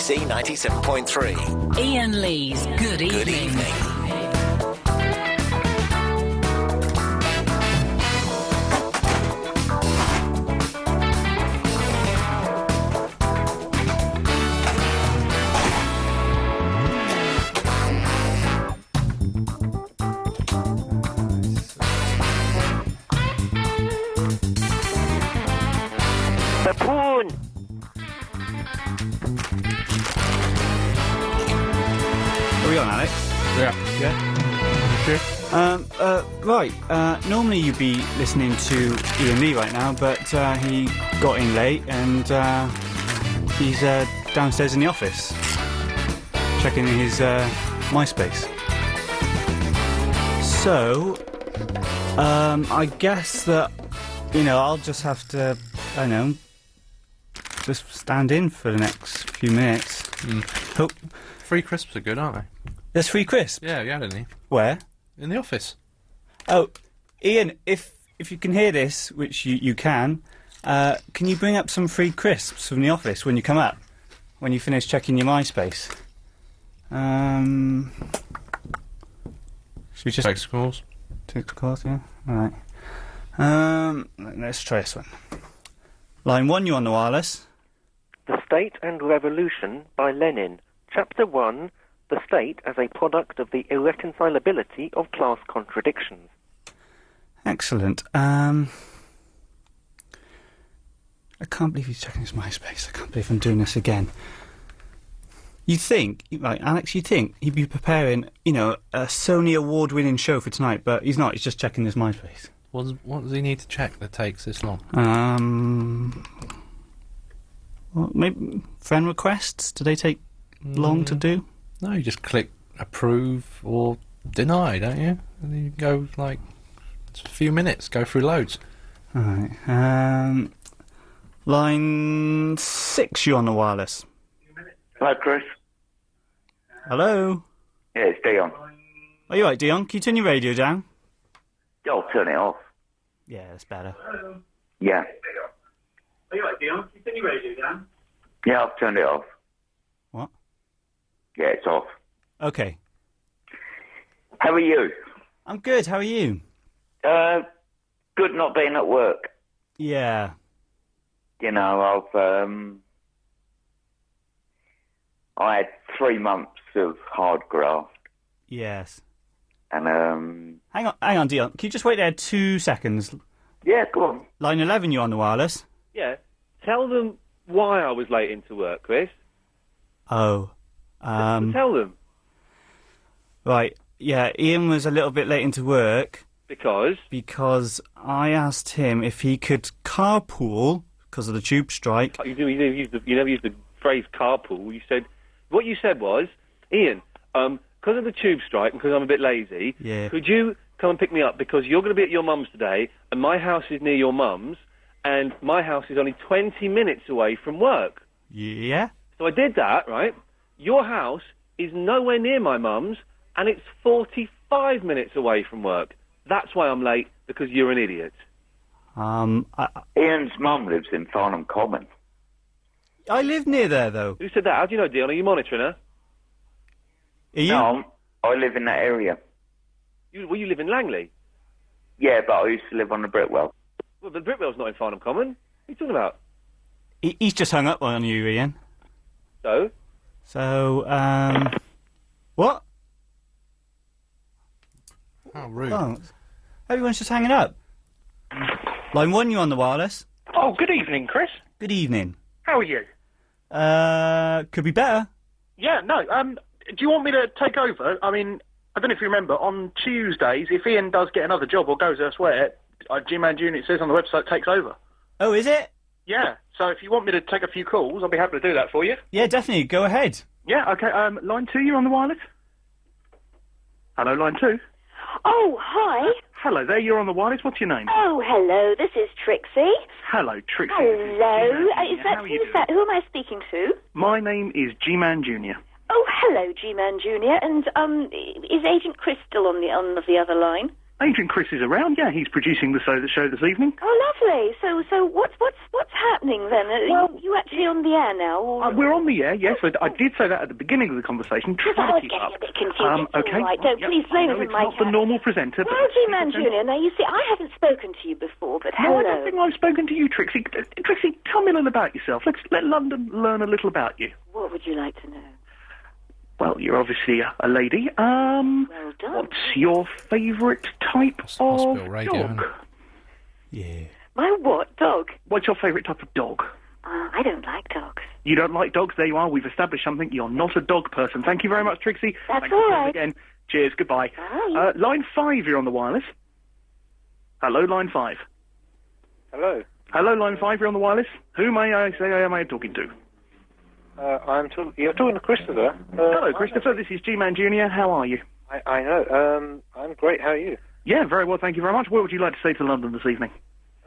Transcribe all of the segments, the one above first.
BBC 97.3. Iain Lee's Good Evening. Good evening. Papoon! Are we on, Alex? Yeah. Right. Normally you'd be listening to Iain Lee right now, but he got in late and he's downstairs in the office checking in his MySpace. So, I guess that, I'll just have to, just stand in for the next few minutes. Hope. Free crisps are good, aren't they? There's free crisps? Yeah, you had any? Where? In the office. Oh, Iain, if you can hear this, which you can you bring up some free crisps from the office when you come up? When you finish checking your MySpace? Should we just... Take calls. Take calls, yeah? Alright. Let's try this one. Line 1, you on the wireless? The State and Revolution by Lenin. Chapter 1, The State as a Product of the Irreconcilability of Class Contradictions. Excellent. I can't believe he's checking his MySpace. I can't believe I'm doing this again. You think, right, Alex, you think he'd be preparing, a Sony award-winning show for tonight, but he's not, he's just checking his MySpace. What does he need to check that takes this long? Well, maybe friend requests? Do they take long to do? No, you just click approve or deny, don't you? And then you go, it's a few minutes, go through loads. Alright, line 6, you on the wireless? Hello, Chris. Hello? Yeah, it's Dion. Are you right, Dion? Can you turn your radio down? I'll turn it off. Yeah, that's better. Yeah. Are you right, Dion? Can you turn your radio down? Yeah, I've turned it off. What? Yeah, it's off. Okay. How are you? I'm good, how are you? Good not being at work. Yeah. I had 3 months of hard graft. Yes. And, Hang on, Dion. Can you just wait there 2 seconds? Yeah, go on. Line 11, you on the wireless? Yeah. Tell them why I was late into work, Chris. Oh. Tell them. Right. Yeah, Iain was a little bit late into work. Because? Because I asked him if he could carpool because of the tube strike. You never used the phrase carpool. What you said was, Iain, because of the tube strike and because I'm a bit lazy, could you come and pick me up because you're going to be at your mum's today and my house is near your mum's and my house is only 20 minutes away from work. Yeah? So I did that, right? Your house is nowhere near my mum's and it's 45 minutes away from work. That's why I'm late, because you're an idiot. Ian's mum lives in Farnham Common. I live near there, though. Who said that? How do you know, Dion? Are you monitoring her? Are you? No, I live in that area. You live in Langley? Yeah, but I used to live on the Brickwell. Well, the Brickwell's not in Farnham Common. What are you talking about? He's just hung up on you, Iain. So? So, what? How rude. Oh, everyone's just hanging up. Line 1, you on the wireless? Oh, good evening, Chris. Good evening. How are you? Could be better. Yeah, no, do you want me to take over? I mean, I don't know if you remember, on Tuesdays, if Iain does get another job or goes elsewhere, G-Man Jr., it says on the website, takes over. Oh, is it? Yeah, so if you want me to take a few calls, I'll be happy to do that for you. Yeah, definitely. Go ahead. Yeah, okay, line 2, you're on the wireless? Hello, line 2? Oh, hi. Hello there, you're on the wireless. What's your name? Oh, hello, this is Trixie. Hello, Trixie. Hello. Who's that? Who am I speaking to? My name is G-Man Jr. Oh, hello, G-Man Jr. And, is Agent Chris still on the other line? Agent Chris is around, yeah. He's producing the show this evening. Oh, lovely. So what's happening? evening, then. Are you actually on the air now? Or... we're on the air, yes. I did say that at the beginning of the conversation. Because I was getting a bit confused. Okay. Right. Don't please blame it on my It's not the normal presenter. Well, G-Man Jr., now, you see, I haven't spoken to you before, but hello. No, I don't think I've spoken to you, Trixie. Trixie, tell me a little about yourself. Let's let London learn a little about you. What would you like to know? Well, you're obviously a lady. Well done. What's your favourite type of dog? Yeah. My what? Dog? What's your favourite type of dog? I don't like dogs. You don't like dogs? There you are. We've established something. You're not a dog person. Thank you very much, Trixie. That's all right. Again. Cheers. Goodbye. Bye. Line 5, you're on the wireless. Hello, line 5. Hello. Hello, line 5, you're on the wireless. Who may I say I am talking to? You're talking to Christopher. Hello, Christopher. This is G-Man Jr. How are you? I know. I'm great. How are you? Yeah, very well. Thank you very much. What would you like to say to London this evening?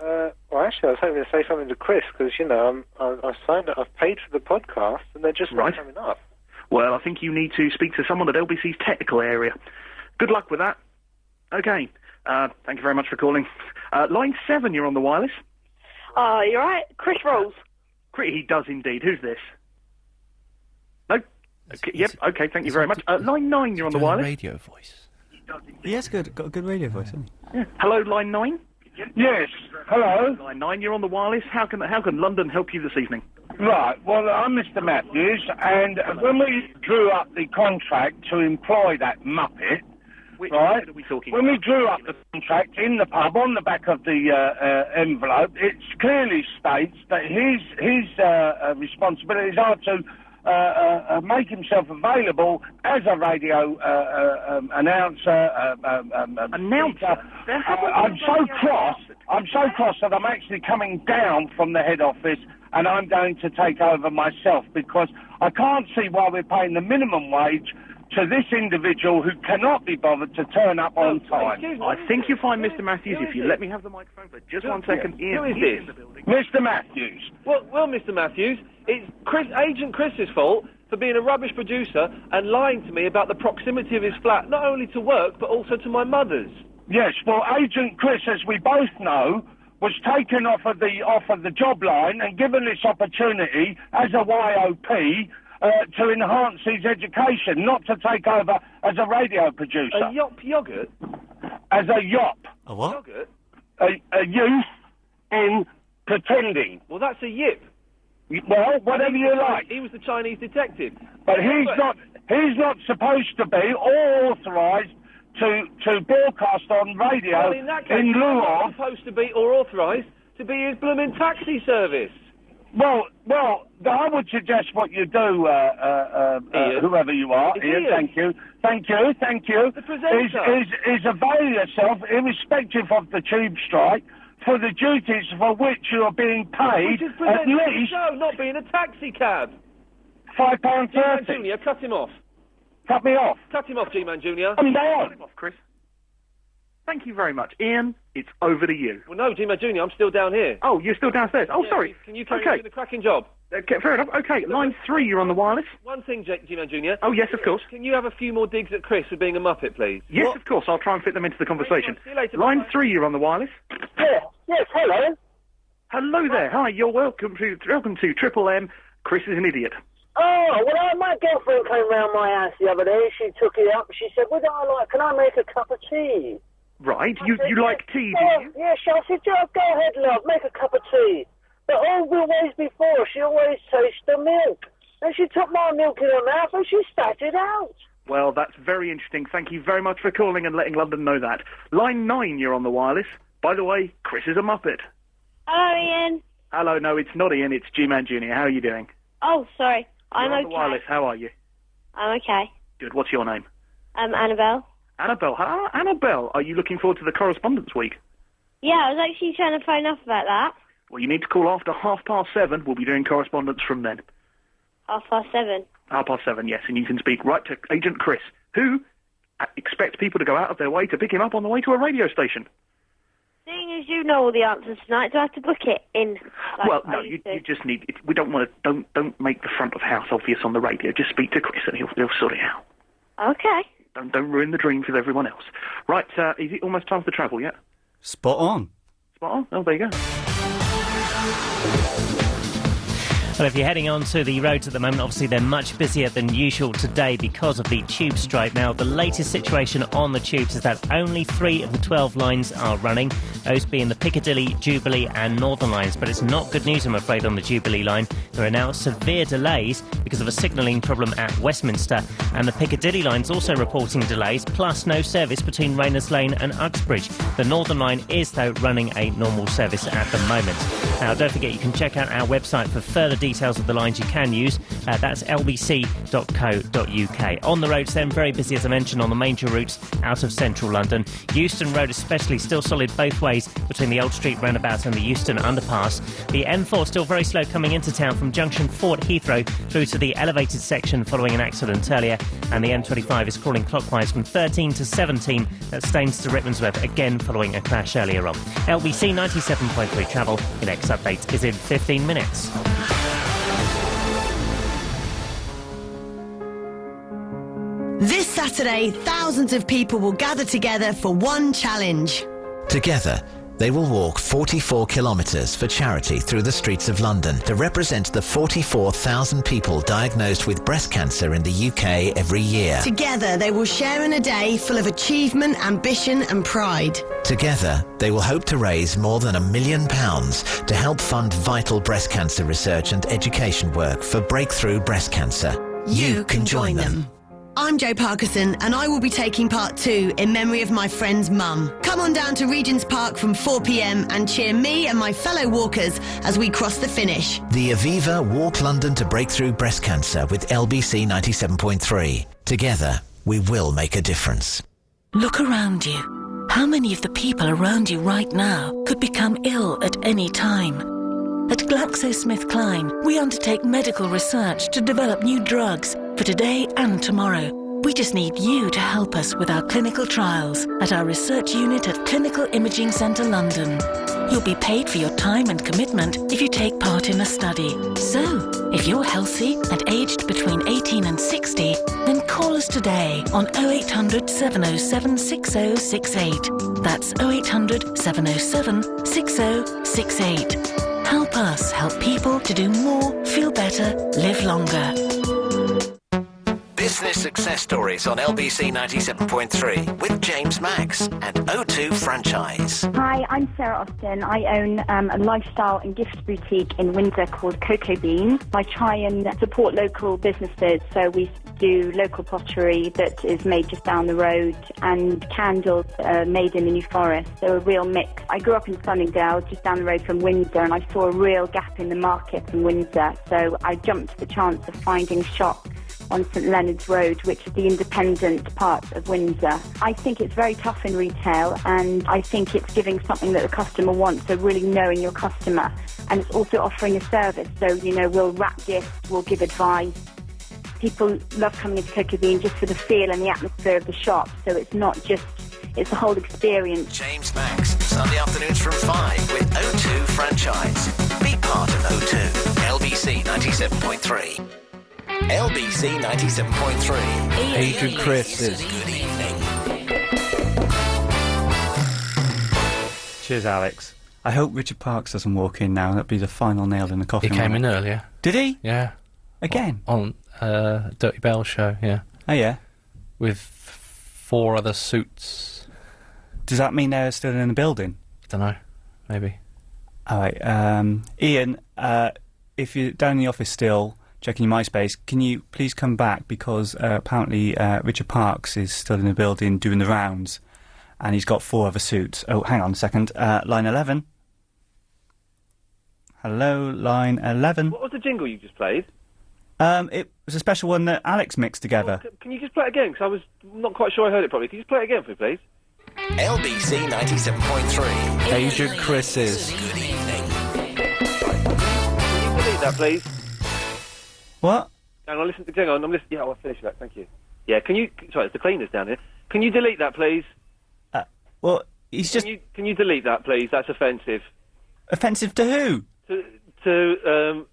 Well, actually, I was hoping to say something to Chris because I've signed up. I've paid for the podcast, and they're just not coming up. Well, I think you need to speak to someone at LBC's technical area. Good luck with that. Okay. Thank you very much for calling. Line 7, you're on the wireless. You're right. Chris Rolls. He does indeed. Who's this? No? Okay, yep, okay, thank you very much. Line 9, you're on the wireless. Radio voice. He has got a good radio voice, hasn't he? Yeah. Hello, line 9? Yes, hello. Line 9, you're on the wireless. How can London help you this evening? Right, well, I'm Mr. Matthews, and when we drew up the contract to employ that Muppet, What right, are we talking when about? we drew up the contract in the pub, on the back of the envelope, it clearly states that his responsibilities are to make himself available as a radio announcer. Announcer? I'm so cross that I'm actually coming down from the head office and I'm going to take over myself because I can't see why we're paying the minimum wage to this individual who cannot be bothered to turn up on time. I think you'll find Mr. Matthews if you let me have the microphone for just 1 second. Ian, Who is Ian's in this? the building. Mr. Matthews. Well, Mr. Matthews, it's Agent Chris's fault for being a rubbish producer and lying to me about the proximity of his flat, not only to work, but also to my mother's. Yes, well, Agent Chris, as we both know, was taken off of the job line and given this opportunity as a YOP to enhance his education, not to take over as a radio producer. A yop yogurt? As a yop. A what? Yogurt? A youth in pretending. Well, that's a yip. Well, whatever you like. He was the Chinese detective. But he's not supposed to be or authorised to broadcast on radio Well, in that case, in lieu not of... supposed to be, or authorised, to be his blooming taxi service. Well, I would suggest what you do, Ian. whoever you are. It's Ian, Ian. thank you. The presenter. Is avail yourself, irrespective of the tube strike, for the duties for which you are being paid Which is at presenting the least show, not being a taxi cab. £5.30. G-Man Jr., cut him off. Cut me off. Cut him off, G-Man Jr. I'm down. Off, Chris. Thank you very much. Ian, it's over to you. Well, no, G-Man Jr., I'm still down here. Oh, you're still downstairs. Oh, Yeah, sorry. Can you carry on doing a cracking job? Okay, fair enough. Okay, line 3, you're on the wireless. One thing, G-Man Jr. Oh, yes, of course. Can you have a few more digs at Chris for being a Muppet, please? Yes, of course. I'll try and fit them into the conversation. See you later, Line bye. 3, you're on the wireless. Yes, hello. Hello there. Hi, you're welcome to Triple M. Chris is an idiot. Oh, well, my girlfriend came round my house the other day. She took it up. She said, can I make a cup of tea? Right. You like tea, do you? Yeah, I said, go ahead, love, make a cup of tea. But always before, she always tastes the milk. And she took my milk in her mouth and she spat it out. Well, that's very interesting. Thank you very much for calling and letting London know that. Line 9, you're on the wireless. By the way, Chris is a Muppet. Hello, Ian. Hello, no, it's not Ian, it's G-Man Jr. How are you doing? Oh, sorry. I'm You're on okay. the wireless. How are you? I'm okay. Good. What's your name? Annabelle. Annabelle. Annabelle, are you looking forward to the Correspondence Week? Yeah, I was actually trying to phone up about that. Well, you need to call after 7:30. We'll be doing correspondence from then. 7:30. 7:30, yes, and you can speak right to Agent Chris, who expects people to go out of their way to pick him up on the way to a radio station. Seeing as you know all the answers tonight, do I have to book it in? Well, no, you just need... we don't want to... Don't make the front of house obvious on the radio. Just speak to Chris and he'll sort it out. Okay. Don't ruin the dreams with everyone else. Right, is it almost time for travel yet? Spot on. Spot on? Oh, there you go. Well, if you're heading onto the roads at the moment, obviously they're much busier than usual today because of the tube strike. Now, the latest situation on the tubes is that only 3 of the 12 lines are running, those being the Piccadilly, Jubilee and Northern lines. But it's not good news, I'm afraid, on the Jubilee line. There are now severe delays because of a signalling problem at Westminster. And the Piccadilly line's also reporting delays, plus no service between Rayners Lane and Uxbridge. The Northern line is, though, running a normal service at the moment. Now, don't forget, you can check out our website for further details of the lines you can use. That's lbc.co.uk. On the roads then, very busy as I mentioned on the major routes out of central London. Euston Road especially still solid both ways between the Old Street roundabout and the Euston underpass. The M4 still very slow coming into town from junction 4 at Heathrow through to the elevated section following an accident earlier, and the M25 is crawling clockwise from 13 to 17 at Staines to Rickmansworth, again following a crash earlier on. LBC 97.3 travel. Your next update is in 15 minutes. This Saturday, thousands of people will gather together for one challenge. Together, they will walk 44 kilometres for charity through the streets of London to represent the 44,000 people diagnosed with breast cancer in the UK every year. Together, they will share in a day full of achievement, ambition and pride. Together, they will hope to raise more than £1 million to help fund vital breast cancer research and education work for breakthrough breast cancer. You can join them. I'm Jo Parkinson and I will be taking part too in memory of my friend's mum. Come on down to Regent's Park from 4 p.m. and cheer me and my fellow walkers as we cross the finish. The Aviva Walk London to Breakthrough Breast Cancer with LBC 97.3. Together, we will make a difference. Look around you. How many of the people around you right now could become ill at any time? At GlaxoSmithKline, we undertake medical research to develop new drugs for today and tomorrow. We just need you to help us with our clinical trials at our research unit at Clinical Imaging Centre London. You'll be paid for your time and commitment if you take part in a study. So, if you're healthy and aged between 18 and 60, then call us today on 0800 707 6068. That's 0800 707 6068. Help us help people to do more, feel better, live longer. Business success stories on LBC 97.3 with James Max and O2 Franchise. Hi, I'm Sarah Austin. I own a lifestyle and gifts boutique in Windsor called Cocoa Bean. I try and support local businesses, so we do local pottery that is made just down the road and candles made in the New Forest. So a real mix. I grew up in Sunningdale, just down the road from Windsor, and I saw a real gap in the market in Windsor. So I jumped at the chance of finding a shop on St Leonard's Road, which is the independent part of Windsor. I think it's very tough in retail, and I think it's giving something that the customer wants, so really knowing your customer. And it's also offering a service, so, you know, we'll wrap gifts, we'll give advice. People love coming into Cocoa Bean just for the feel and the atmosphere of the shop, so it's not just, it's the whole experience. James Max, Sunday afternoons from 5 with O2 Franchise. Be part of O2. LBC 97.3. LBC 97.3. Agent Chris is. Good evening. Cheers, Alex. I hope Richard Parks doesn't walk in now. That'd be the final nail in the coffin. He came in earlier. Did he? Yeah. Again? On Dirty Bell show, yeah. Oh, yeah? With 4 other suits. Does that mean they're still in the building? I don't know. Maybe. All right. Iain, if you're down in the office still, checking your MySpace, can you please come back, because apparently Richard Parks is still in the building doing the rounds, and he's got 4 other suits. Oh, hang on a second. Line 11. Hello, line 11. What was the jingle you just played? It was a special one that Alex mixed together. Oh, can you just play it again? Because I was not quite sure I heard it properly. Can you just play it again for me, please? LBC 97.3. Agent Chris is. Good evening. Can you delete that, please? What? Hang on, hang on, I'm listening. Yeah, I'll finish that, thank you. Yeah, can you... Sorry, it's the cleaners down here. Can you delete that, please? Well, he's just... Can you delete that, please? That's offensive. Offensive to who? To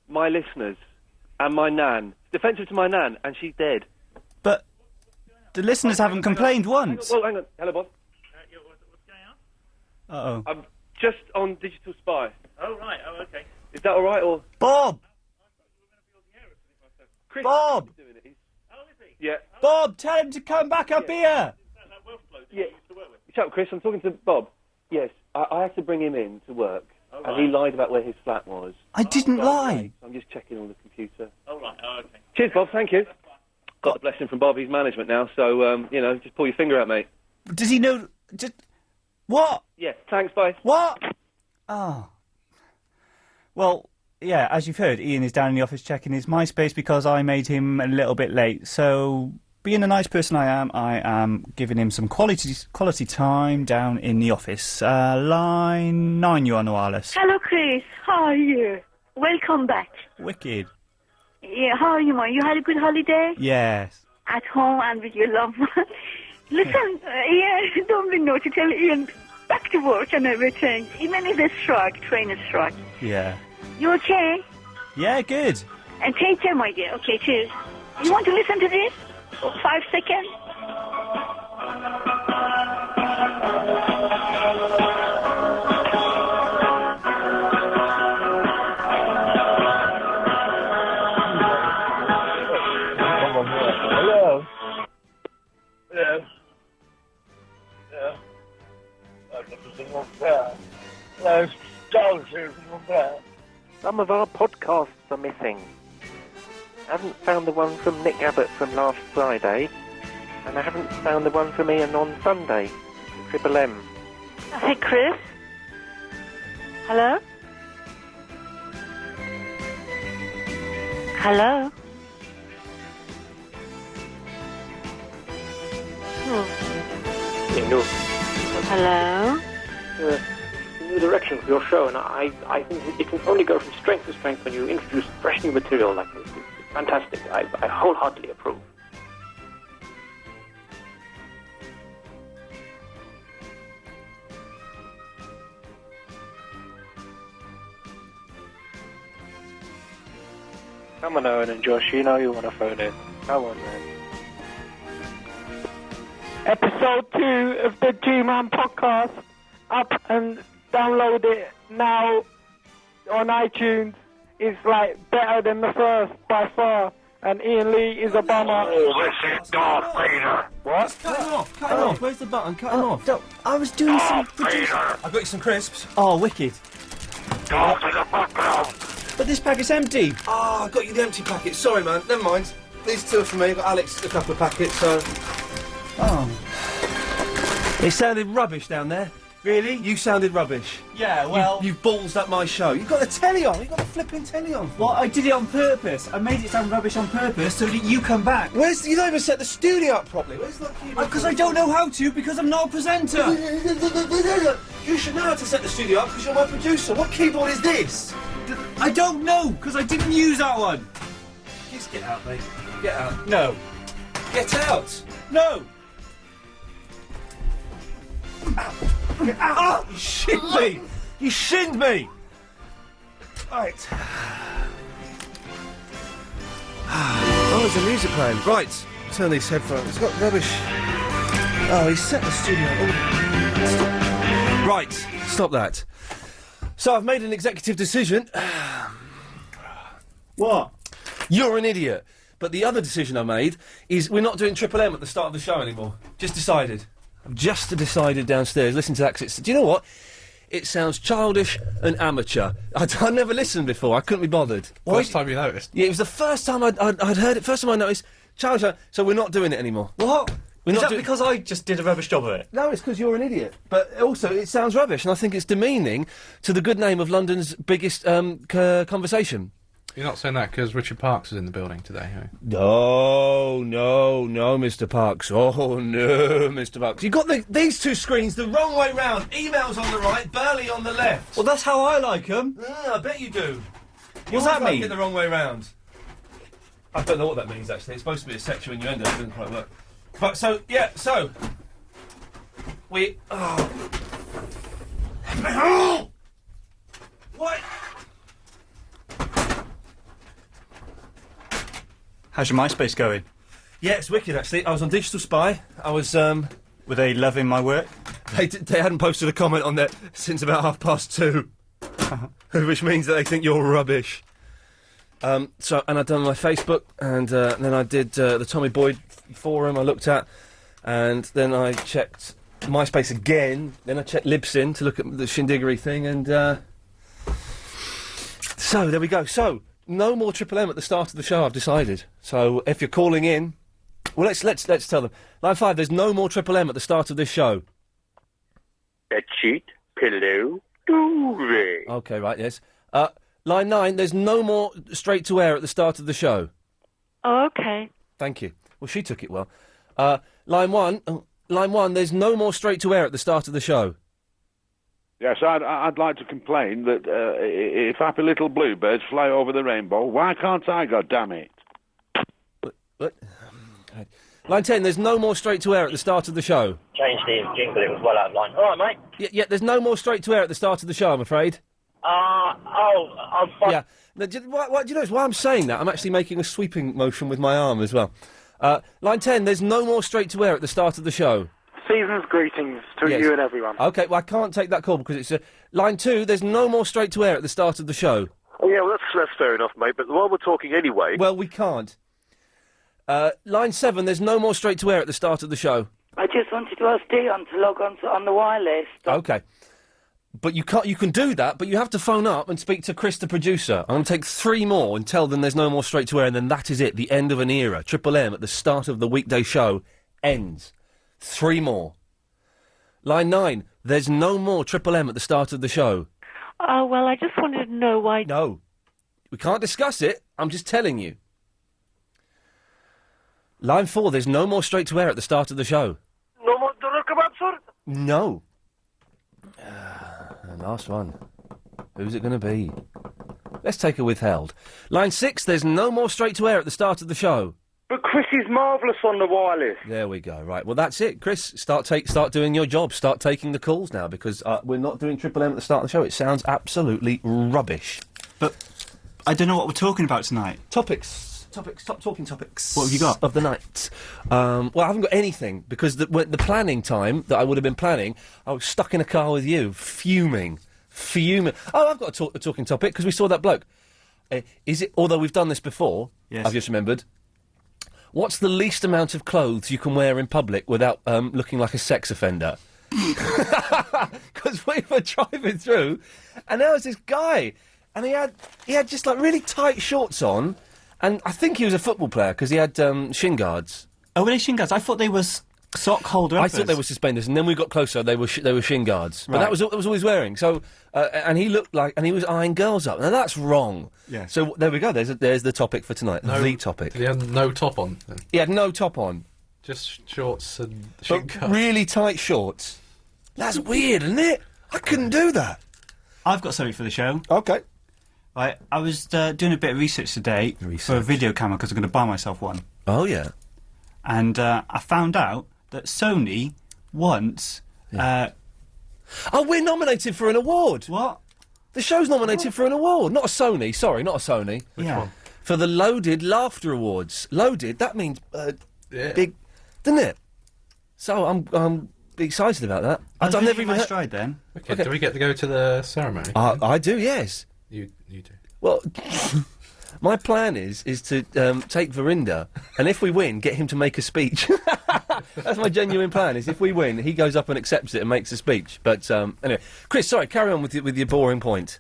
my listeners and my nan. It's offensive to my nan, and she's dead. But the listeners haven't complained once. Well, hang on. Hello, Bob. Uh-oh. I'm just on Digital Spy. Oh, right. Oh, okay. Is that all right, or... Bob! Chris, Bob! Yeah. Bob, tell him to come back up here! Yeah. Shut up, Chris. I'm talking to Bob. Yes, I had to bring him in to work, and he lied about where his flat was. I didn't lie. I'm just checking on the computer. All right. Oh, okay. Cheers, Bob. Thank you. Got the blessing from Bob. He's management now, so, just pull your finger out, mate. Does he know... What? Yeah, thanks, bye. What? Oh. Well, yeah, as you've heard, Ian is down in the office checking his MySpace because I made him a little bit late. So, being the nice person I am giving him some quality time down in the office. Line 9, you're on the wireless. Hello, Chris. How are you? Welcome back. Wicked. Yeah, how are you, man? You had a good holiday? Yes. At home and with your loved one? Listen, Ian, don't be naughty. Tell Ian back to work and everything. Even if there's strike, train is strike. Yeah. You okay? Yeah, good. And take care, my dear. Okay, cheers. You want to listen to this? 5 seconds? Hello? Yes. Yeah. Those dogs are there. Some of our podcasts are missing. I haven't found the one from Nick Abbott from last Friday, and I haven't found the one from Ian on Sunday, Triple M. Hey, Chris? Hello? Hello? No. Hello? New direction for your show, and I think it can only go from strength to strength when you introduce fresh new material like this. It's fantastic. I wholeheartedly approve. Come on, Owen and Josh, you know you want to phone in. Come on, man. Episode 2 of the G-Man podcast. Up and download it now on iTunes. It's like better than the first by far. And Ian Lee is a bummer. Oh, this is Darth Vader. What? Just cut him off. Cut him off. Where's the button? Cut him off. I was doing some... Vader. I got you some crisps. Oh, wicked. Darth in the background. But this packet's empty. Ah, I got you the empty packet. Sorry, man. Never mind. These two are for me. Got Alex a couple of packets, so... Oh. It sounded rubbish down there. Really? You sounded rubbish. Yeah, well... You ballsed up my show. You've got the telly on. You've got the flipping telly on. Well, I did it on purpose. I made it sound rubbish on purpose so that you come back. Where's... You don't even set the studio up properly. Where's the keyboard? Because I don't know how to, because I'm not a presenter. You should know how to set the studio up because you're my producer. What keyboard is this? I don't know, because I didn't use that one. Just get out, mate. Get out. No. Get out. No. Get out. Oh, you shinned me. You shinned me. Right. Oh, there's a music playing. Right. Turn these headphones. It's got rubbish. Oh, he set the studio. Oh. Stop. Right. Stop that. So I've made an executive decision. What? You're an idiot. But the other decision I made is we're not doing Triple M at the start of the show anymore. Just decided. I've just decided downstairs. Listen to that. 'Cause do you know what? It sounds childish and amateur. I'd never listened before. I couldn't be bothered. First time you noticed? Yeah, it was the first time I'd heard it. First time I noticed. Childish. So we're not doing it anymore. What? We're Is not that because I just did a rubbish job of it? No, it's because you're an idiot. But also, it sounds rubbish, and I think it's demeaning to the good name of London's biggest conversation. You're not saying that because Richard Parks is in the building today, are you? No, Mr. Parks. Oh, no, Mr. Parks. You've got these two screens the wrong way round. Emails on the right, Burley on the left. Well, that's how I like them. I bet you do. What's that mean? Like it the wrong way round. I don't know what that means, actually. It's supposed to be a sexual innuendo. It doesn't quite work. But, we... Oh. What? How's your MySpace going? Yeah, it's wicked, actually. I was on Digital Spy. I was, Were they loving my work? They hadn't posted a comment on that since about 2:30. which means that they think you're rubbish. And I've done my Facebook, and then I did the Tommy Boyd forum I looked at, and then I checked MySpace again, then I checked Libsyn to look at the Shindiggery thing, and so there we go. So, no more Triple M at the start of the show, I've decided. So, if you're calling in, well, let's tell them. Line 5, there's no more Triple M at the start of this show. A cheat, pillow, duvet. Okay, right, yes. Line 9, there's no more straight to air at the start of the show. Oh, okay. Thank you. Well, she took it well. Line 1, there's no more straight to air at the start of the show. Yes, I'd like to complain that if happy little bluebirds fly over the rainbow, why can't I, goddammit? What? Line 10, there's no more straight to air at the start of the show. Changed the jingle, it was well out of line. All right, mate. Yeah, there's no more straight to air at the start of the show, I'm afraid. I'm fine. Yeah. Now, do you know why I'm saying that? I'm actually making a sweeping motion with my arm as well. Line 10, there's no more straight to air at the start of the show. Season's greetings to Yes. you and everyone. OK, well, I can't take that call because it's... line 2, there's no more straight to air at the start of the show. Oh, yeah, well, that's fair enough, mate, but while we're talking anyway... Well, we can't. Line 7, there's no more straight to air at the start of the show. I just wanted to ask Dion to log on the wireless. OK. But you can't. You can do that, but you have to phone up and speak to Chris, the producer. I'm going to take 3 more and tell them there's no more straight to air, and then that is it. The end of an era. Triple M at the start of the weekday show ends. 3 more. Line 9. There's no more Triple M at the start of the show. Oh, well, I just wanted to know why... No. We can't discuss it. I'm just telling you. Line 4. There's no more straight to air at the start of the show. No more doner kebab, sir? No. Last one. Who's it going to be? Let's take a withheld. Line 6, there's no more straight to air at the start of the show. But Chris is marvellous on the wireless. There we go. Right, well, that's it. Chris, start doing your job. Start taking the calls now, because we're not doing Triple M at the start of the show. It sounds absolutely rubbish. But I don't know what we're talking about tonight. Topics. Stop talking topics. What have you got? Of the night. Well, I haven't got anything, because the planning time that I would have been planning, I was stuck in a car with you, fuming. Oh, I've got a talking topic, because we saw that bloke. Is it, although we've done this before, yes. I've just remembered, what's the least amount of clothes you can wear in public without looking like a sex offender? Because we were driving through, and there was this guy, and he had just, like, really tight shorts on, and I think he was a football player because he had shin guards. Oh, were they shin guards? I thought they were sock holder uppers. I thought they were suspenders, and then we got closer. They were shin guards. Right. But that was all he's wearing. So, and he looked like, and he was eyeing girls up. Now that's wrong. Yeah. So there we go. There's the topic for tonight. The topic. He had no top on. Then. He had no top on. Just shorts and shin guards. Really tight shorts. That's weird, isn't it? I couldn't do that. I've got something for the show. Okay. Right, I was doing a bit of research today for a video camera because I'm going to buy myself one. Oh, yeah. And I found out that Sony once... Oh, we're nominated for an award. What? The show's nominated for an award. Not a Sony. Sorry, not a Sony. Which one? For the Loaded Laughter Awards. Loaded, that means big, doesn't it? So I'm excited about that. I've never even heard... stride then. Okay, do we get to go to the ceremony? I do, yes. You do. Well, my plan is to take Verinda, and if we win, get him to make a speech. That's my genuine plan, is if we win, he goes up and accepts it and makes a speech. But, anyway. Chris, sorry, carry on with your boring point.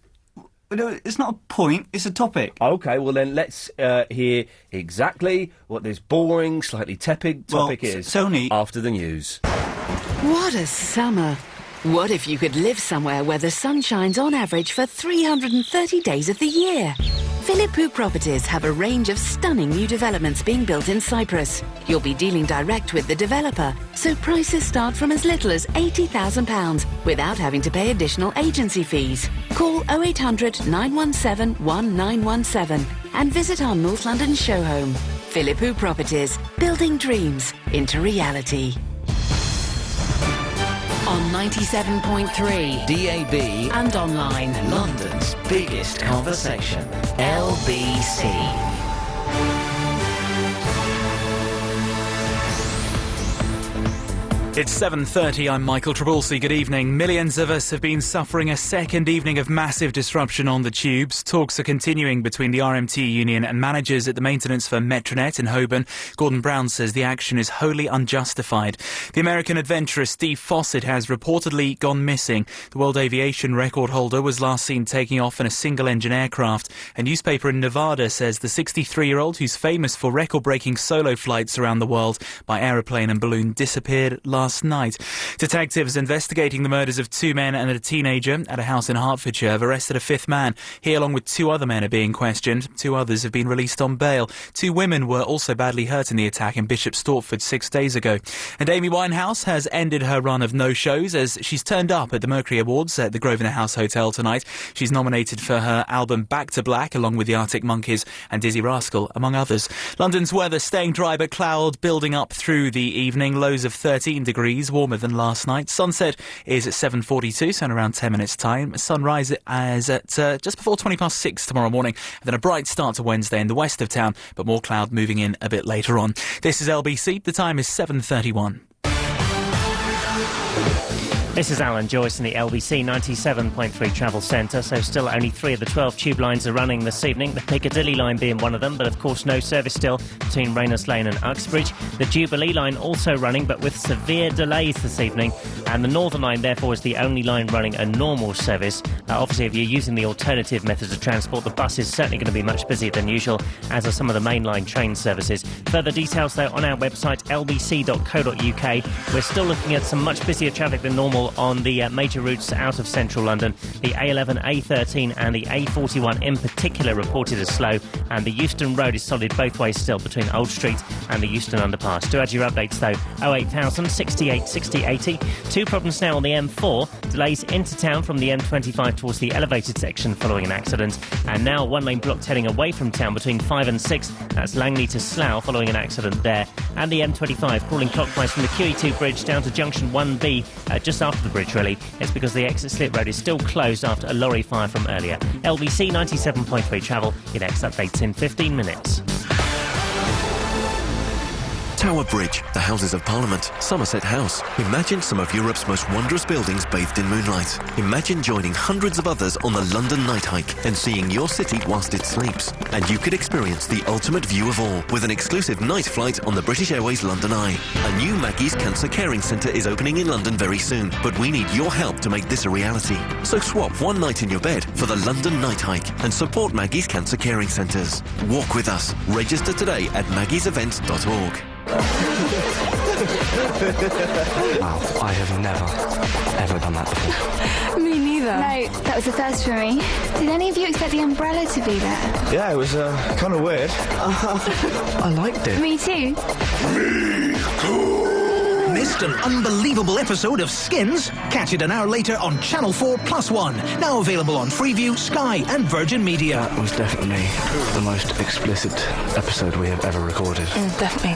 No, it's not a point, it's a topic. OK, well then let's hear exactly what this boring, slightly tepid topic is. Sony... After the news. What a summer. What if you could live somewhere where the sun shines on average for 330 days of the year? Philippou Properties have a range of stunning new developments being built in Cyprus. You'll be dealing direct with the developer, so prices start from as little as £80,000 without having to pay additional agency fees. Call 0800 917 1917 and visit our North London show home. Philippou Properties, building dreams into reality. On 97.3 DAB and online. London's biggest conversation. LBC. It's 7:30, I'm Michael Trabulsi, good evening. Millions of us have been suffering a second evening of massive disruption on the tubes. Talks are continuing between the RMT union and managers at the maintenance firm Metronet in Holborn. Gordon Brown says the action is wholly unjustified. The American adventurer Steve Fossett has reportedly gone missing. The world aviation record holder was last seen taking off in a single-engine aircraft. A newspaper in Nevada says the 63-year-old, who's famous for record-breaking solo flights around the world by aeroplane and balloon, disappeared last night. Detectives investigating the murders of two men and a teenager at a house in Hertfordshire have arrested a fifth man. He, along with two other men, are being questioned. Two others have been released on bail. Two women were also badly hurt in the attack in Bishop Stortford 6 days ago. And Amy Winehouse has ended her run of no-shows as she's turned up at the Mercury Awards at the Grosvenor House Hotel tonight. She's nominated for her album Back to Black, along with the Arctic Monkeys and Dizzy Rascal, among others. London's weather staying dry but cloud building up through the evening. Lows of 13 degrees, warmer than last night. Sunset is at 7:42, so in around 10 minutes' time. Sunrise is at just before 6:20 tomorrow morning. And then a bright start to Wednesday in the west of town, but more cloud moving in a bit later on. This is LBC. The time is 7:31. This is Alan Joyce in the LBC 97.3 Travel Centre, so still only 3 of the 12 tube lines are running this evening, the Piccadilly line being one of them, but of course no service still between Rayners Lane and Uxbridge. The Jubilee line also running, but with severe delays this evening, and the Northern line therefore is the only line running a normal service. Obviously, if you're using the alternative methods of transport, the bus is certainly going to be much busier than usual, as are some of the mainline train services. Further details, though, on our website, lbc.co.uk. We're still looking at some much busier traffic than normal on the major routes out of central London. The A11, A13 and the A41 in particular reported as slow, and the Euston Road is solid both ways still between Old Street and the Euston Underpass. Do add your updates though, 08000 68 60 80. Two problems now on the M4, delays into town from the M25 towards the elevated section following an accident, and now one lane blocked heading away from town between 5 and 6, that's Langley to Slough following an accident there, and the M25 crawling clockwise from the QE2 bridge down to junction 1B just after the bridge really. It's because the exit slip road is still closed after a lorry fire from earlier. LBC 97.3 travel, your next updates in 15 minutes. Tower Bridge, the Houses of Parliament, Somerset House. Imagine some of Europe's most wondrous buildings bathed in moonlight. Imagine joining hundreds of others on the London night hike and seeing your city whilst it sleeps. And you could experience the ultimate view of all with an exclusive night flight on the British Airways London Eye. A new Maggie's Cancer Caring Centre is opening in London very soon, but we need your help to make this a reality. So swap one night in your bed for the London night hike and support Maggie's Cancer Caring Centres. Walk with us. Register today at maggiesevents.org. Wow, I have never, ever done that before. Me neither. No, that was a first for me. Did any of you expect the umbrella to be there? Yeah, it was kind of weird. I liked it. Me too. Missed an unbelievable episode of Skins? Catch it an hour later on Channel 4+1. Now available on Freeview, Sky and Virgin Media. That was definitely the most explicit episode we have ever recorded. Definitely.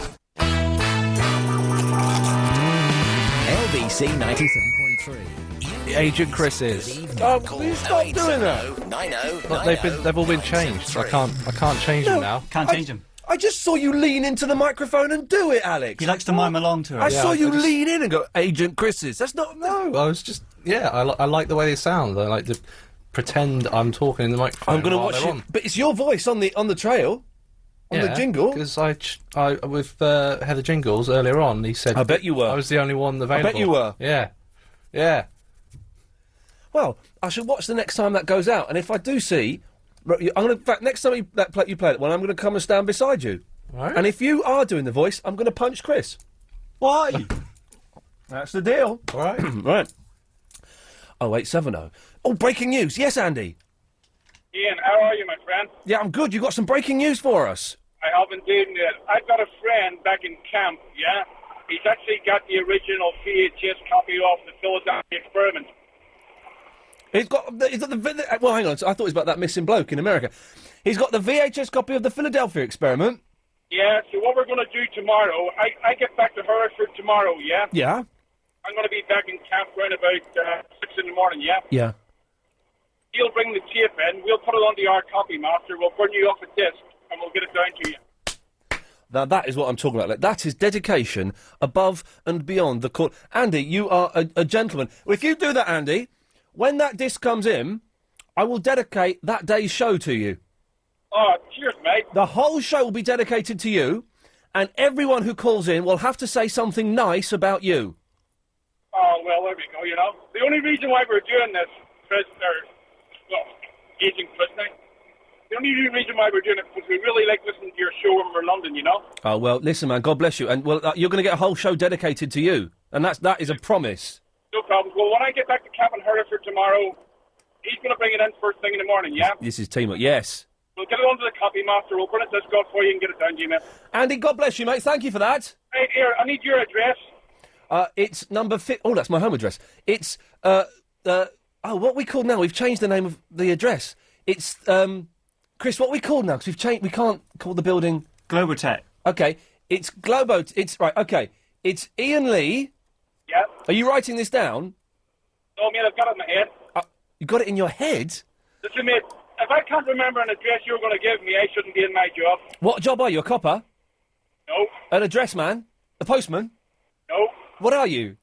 LBC 97.3. Agent Chris's. Oh, please stop doing that. 90. They've all been changed. I can't change them now. Can't change them. I just saw you lean into the microphone and do it, Alex. He likes to mime along to it. I saw you lean in and go, Agent Chris's. That's not... No, I was just... Yeah, I like the way they sound. I like to pretend I'm talking in the microphone. I'm going to watch it. But it's your voice on the trail. On the jingle? Because I with Heather Jingles earlier on, he said... I bet you were. I was the only one available. I bet you were. Yeah. Yeah. Well, I should watch the next time that goes out, and if I do see... in fact, next time you play that one, I'm going to come and stand beside you. Right. And if you are doing the voice, I'm going to punch Chris. Why? That's the deal. All right. Right. 0870. Oh, breaking news. Yes, Andy. Ian, how are you, my friend? Yeah, I'm good. You've got some breaking news for us. I have indeed. I've got a friend back in camp, yeah? He's actually got the original VHS copy of the Philadelphia Experiment. He's got the well, hang on. I thought it was about that missing bloke in America. He's got the VHS copy of the Philadelphia Experiment. Yeah, so what we're going to do tomorrow, I get back to Hereford tomorrow, yeah? Yeah. I'm going to be back in camp around about 6 in the morning, yeah? Yeah. He'll bring the tape in, we'll put it on the R copy master, we'll burn you off a disc, and we'll get it down to you. Now, that is what I'm talking about. Like, that is dedication above and beyond the court. Andy, you are a gentleman. Well, if you do that, Andy, when that disc comes in, I will dedicate that day's show to you. Oh, cheers, mate. The whole show will be dedicated to you, and everyone who calls in will have to say something nice about you. Oh, well, there we go, you know. The only reason why we're doing this, aging Chris now, the only reason why we're doing it because we really like listening to your show when we're in London, you know? Oh, well, listen, man, God bless you. And, well, you're going to get a whole show dedicated to you. And that is a promise. No problem. Well, when I get back to Camp in Hereford tomorrow, he's going to bring it in first thing in the morning, yeah? This is teamwork, yes. We'll get it onto the copy master. We'll print it this God for you and get it down to you, mate. Andy, God bless you, mate. Thank you for that. Hey, here, I need your address. It's number... Oh, that's my home address. It's, what we call now? We've changed the name of the address. It's, Chris, what we call now? Because we've changed... We can't call the building... Globotech. Okay. It's Globo... It's... Right, okay. It's Iain Lee. Yeah. Are you writing this down? No, mate, I've got it in my head. You got it in your head? Listen, mate, if I can't remember an address you're going to give me, I shouldn't be in my job. What job are you? A copper? No. An address man? A postman? No. What are you?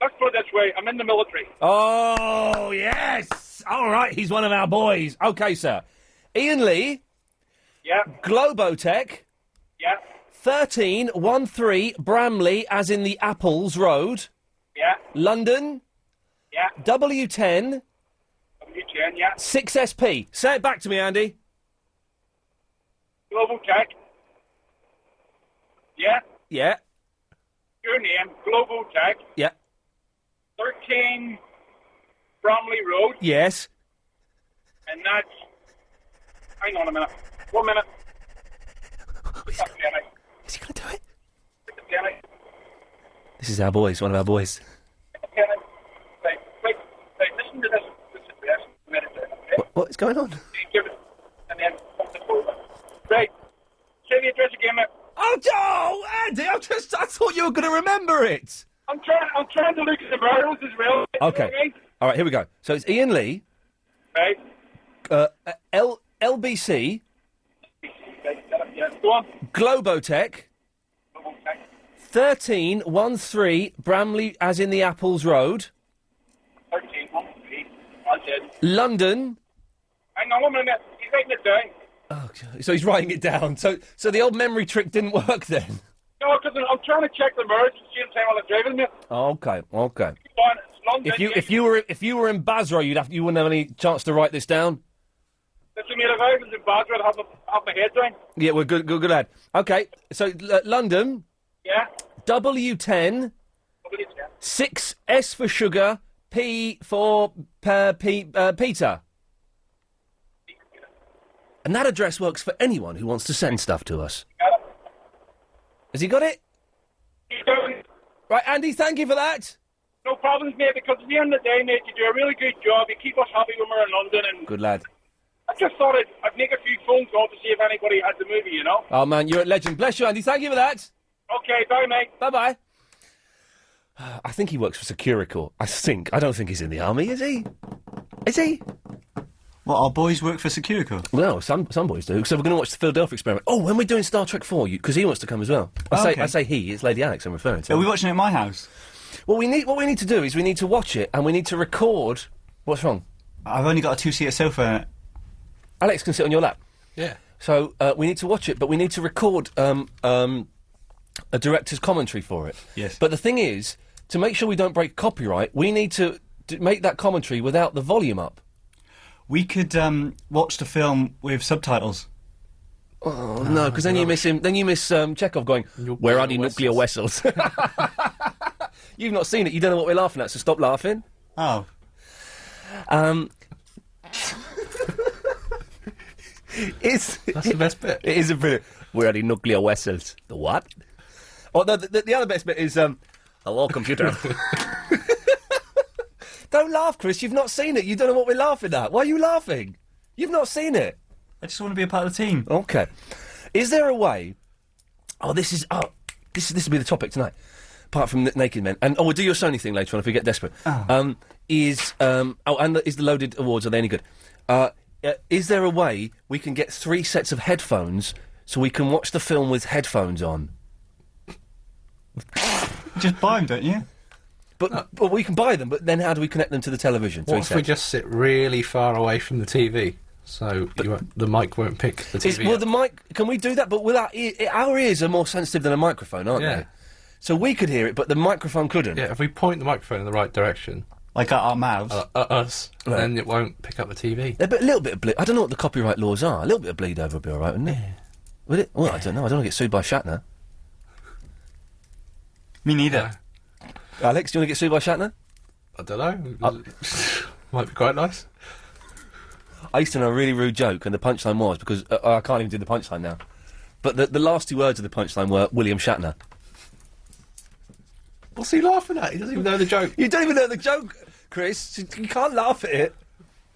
Let's put it this way, I'm in the military. Oh, yes! All right, he's one of our boys. OK, sir. Iain Lee. Yeah. Globotech. Yeah. 1313 Bramley, as in the Apples Road. Yeah. London. Yeah. W10. W10, yeah. 6SP. Say it back to me, Andy. Globotech. Yeah. Yeah. Your name, Globotech. Yeah. 13 Bromley Road. Yes. And that's... Hang on a minute. 1 minute. Is he going to do it? Penny. This is our boys, one of our boys. Wait, listen to this address. Okay? What is going on? Give it, and then put it over. Right. Say the address again, mate. Oh, Andy, I thought you were going to remember it. I'm trying to look at the murals as well. Okay. All right, here we go. So it's Iain Lee. Right. LBC. Yeah, go on. Globotech. 1313 Bramley, as in the Apples Road. 1313. I said. London. Hang on 1 minute. He's writing it down. Oh, God. So he's writing it down. So the old memory trick didn't work then. No, because I'm trying to check the merge at the same time while I'm driving it. Okay. It's London. If you were in Basra, you wouldn't have any chance to write this down. Listen, mate, if I was in Basra, I'd have my head down. Yeah, we're good lad. Okay, so London. Yeah. W10. 6 S for sugar, P for Peter. And that address works for anyone who wants to send stuff to us. Has he got it? Right, Andy, thank you for that. No problems, mate, because at the end of the day, mate, you do a really good job. You keep us happy when we're in London. And Good lad. I just thought I'd make a few phone calls to see if anybody had the movie, you know? Oh, man, you're a legend. Bless you, Andy. Thank you for that. Okay, bye, mate. Bye-bye. I think he works for Securicor. I don't think he's in the army, is he? Is he? What, our boys work for Securicor? Well, some boys do. So we're going to watch the Philadelphia Experiment. Oh, when we're doing Star Trek 4, because he wants to come as well. I say he, it's Lady Alex I'm referring to. Are we watching it at my house? Well, what we need to do is we need to watch it and we need to record... What's wrong? I've only got a two-seater sofa. Alex can sit on your lap. Yeah. So we need to watch it, but we need to record a director's commentary for it. Yes. But the thing is, to make sure we don't break copyright, we need to make that commentary without the volume up. We could watch the film with subtitles. Oh, no, because then you miss him. Then you miss Chekhov going, "Where are the nuclear vessels?" You've not seen it. You don't know what we're laughing at, so stop laughing. Oh. That's the best bit. It is a brilliant. Where are the nuclear vessels? The what? Oh, no, the other best bit is, hello, computer. Don't laugh, Chris. You've not seen it. You don't know what we're laughing at. Why are you laughing? You've not seen it. I just want to be a part of the team. Okay. Is there a way... This will be the topic tonight. Apart from Naked Men. And, we'll do your Sony thing later on if we get desperate. Oh. Is the loaded awards, are they any good? Is there a way we can get 3 sets of headphones so we can watch the film with headphones on. Just buy them, don't you? But we can buy them, but then how do we connect them to the television? What if we just sit really far away from the TV? So the mic won't pick the TV Well, up? the mic... Can we do that? But with our ears are more sensitive than a microphone, aren't they? So we could hear it, but the microphone couldn't. Yeah, if we point the microphone in the right direction... Like at our mouths? At us, then it won't pick up the TV. A little bit of bleed... I don't know what the copyright laws are. A little bit of bleed over would be all right, wouldn't it? Would it? Well, I don't know. I don't want to get sued by Shatner. Me neither. Alex, do you want to get sued by Shatner? I don't know. Might be quite nice. I used to know a really rude joke, and the punchline was, because I can't even do the punchline now, but the last 2 words of the punchline were William Shatner. What's he laughing at? He doesn't even know the joke. You don't even know the joke, Chris. You can't laugh at it.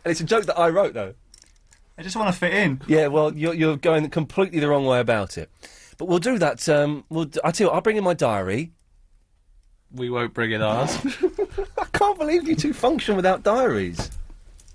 And it's a joke that I wrote, though. I just want to fit in. Yeah, well, you're going completely the wrong way about it. But we'll do that. I tell you what, I'll bring in my diary. We won't bring in ours. I can't believe you two function without diaries.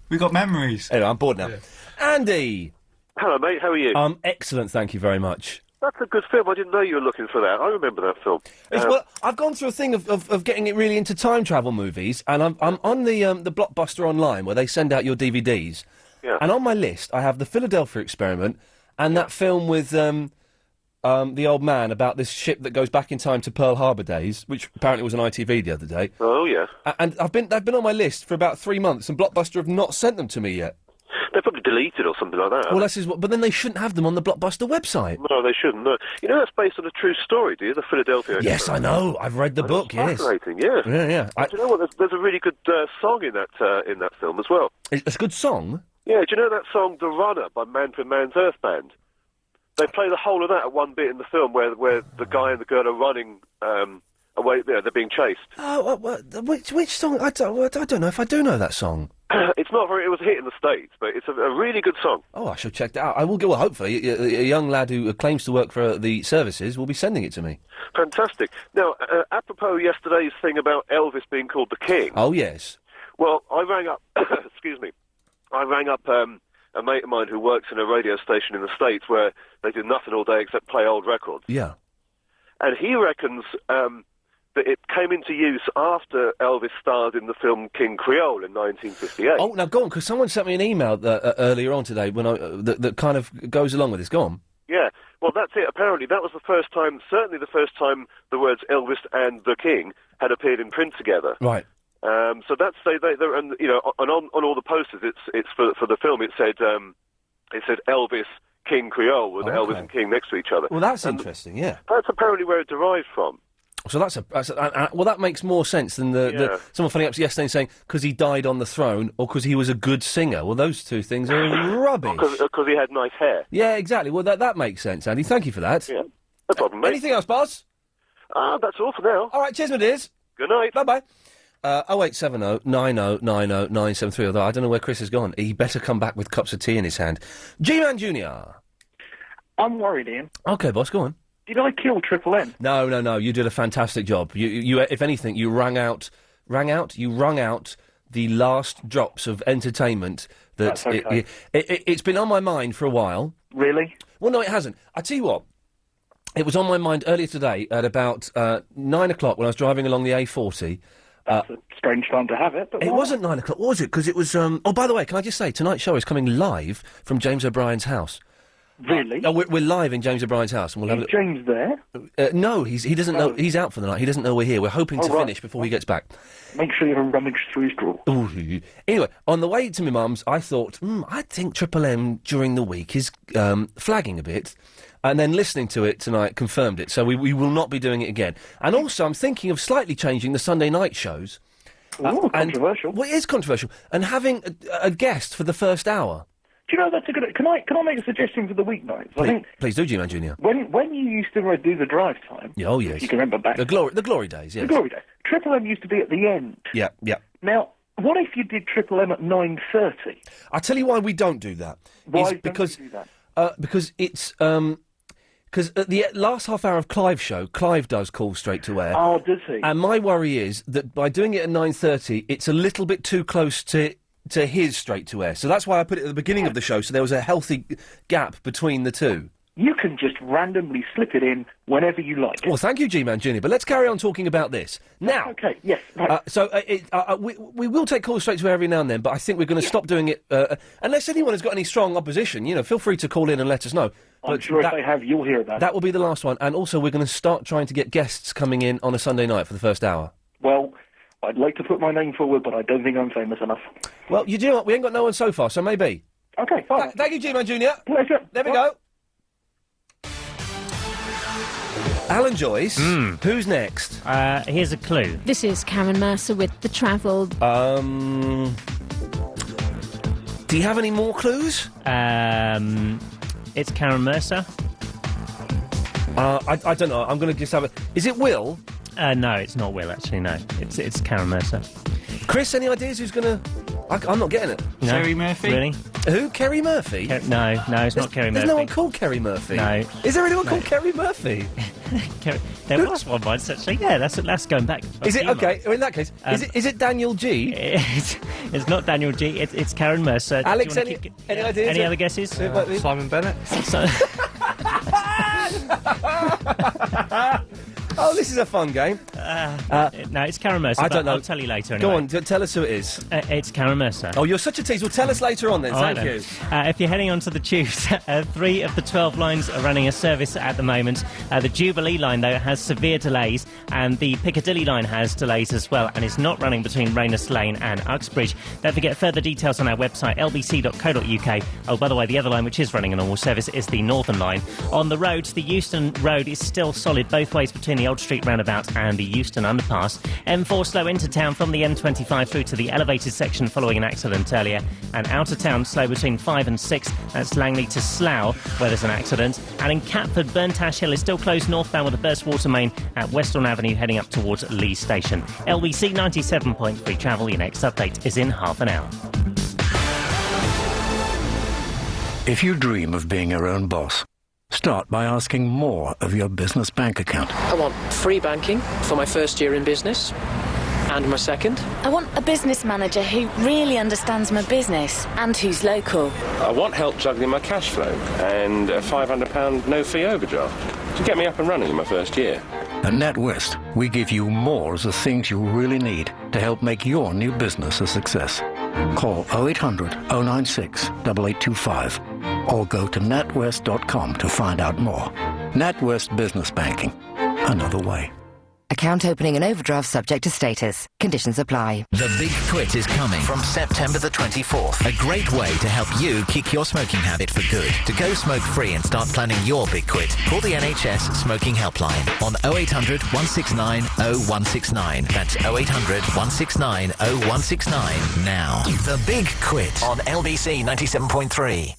We got memories. Anyway, I'm bored now. Yeah. Andy! Hello, mate. How are you? Excellent, thank you very much. That's a good film. I didn't know you were looking for that. I remember that film. Well, I've gone through a thing of getting it really into time travel movies, and I'm on the Blockbuster online where they send out your DVDs. Yeah. And on my list, I have the Philadelphia Experiment and that film with the old man about this ship that goes back in time to Pearl Harbor days, which apparently was on ITV the other day. Oh, yeah. And they've been on my list for about 3 months, and Blockbuster have not sent them to me yet. They're probably deleted or something like that. Well, this is but then they shouldn't have them on the Blockbuster website. No, they shouldn't. No. You know that's based on a true story, do you? The Philadelphia Yes, Experiment. I know. I've read the book. Yes, fascinating. Yeah, yeah. Do you know what? There's a really good song in that film as well. It's a good song. Yeah. Do you know that song, "The Runner" by Man for Man's Earth Band? They play the whole of that at one bit in the film where the guy and the girl are running away. They're being chased. Oh, which song? I don't know if I do know that song. It's not very. It was a hit in the States, but it's a really good song. Oh, I shall check that out. I will go. Well, hopefully, a young lad who claims to work for the services will be sending it to me. Fantastic. Now, apropos yesterday's thing about Elvis being called the King. Oh yes. Well, I rang up. Excuse me. I rang up a mate of mine who works in a radio station in the States where they do nothing all day except play old records. Yeah. And he reckons that it came into use after Elvis starred in the film King Creole in 1958. Oh, now go on, because someone sent me an email earlier on today when that kind of goes along with this. Go on. Yeah, well, that's it. Apparently, that was the first time, certainly the first time, the words Elvis and the King had appeared in print together. Right. So that's and you know, on all the posters, it's for the film. It said Elvis King Creole with Elvis and King next to each other. Well, that's interesting. Yeah. That's apparently where it derived from. So well, that makes more sense than the someone phoning up yesterday and saying because he died on the throne or because he was a good singer. Well, those two things are rubbish. Because he had nice hair. Yeah, exactly. Well, that makes sense, Andy. Thank you for that. Yeah, no problem, mate. Anything else, Buzz? That's all for now. All right, cheers, my dears. Good night. Bye-bye. 0870 90 90 973. Although I don't know where Chris has gone. He better come back with cups of tea in his hand. G-Man Jr. I'm worried, Ian. OK, boss, go on. Did I kill Triple M? No. You did a fantastic job. You if anything, you wrung out the last drops of entertainment that... That's okay. It's been on my mind for a while. Really? Well, no, it hasn't. I tell you what. It was on my mind earlier today at about 9 o'clock when I was driving along the A40. That's a strange time to have it. But it wasn't 9 o'clock, was it? Because it was... Oh, by the way, can I just say, tonight's show is coming live from James O'Brien's house. Really? We're live in James O'Brien's house. And we'll have James there? No, he doesn't know. He's out for the night. He doesn't know we're here. We're hoping to finish before he gets back. Make sure you rummage through his drawer. Ooh. Anyway, on the way to my mum's, I thought, I think Triple M during the week is flagging a bit. And then listening to it tonight confirmed it. So we will not be doing it again. And also, I'm thinking of slightly changing the Sunday night shows. Ooh, controversial. Well, it is controversial. And having a guest for the first hour. Do you know that's a good... Can I make a suggestion for the weeknights? Please do, G-Man Jr. When you used to do the drive time... Oh, yes. If you can remember back... The glory days, yes. The glory days. Triple M used to be at the end. Yeah. Now, what if you did Triple M at 9:30? I'll tell you why we don't do that. Why don't you do that? Because it's... Because at the last half hour of Clive's show, Clive does call straight to air. Oh, does he? And my worry is that by doing it at 9:30, it's a little bit too close to his straight to air. So that's why I put it at the beginning of the show, so there was a healthy gap between the two. You can just randomly slip it in whenever you like. Well, thank you, G-Man Junior. But let's carry on talking about this now. Okay. Yes. Right. We will take calls straight to every now and then, but I think we're going to stop doing it unless anyone has got any strong opposition. You know, feel free to call in and let us know. I'm sure if they have, you'll hear about it. That will be the last one, and also we're going to start trying to get guests coming in on a Sunday night for the first hour. Well, I'd like to put my name forward, but I don't think I'm famous enough. Well, you do know what? We ain't got no one so far, so maybe. Okay, fine. Thank you, G-Man Junior. Pleasure. There we go. Alan Joyce, who's next? Here's a clue. This is Karen Mercer with The Travel. Do you have any more clues? It's Karen Mercer. I don't know. I'm going to just have a... Is it Will? No, it's not Will, actually, no. It's Karen Mercer. Chris, any ideas who's going to... I'm not getting it. No? Kerry Murphy? Really? Who? Kerry Murphy? No, it's not Kerry Murphy. There's no one called Kerry Murphy? No. Is there anyone called Kerry Murphy? There was one once, actually. Yeah, that's going back. Is it? Okay, in that case, is it Daniel G? It's not Daniel G. It's Karen Mercer. Alex, any ideas? Any other guesses? Simon Bennett? Oh, this is a fun game. No, it's Karen Mercer. I don't know. I'll tell you later. Anyway. Go on, tell us who it is. It's Karen Mercer. Oh, you're such a tease. Well, tell us later on then. Thank you. If you're heading onto the tubes, 3 of the 12 lines are running a service at the moment. The Jubilee line, though, has severe delays, and the Piccadilly line has delays as well, and is not running between Rayners Lane and Uxbridge. Don't forget further details on our website, lbc.co.uk. Oh, by the way, the other line which is running a normal service is the Northern line. On the roads, the Euston Road is still solid both ways between the Old Street roundabout and the Euston underpass. M4 slow into town from the M25 through to the elevated section following an accident earlier, and out of town slow between 5 and 6. That's Langley to Slough where there's an accident, and in Catford, Burntash Hill is still closed northbound with a burst water main at Westbourne Avenue heading up towards Lee Station. LBC 97.3 travel. Your next update is in half an hour. If you dream of being your own boss, start by asking more of your business bank account. I want free banking for my first year in business. And my second? I want a business manager who really understands my business and who's local. I want help juggling my cash flow and a £500 no-fee overdraft to get me up and running in my first year. At NatWest, we give you more of the things you really need to help make your new business a success. Call 0800 096 8825 or go to natwest.com to find out more. NatWest Business Banking. Another way. Account opening and overdraft subject to status. Conditions apply. The Big Quit is coming from September the 24th. A great way to help you kick your smoking habit for good. To go smoke-free and start planning your Big Quit, call the NHS Smoking Helpline on 0800 169 0169. That's 0800 169 0169 now. The Big Quit on LBC 97.3.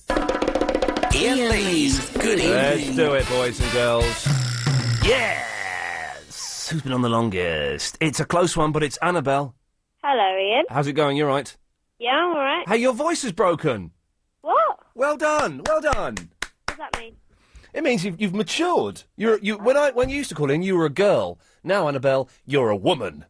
Iain Lee's Good Evening. Let's do it, boys and girls. Yeah! Who's been on the longest? It's a close one, but it's Annabelle. Hello, Ian. How's it going? You all right? Yeah, I'm all right. Hey, your voice is broken. What? Well done. Well done. What does that mean? It means you've matured. When you used to call in, you were a girl. Now, Annabelle, you're a woman.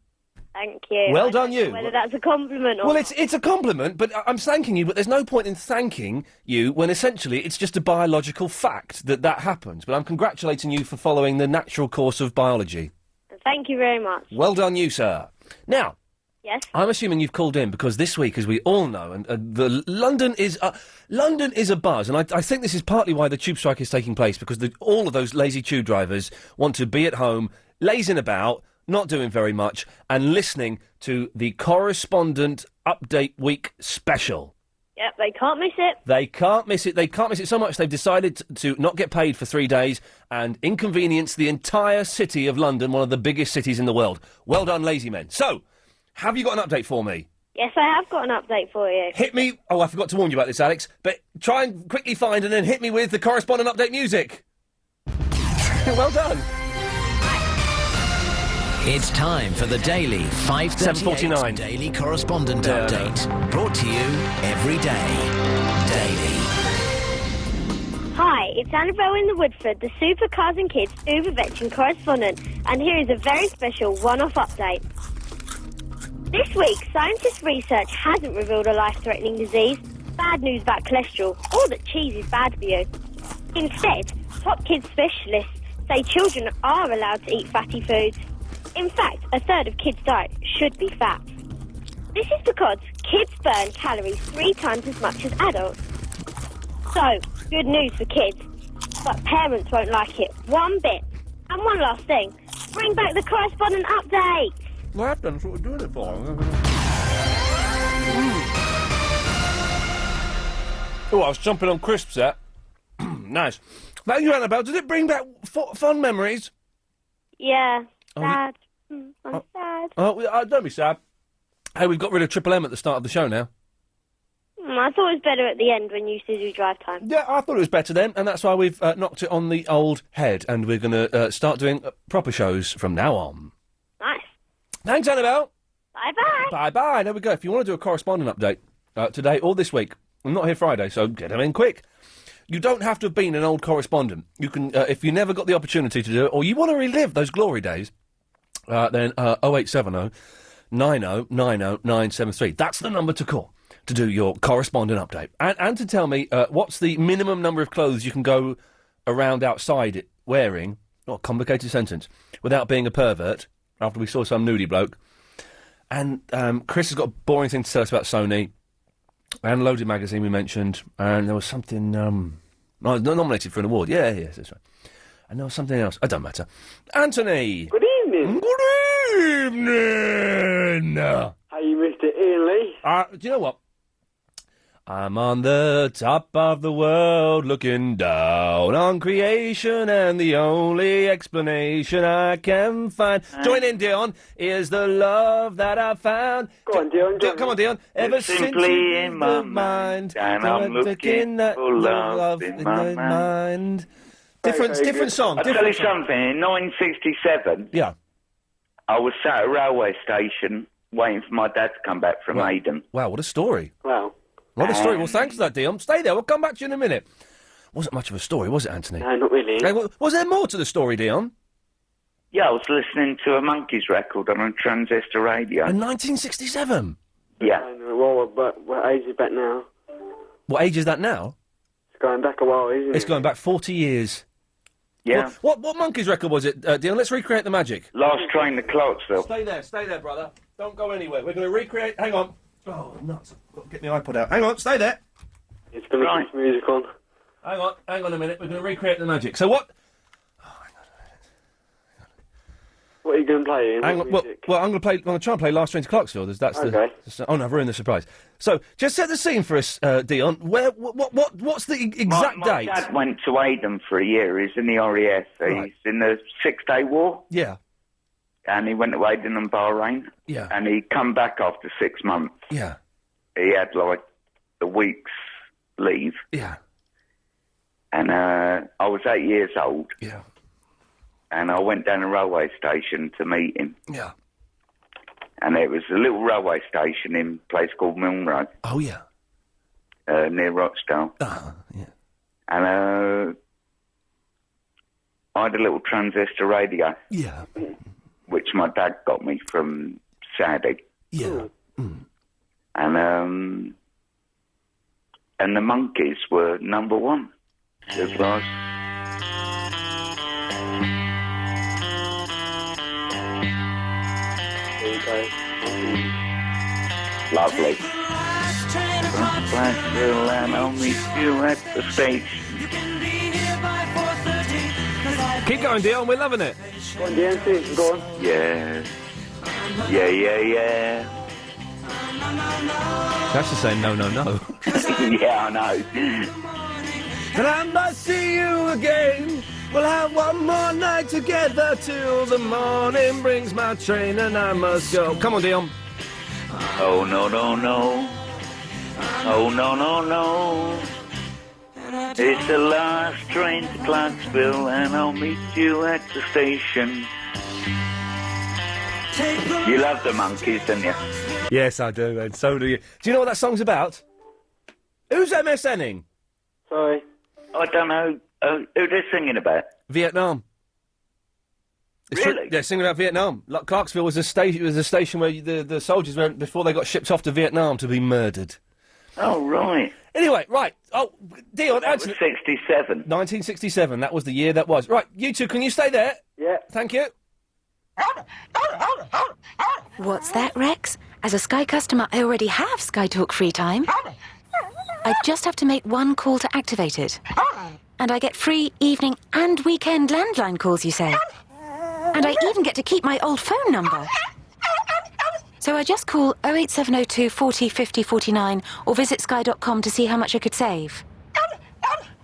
Thank you. Well I done, don't know you. Whether that's a compliment or Well, not. it's a compliment, but I'm thanking you. But there's no point in thanking you when essentially it's just a biological fact that happens. But I'm congratulating you for following the natural course of biology. Thank you very much. Well done, you, sir. Now, Yes. I'm assuming you've called in because this week, as we all know, and London is a buzz, and I think this is partly why the tube strike is taking place, because all of those lazy tube drivers want to be at home, lazing about, not doing very much, and listening to the Correspondent Update Week special. Yep, they can't miss it. They can't miss it. They can't miss it so much they've decided to not get paid for 3 days and inconvenience the entire city of London, one of the biggest cities in the world. Well done, lazy men. So, have you got an update for me? Yes, I have got an update for you. Hit me... Oh, I forgot to warn you about this, Alex, but try and quickly find and then hit me with the Correspondent Update music. Well done. It's time for the daily 5:38 7:49 Daily Correspondent Update. Brought to you every day. Daily. Hi, it's Annabelle in the Woodford, the Super Cars and Kids Uber Veteran correspondent, and here is a very special one-off update. This week, scientists' research hasn't revealed a life-threatening disease, bad news about cholesterol, or that cheese is bad for you. Instead, Top kids specialists say children are allowed to eat fatty foods. In fact, a third of kids' diet should be fat. This is because kids burn calories 3 times as much as adults. So, good news for kids, but parents won't like it one bit. And one last thing, bring back the correspondent update. Well, I've done. That's what we're doing it for. Oh, I was jumping on crisps there. Nice. Thank you, Annabelle. Did it bring back fond memories? Yeah, Oh, sad. I'm sad. Oh, don't be sad. Hey, we've got rid of Triple M at the start of the show now. I thought it was better at the end when you used to do drive time. Yeah, I thought it was better then, and that's why we've knocked it on the old head, and we're going to start doing proper shows from now on. Nice. Thanks, Annabelle. Bye-bye. Bye-bye. There we go. If you want to do a correspondent update today or this week, I'm not here Friday, so get them in quick. You don't have to have been an old correspondent. You can, if you never got the opportunity to do it, or you want to relive those glory days, then 0870 90 90 973. That's the number to call to do your correspondent update. And to tell me what's the minimum number of clothes you can go around outside it wearing, complicated sentence, without being a pervert, after we saw some nudie bloke. And Chris has got a boring thing to tell us about Sony, and Loaded Magazine we mentioned, and there was something, nominated for an award. Yes, that's right. And there was something else. It don't matter. Anthony! Good evening. Good evening! How you, Mr. Iain Lee? Do you know what? I'm on the top of the world looking down on creation, and the only explanation I can find. Join in, Dion. Is the love that I found. Go on, Dion. Come on, Dion. Ever since simply in my mind, and I'm looking at for love in my mind. Very Different song. I'll tell you something. In 1967, yeah, I was sat at a railway station waiting for my dad to come back from Aden. Wow, what a story. Wow. What a story. Well, thanks for that, Dion. Stay there. We'll come back to you in a minute. Wasn't much of a story, was it, Anthony? No, not really. Was there more to the story, Dion? Yeah, I was listening to a Monkeys record on a transistor radio. In 1967? Yeah. Well, what age is that now? What age is that now? It's going back a while, isn't it? It's going back 40 years. Yeah. What Monkeys record was it, Dion? Let's recreate the magic. Last Train to Clarksville. Stay there, brother. Don't go anywhere. We're going to recreate... Hang on. Oh, nuts. I've got to get my iPod out. Hang on, stay there. It's going to keep music on. Hang on a minute. We're going to recreate the magic. So what... What are you going to play, Ian? Hang on. Well, I'm going to try and play Last Train to Clarksville. That's okay. Oh, no, I've ruined the surprise. So, just set the scene for us, Dion. What's the exact date? My dad went to Aden for a year. He's in the RAF. He's in the Six-Day War. Yeah. And he went to Aden and Bahrain. Yeah. And he come back after 6 months. Yeah. He had, like, a week's leave. Yeah. And I was 8 years old. Yeah. And I went down a railway station to meet him. Yeah. And it was a little railway station in a place called Milnrow. Oh, yeah. Near Rochdale. Yeah. And I had a little transistor radio. Yeah. Which my dad got me from Saudi. Yeah. And the Monkeys were number one. It was lovely. Clarksville, and I'll meet you at the station. Keep going, Dion. We're loving it. Go on, Dion. Go on. Yeah. Yeah. That's just saying no. Yeah, I know. And I must see you again. We'll have one more night together till the morning brings my train and I must go. Come on, Dion. Oh, no. Oh, no. It's the last train to Clarksville and I'll meet you at the station. You love the Monkeys, don't you? Yes, I do, and so do you. Do you know what that song's about? Who's MSNing? Sorry. I don't know. Who they're singing about? Vietnam. Really? They're singing about Vietnam. Like Clarksville was a station. Was a station where the soldiers went before they got shipped off to Vietnam to be murdered. Oh right. Anyway, right. Oh, Dion, That was Anthony. 67. 1967. That was the year that was. Right, you two, can you stay there? Yeah. Thank you. What's that, Rex? As a Sky customer, I already have Sky Talk free time. I just have to make one call to activate it. And I get free evening and weekend landline calls, you say? And I even get to keep my old phone number. So I just call 08702 40 50 49 or visit sky.com to see how much I could save.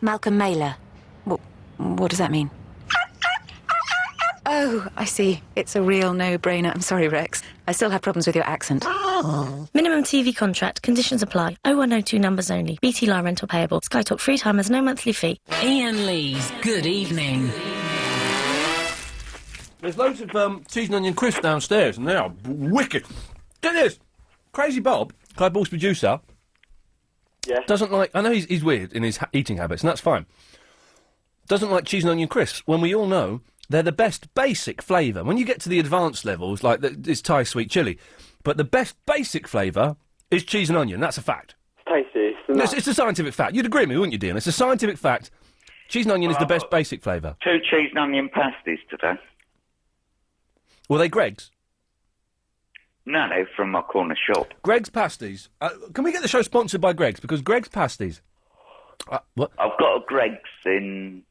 Malcolm Mailer. What does that mean? Oh, I see. It's a real no-brainer. I'm sorry, Rex. I still have problems with your accent. Minimum TV contract. Conditions apply. 0102 numbers only. BT Line rental payable. Sky Talk free time has no monthly fee. Iain Lee's Good Evening. There's loads of cheese and onion crisps downstairs, and they are wicked. Get this! Crazy Bob, Clyde Ball's producer, doesn't like... I know he's weird in his eating habits, and that's fine. Doesn't like cheese and onion crisps, when we all know they're the best basic flavour. When you get to the advanced levels, like it's Thai sweet chilli, but the best basic flavour is cheese and onion. That's a fact. It's tasty. It's a scientific fact. You'd agree with me, wouldn't you, Dean? It's a scientific fact. Cheese and onion is the best basic flavour. 2 cheese and onion pasties today. Were they Greg's? No, they're from my corner shop. Greg's Pasties. Can we get the show sponsored by Greg's? Because Greg's Pasties... what? I've got a Greg's in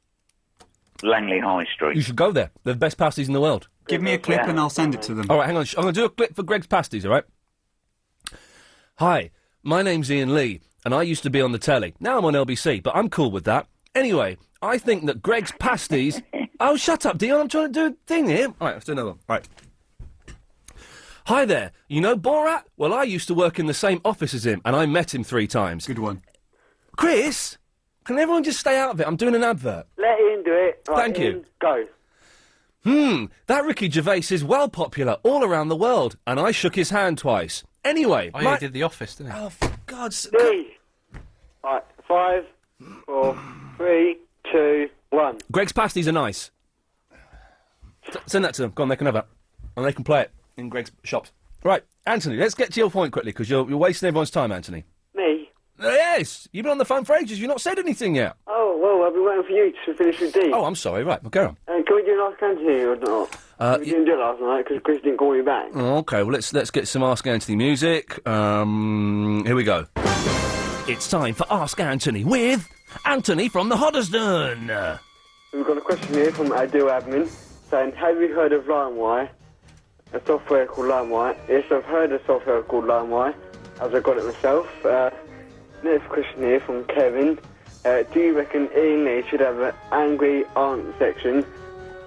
Langley High Street. You should go there. They're the best pasties in the world. Give me a clip and I'll send it to them. All right, hang on. I'm going to do a clip for Greg's Pasties, all right? Hi, my name's Iain Lee, and I used to be on the telly. Now I'm on LBC, but I'm cool with that. Anyway, I think that Greg's Pasties... Oh, shut up, Dion. I'm trying to do a thing here. All right, let's do another one. All right. Hi there. You know Borat? Well, I used to work in the same office as him, and I met him 3 times. Good one. Chris, can everyone just stay out of it? I'm doing an advert. Let Ian do it. Right, Thank you. Ian, go. That Ricky Gervais is well popular all around the world, and I shook his hand twice. Anyway... Oh, yeah, he did The Office, didn't he? Oh, for God's sake. 3. Right, 5, 4, 3, 2, 1. Greg's Pasties are nice. Send that to them. Go on, they can have that. And they can play it in Greg's shops. Right, Anthony, let's get to your point quickly, because you're wasting everyone's time, Anthony. Me? Yes! You've been on the phone for ages. You've not said anything yet. Oh, well, I've been waiting for you to finish with D. Oh, I'm sorry. Right, well, go on. Can we do an Ask Anthony or not? We didn't do it last night because Chris didn't call me back. Oh, OK, well, let's get some Ask Anthony music. Here we go. It's time for Ask Anthony with Anthony from the Hoddesdon. We've got a question here from our deal admin saying, have you heard of LimeWire? A software called LimeWire. Yes, I've heard of software called LimeWire, as I got it myself. Next question here from Kevin. Do you reckon Iain Lee should have an angry aunt section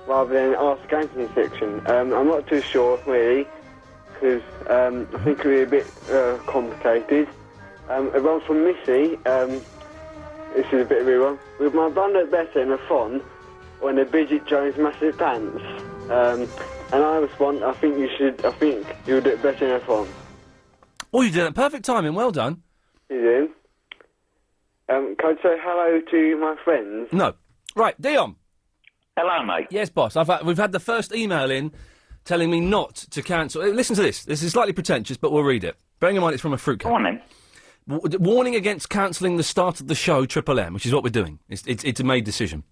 rather than Ask Anthony section? I'm not too sure, really, because I think it would be a bit complicated. It runs from Missy. This is a bit of a wrong. Would my bun look better in a fawn or in a Bridget Jones massive pants? And I respond, I think you would look better in a fawn. Oh, you did it. Perfect timing. Well done. You did. Can I say hello to my friends? No. Right, Dion. Hello, mate. Yes, boss. We've had the first email in telling me not to cancel. Listen to this. This is slightly pretentious, but we'll read it. Bearing in mind it's from a fruit can. Go on, then. Warning against cancelling the start of the show, Triple M, which is what we're doing. It's a made decision.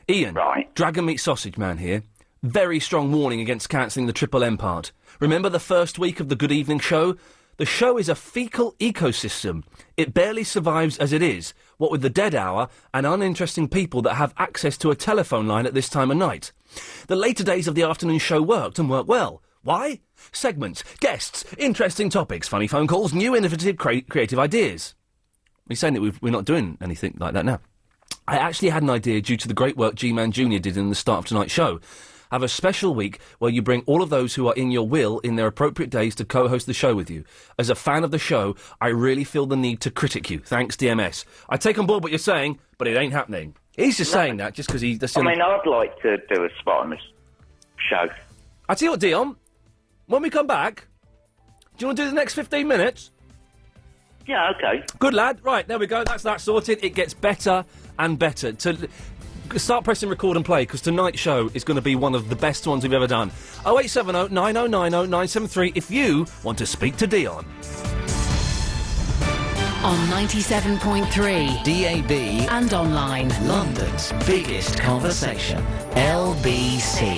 Ian, right. Dragon Meat Sausage Man here. Very strong warning against cancelling the Triple M part. Remember the first week of the Good Evening show? The show is a fecal ecosystem. It barely survives as it is, what with the dead hour and uninteresting people that have access to a telephone line at this time of night. The later days of the afternoon show worked and worked well. Why? Segments, guests, interesting topics, funny phone calls, new innovative creative ideas. He's saying that we're not doing anything like that now. I actually had an idea due to the great work G-Man Jr. did in the start of tonight's show. Have a special week where you bring all of those who are in your will in their appropriate days to co-host the show with you. As a fan of the show, I really feel the need to critic you. Thanks, DMS. I take on board what you're saying, but it ain't happening. He's just saying that just because he... I'd like to do a spot on this show. I tell you what, Dion, when we come back, do you want to do the next 15 minutes? Yeah, OK. Good lad. Right, there we go. That's that sorted. It gets better and better. Start pressing record and play, because tonight's show is going to be one of the best ones we've ever done. 0870 9090 973 if you want to speak to Dion. On 97.3 DAB and online. London's biggest conversation. LBC.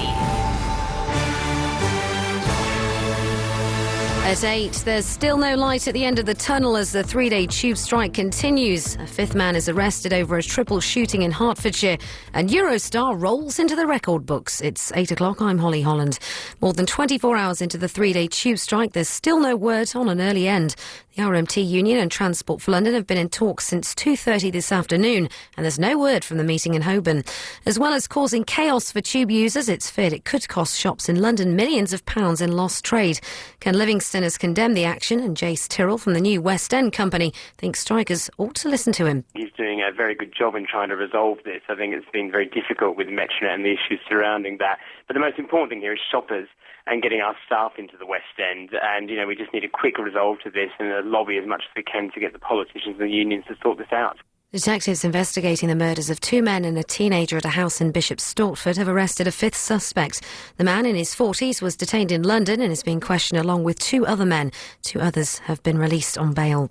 At 8, there's still no light at the end of the tunnel as the 3-day tube strike continues. A fifth man is arrested over a triple shooting in Hertfordshire, and Eurostar rolls into the record books. It's 8 o'clock, I'm Holly Holland. More than 24 hours into the 3-day tube strike, there's still no word on an early end. The RMT Union and Transport for London have been in talks since 2:30 this afternoon, and there's no word from the meeting in Holborn. As well as causing chaos for tube users, it's feared it could cost shops in London millions of pounds in lost trade. Ken Livingston has condemned the action, and Jace Tyrrell from the new West End company thinks strikers ought to listen to him. He's doing a very good job in trying to resolve this. I think it's been very difficult with Metronet and the issues surrounding that. But the most important thing here is shoppers and getting our staff into the West End. And, you know, we just need a quick resolve to this and lobby as much as we can to get the politicians and the unions to sort this out. Detectives investigating the murders of 2 men and a teenager at a house in Bishop Stortford have arrested a 5th suspect. The man in his 40s was detained in London and is being questioned along with 2 other men. 2 others have been released on bail.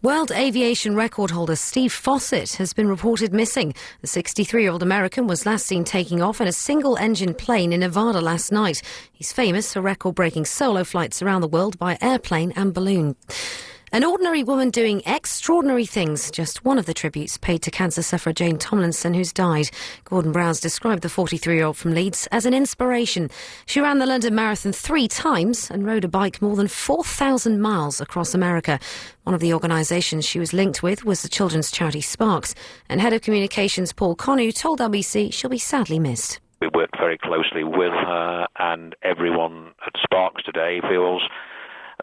World aviation record holder Steve Fossett has been reported missing. The 63-year-old American was last seen taking off in a single-engine plane in Nevada last night. He's famous for record-breaking solo flights around the world by airplane and balloon. An ordinary woman doing extraordinary things, just one of the tributes paid to cancer sufferer Jane Tomlinson, who's died. Gordon Browse described the 43-year-old from Leeds as an inspiration. She ran the London Marathon 3 times and rode a bike more than 4,000 miles across America. One of the organisations she was linked with was the children's charity Sparks, and Head of Communications Paul Connew told LBC she'll be sadly missed. We worked very closely with her, and everyone at Sparks today feels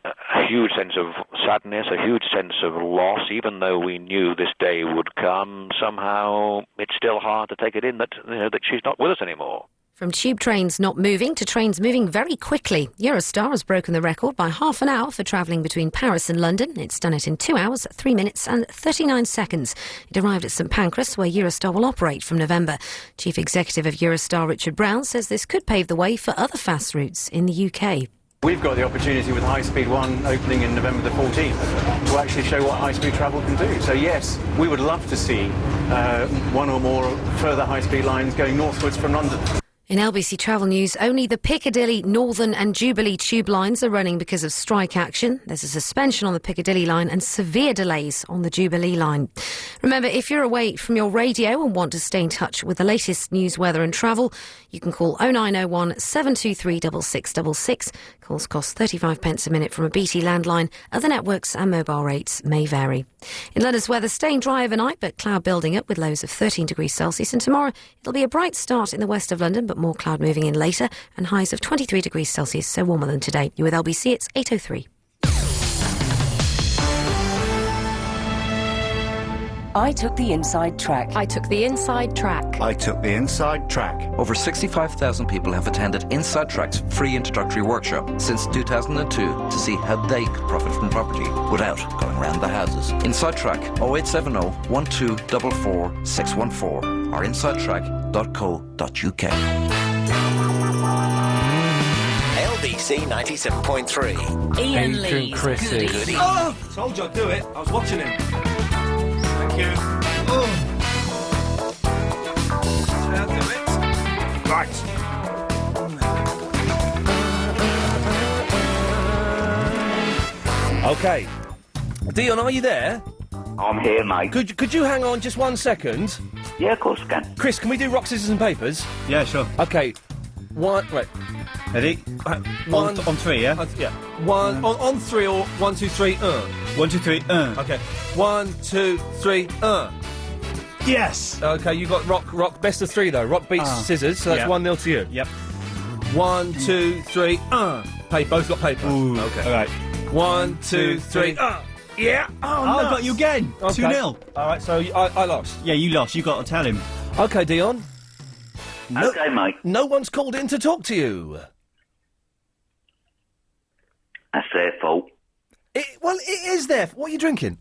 a huge sense of sadness, a huge sense of loss. Even though we knew this day would come, somehow it's still hard to take it in that, that she's not with us anymore. From tube trains not moving to trains moving very quickly, Eurostar has broken the record by half an hour for travelling between Paris and London. It's done it in 2 hours, 3 minutes and 39 seconds. It arrived at St Pancras, where Eurostar will operate from November. Chief Executive of Eurostar, Richard Brown, says this could pave the way for other fast routes in the UK. We've got the opportunity with High Speed 1 opening in November the 14th to actually show what high-speed travel can do. So yes, we would love to see one or more further high-speed lines going northwards from London. In LBC Travel News, only the Piccadilly, Northern and Jubilee tube lines are running because of strike action. There's a suspension on the Piccadilly line and severe delays on the Jubilee line. Remember, if you're away from your radio and want to stay in touch with the latest news, weather and travel, you can call 0901 723 6666. Calls cost 35 pence a minute from a BT landline. Other networks and mobile rates may vary. In London's weather, staying dry overnight, but cloud building up with lows of 13 degrees Celsius. And tomorrow, it'll be a bright start in the west of London, but more cloud moving in later, and highs of 23 degrees Celsius, so warmer than today. You're with LBC, it's 8:03. I took the inside track. I took the inside track. I took the inside track. Over 65,000 people have attended Inside Track's free introductory workshop since 2002 to see how they could profit from property without going round the houses. Inside Track 0870 1244 614 or insidetrack.co.uk. LBC 97.3. Iain Lee's Chrissy. Good Evening. Oh, told you I'd do it. I was watching him. Thank you. I'll do it. Right. Okay. Dion, are you there? I'm here, mate. Could you hang on just 1 second? Yeah, of course I can. Chris, can we do rock, scissors and papers? Yeah, sure. Okay. One, wait. Ready? One, on 3, yeah? Yeah. One, on 3 or 1, 2, 3, 1, 2, 3, Okay. 1, 2, 3, Yes! Okay, you got rock, best of 3 though. Rock beats scissors, so that's Yeah. 1-0 to you. Yep. 1, 2, 3, both got paper. Ooh. Okay. All right. 1, 2, 3, Yeah! Oh, I got you again! Okay. 2-0. Alright, so I lost. Yeah, you lost. You got to tell him. Okay, Dion. Okay, mate. No one's called in to talk to you. That's their fault. Well, it is their... What are you drinking?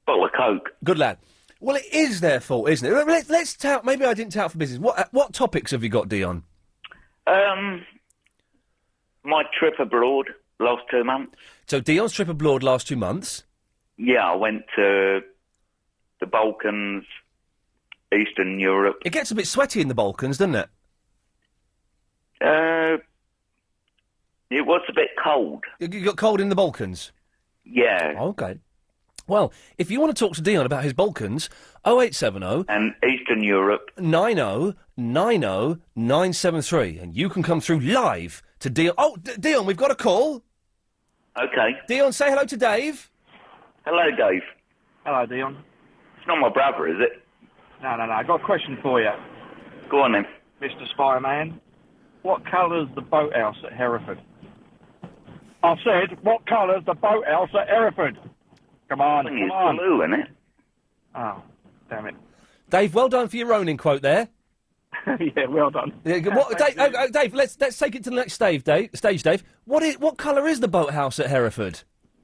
Bottle of Coke. Good lad. Well, it is their fault, isn't it? Let's tout... Maybe I didn't tout for business. What topics have you got, Dion? My trip abroad last 2 months. So Dion's trip abroad last 2 months. Yeah, I went to the Balkans, Eastern Europe. It gets a bit sweaty in the Balkans, doesn't it? It was a bit cold. You got cold in the Balkans? Yeah. Okay. Well, if you want to talk to Dion about his Balkans, 0870... And Eastern Europe. 9090 and you can come through live to Dion. Oh, Dion, we've got a call. Okay. Dion, say hello to Dave. Hello, Dave. Hello, Dion. It's not my brother, is it? No, I got a question for you. Go on, then. Mr. Spider-Man. What colour's the boathouse at Hereford? I said, what colour's the boathouse at Hereford? Come on, I think come it's on. blue, isn't it? Oh, damn it. Dave, well done for your Ronin quote there. Yeah, well done. Yeah, Dave, let's take it to the next stage, Dave. What colour is the boathouse at Hereford?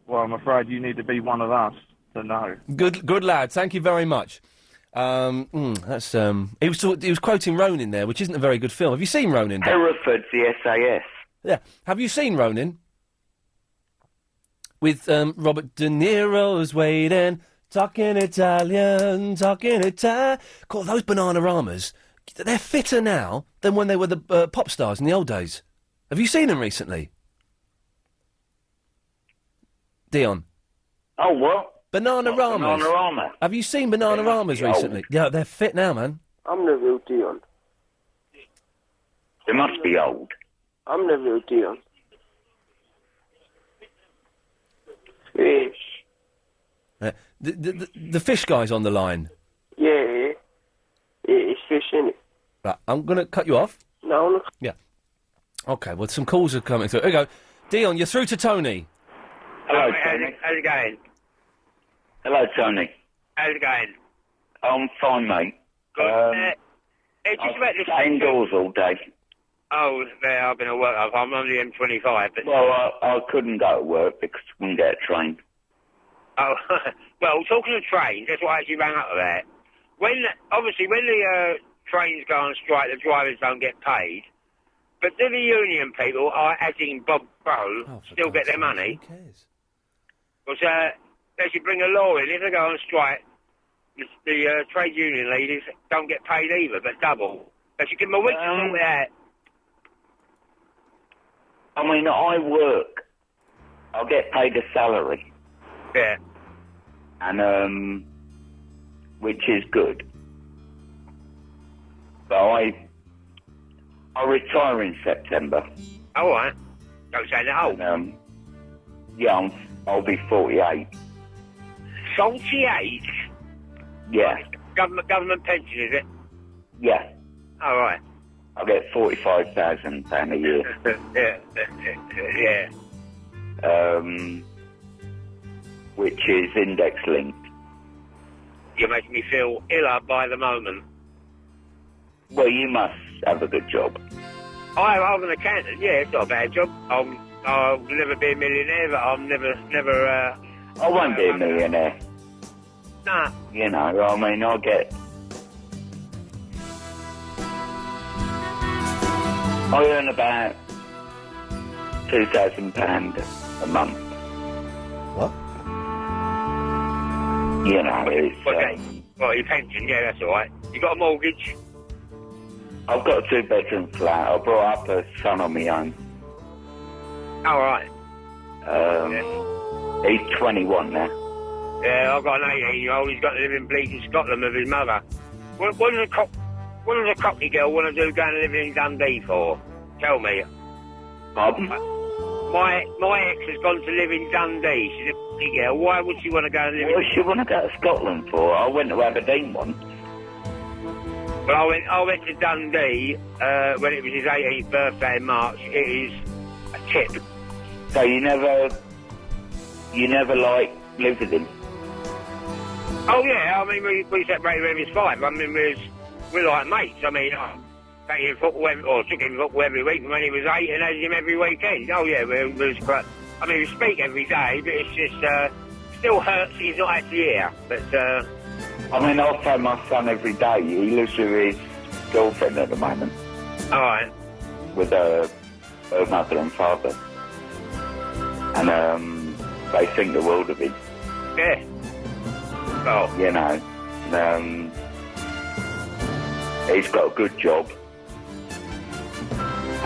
Well, I'm afraid you need to be one of us to know. Good lad. Thank you very much. He was quoting Ronin there, which isn't a very good film. Have you seen Ronin? Dave? Hereford's the SAS. Yeah. Have you seen Ronin? With Robert De Niro's waiting, talking Italian. God, those Bananaramas, they're fitter now than when they were the pop stars in the old days. Have you seen them recently? Dion? Oh, what? Bananaramas. Bananarama. Have you seen Bananaramas recently? Old. Yeah, they're fit now, man. I'm the real Dion. They must be old. I'm the real Dion. Fish. The fish guy's on the line. Yeah. It's fish, innit? Right, I'm going to cut you off. No. Yeah. Okay, well, some calls are coming through. Here we go. Dion, you're through to Tony. Hello, How's Tony. it going? Hello, Tony. How's it going? I'm fine, mate. Good. It's just about this... I'm indoors all day. Oh, there, I've been at work. I'm on the M25, but... Well, I couldn't go to work because I couldn't get a train. Oh, well, talking of trains, that's what I actually rang up about. Obviously, when the trains go on strike, the drivers don't get paid. But do the union people, as in Bob Crow, still get their money? Who cares? Because they should bring a law in. If they go on strike, the trade union leaders don't get paid either, but double. They should give them a week to sort it out. I mean, I work. I'll get paid a salary. Yeah. And, which is good. But I retire in September. All right. Don't say that old. And, yeah, I'll be 48. 48? Yeah. Government pension, is it? Yeah. All right. I get £45,000 a year. Yeah. Which is index linked. You're making me feel iller by the moment. Well, you must have a good job. I'm an accountant, yeah, it's not a bad job. I'll never be a millionaire, but I'm never... I won't be a millionaire. Nah. You know, I mean, I'll get... I earn about £2,000 a month. What? You know, it's... Well, your pension, yeah, that's all right. You got a mortgage? I've got a 2-bedroom flat. I brought up a son on my own. All right. He's 21 now. Yeah, I've got an 18-year-old. He's got to live in bleeding Scotland with his mother. What does a cockney girl want to do going to live in Dundee for? Tell me. Pardon? My ex has gone to live in Dundee. She's a cockney girl. Why would she want to go and live What does she want to go to Scotland for? I went to Aberdeen once. Well, I went to Dundee when it was his 18th birthday in March. It is a tip. So you never like lived with him? Oh yeah, I mean we separated when he was 5. I mean we're like mates. I mean I took him football every week when he was 8 and had him every weekend. Oh yeah, we speak every day, but it's just still hurts. He's not actually here, but. I mean, I phone my son every day. He lives with his girlfriend at the moment. All right. With her mother and father. And they think the world of him. Yeah. Oh. You know, he's got a good job.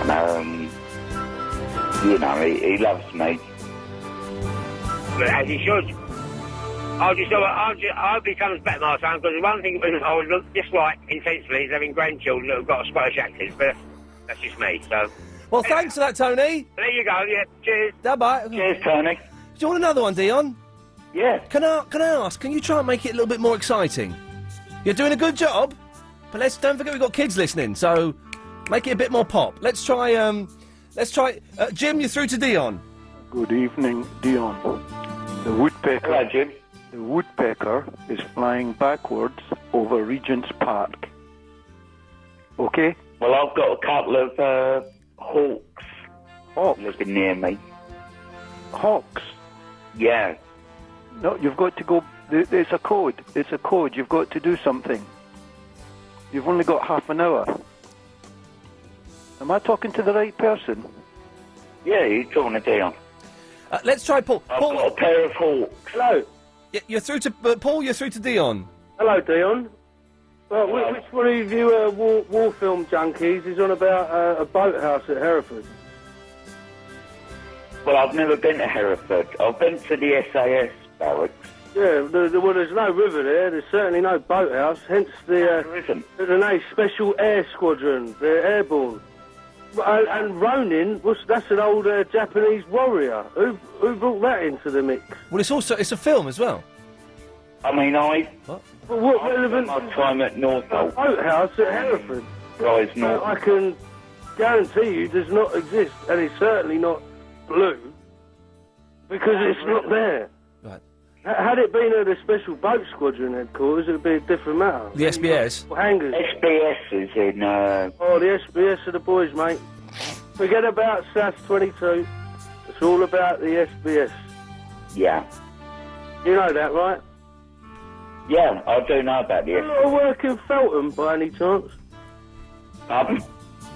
And, you know, he loves me. But as he should. I hope he comes back, my son, because the one thing I would look dislike intensely is having grandchildren that have got a Scottish accent, but that's just me, so... Well, thanks for that, Tony. There you go, yeah, cheers. Bye-bye. Cheers, Tony. Do you want another one, Dion? Yeah. Can I ask, can you try and make it a little bit more exciting? You're doing a good job, but don't forget we've got kids listening, so make it a bit more pop. Let's try, Jim, you're through to Dion. Good evening, Dion. The woodpecker... Hello, Jim. The woodpecker is flying backwards over Regent's Park. Okay? Well, I've got a couple of hawks living near me. Hawks? Yeah. No, you've got to go... It's a code. It's a code. You've got to do something. You've only got half an hour. Am I talking to the right person? Yeah, you're talking to Dion. Let's try Paul. I've got a pair of hawks. Hello. You're through to... Paul, you're through to Dion. Hello, Dion. Well, which one of you war film junkies is on about a boathouse at Hereford? Well, I've never been to Hereford. I've been to the SAS barracks. Yeah, well, there's no river there. There's certainly no boathouse. Hence the name Special Air Squadron. They're airborne. And Ronin, that's an old Japanese warrior. Who brought that into the mix? Well, it's a film as well. I mean, But what relevant... my time at Norfolk. Boathouse at Hereford. Guys, Norfolk. I can guarantee you does not exist, and it's certainly not blue, because it's not there. Right. Had it been at the Special Boat Squadron headquarters, it would be a different matter. The SBS? Hangars. SBS is in... Oh, the SBS are the boys, mate. Forget about SAS 22. It's all about the SBS. Yeah. You know that, right? Yeah, I do know about the You lot of work in Feltham, by any chance? Pardon?